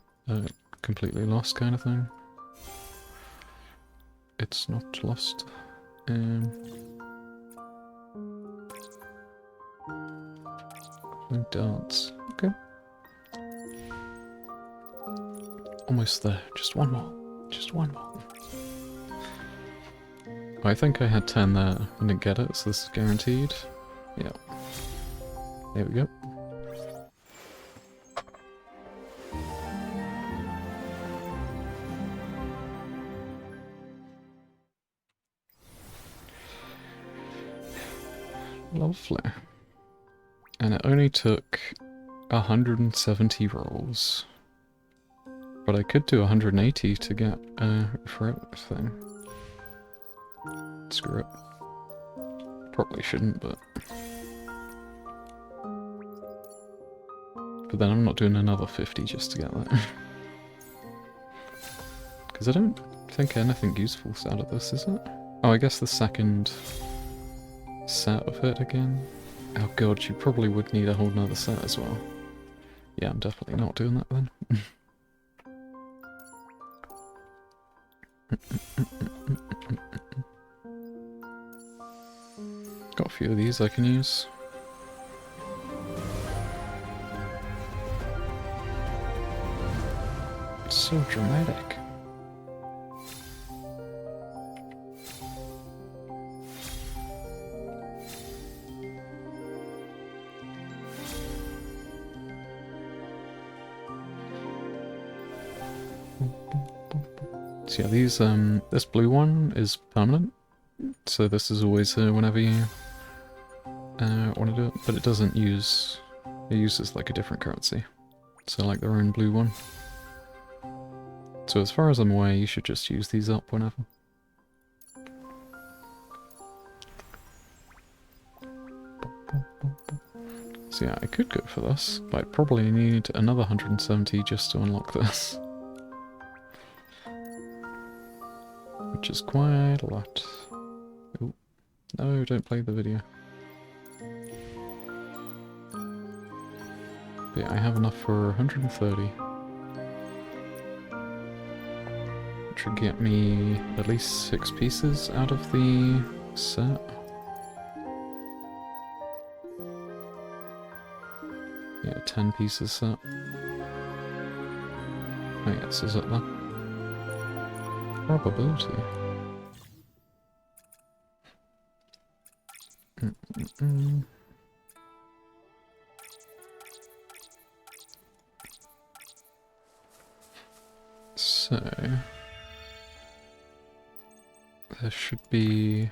completely lost kind of thing. It's not lost. Dance. Okay. Almost there. Just 1 more. Just 1 more. Oh, I think I had 10 there and didn't get it, so this is guaranteed. Yeah. There we go. Lovely. And it only took 170 rolls. But I could do 180 to get a fruit thing. Screw it. Probably shouldn't, but... But then I'm not doing another 50 just to get that. Because I don't think anything useful's out of this, is it? Oh, I guess the second set of it again. Oh god, you probably would need a whole nother set as well. Yeah, I'm definitely not doing that then. Got a few of these I can use. It's so dramatic. So yeah, these this blue one is permanent, so this is always whenever you want to do it, but it doesn't use, it uses like a different currency, so like their own blue one. So as far as I'm aware, you should just use these up whenever. So yeah, I could go for this, but I'd probably need another 170 just to unlock this. Which is quite a lot. Ooh. No, don't play the video. But yeah, I have enough for 130. Which would get me at least 6 pieces out of the set. Yeah, 10 pieces set. Oh yes, is it that? Probability. So there should be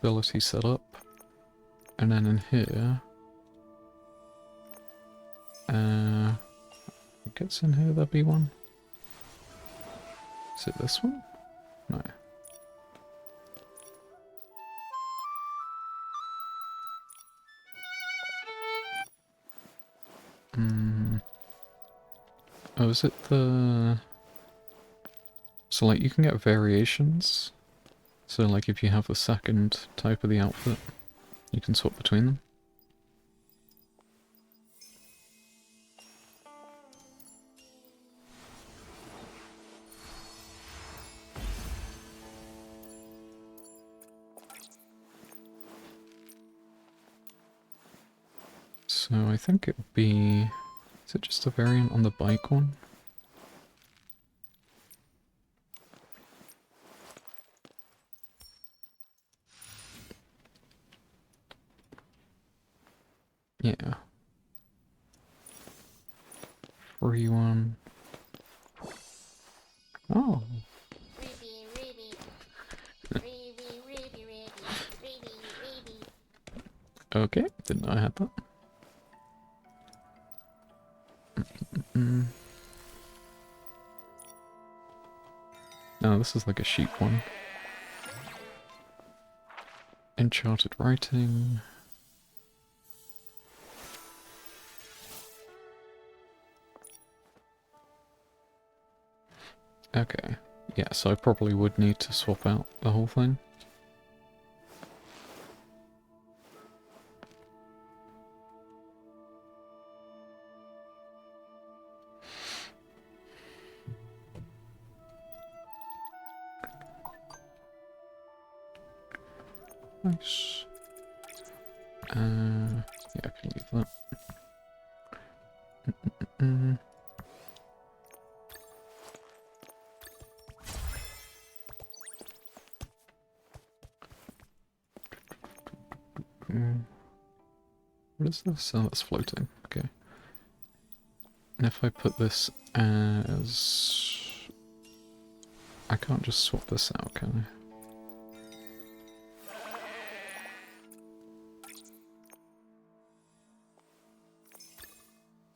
ability set up, and then in here, I guess in here there'll be one. Is it this one? No. Oh, is it the... So like you can get variations. So like if you have the second type of the outfit, you can swap between them. So I think it would be... Is it just a variant on the bike one? Yeah. Free one. Oh. Okay, didn't know I had that. No, this is like a sheep one. Enchanted writing. Okay. Yeah, so I probably would need to swap out the whole thing. Nice. Yeah, I can leave that. What is this? Oh, that's floating. Okay. And if I put this as... I can't just swap this out, can I?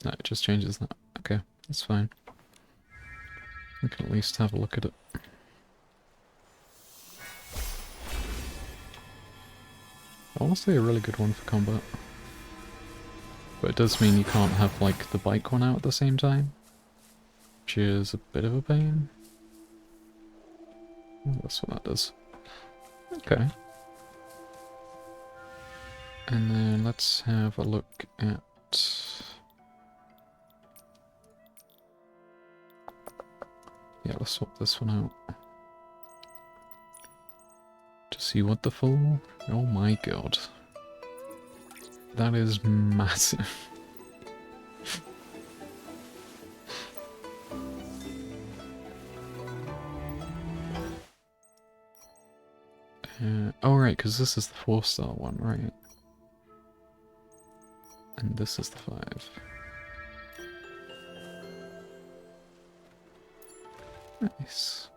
No, it just changes that. Okay, that's fine. We can at least have a look at it. Honestly, a really good one for combat. But it does mean you can't have, like, the bike one out at the same time. Which is a bit of a pain. Oh, that's what that does. Okay. And then let's have a look at... Yeah, let's swap this one out. To see what the full... Oh my god. That is massive. Oh right, because this is the 4-star one, right? And this is the 5. Nice.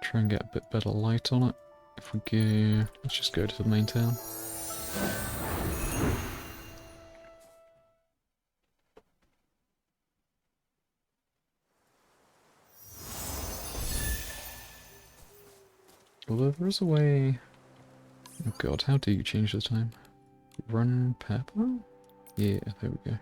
Try and get a bit better light on it. If we go... Let's just go to the main town. Although there is a way... Oh god, how do you change the time? Run pepper? Yeah, there we go.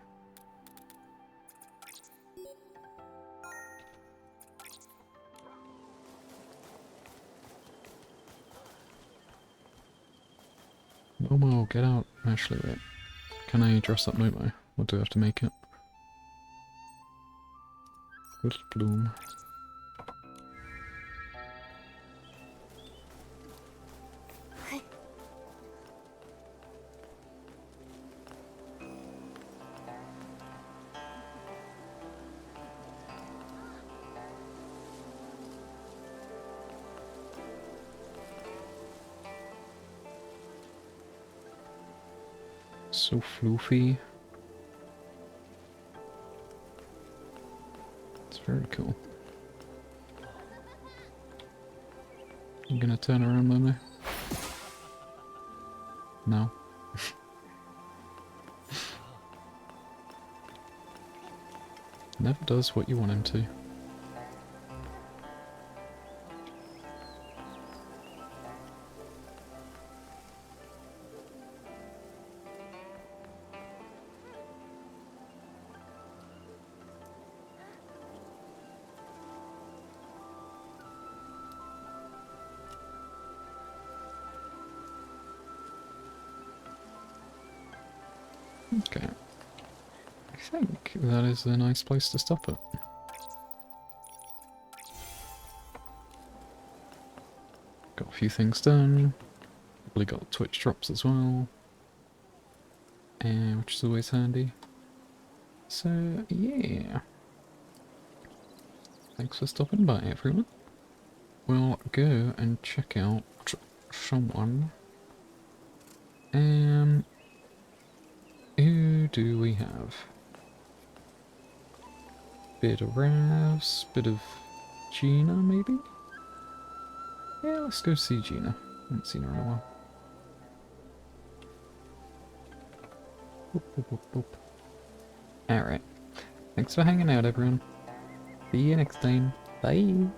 Momo, get out. Actually, wait. Can I dress up Momo? Or do I have to make it? Little bloom. So floofy. It's very cool. You gonna turn around, Momo? No. Never does what you want him to. Okay. I think that is a nice place to stop it. Got a few things done. Probably got Twitch drops as well. Which is always handy. So, yeah. Thanks for stopping by, everyone. We'll go and check out someone. Who do we have? Bit of Ravs, bit of Gina, maybe? Yeah, let's go see Gina. Haven't seen her in a while. Boop, boop, boop, boop. Alright. Thanks for hanging out, everyone. See you next time. Bye.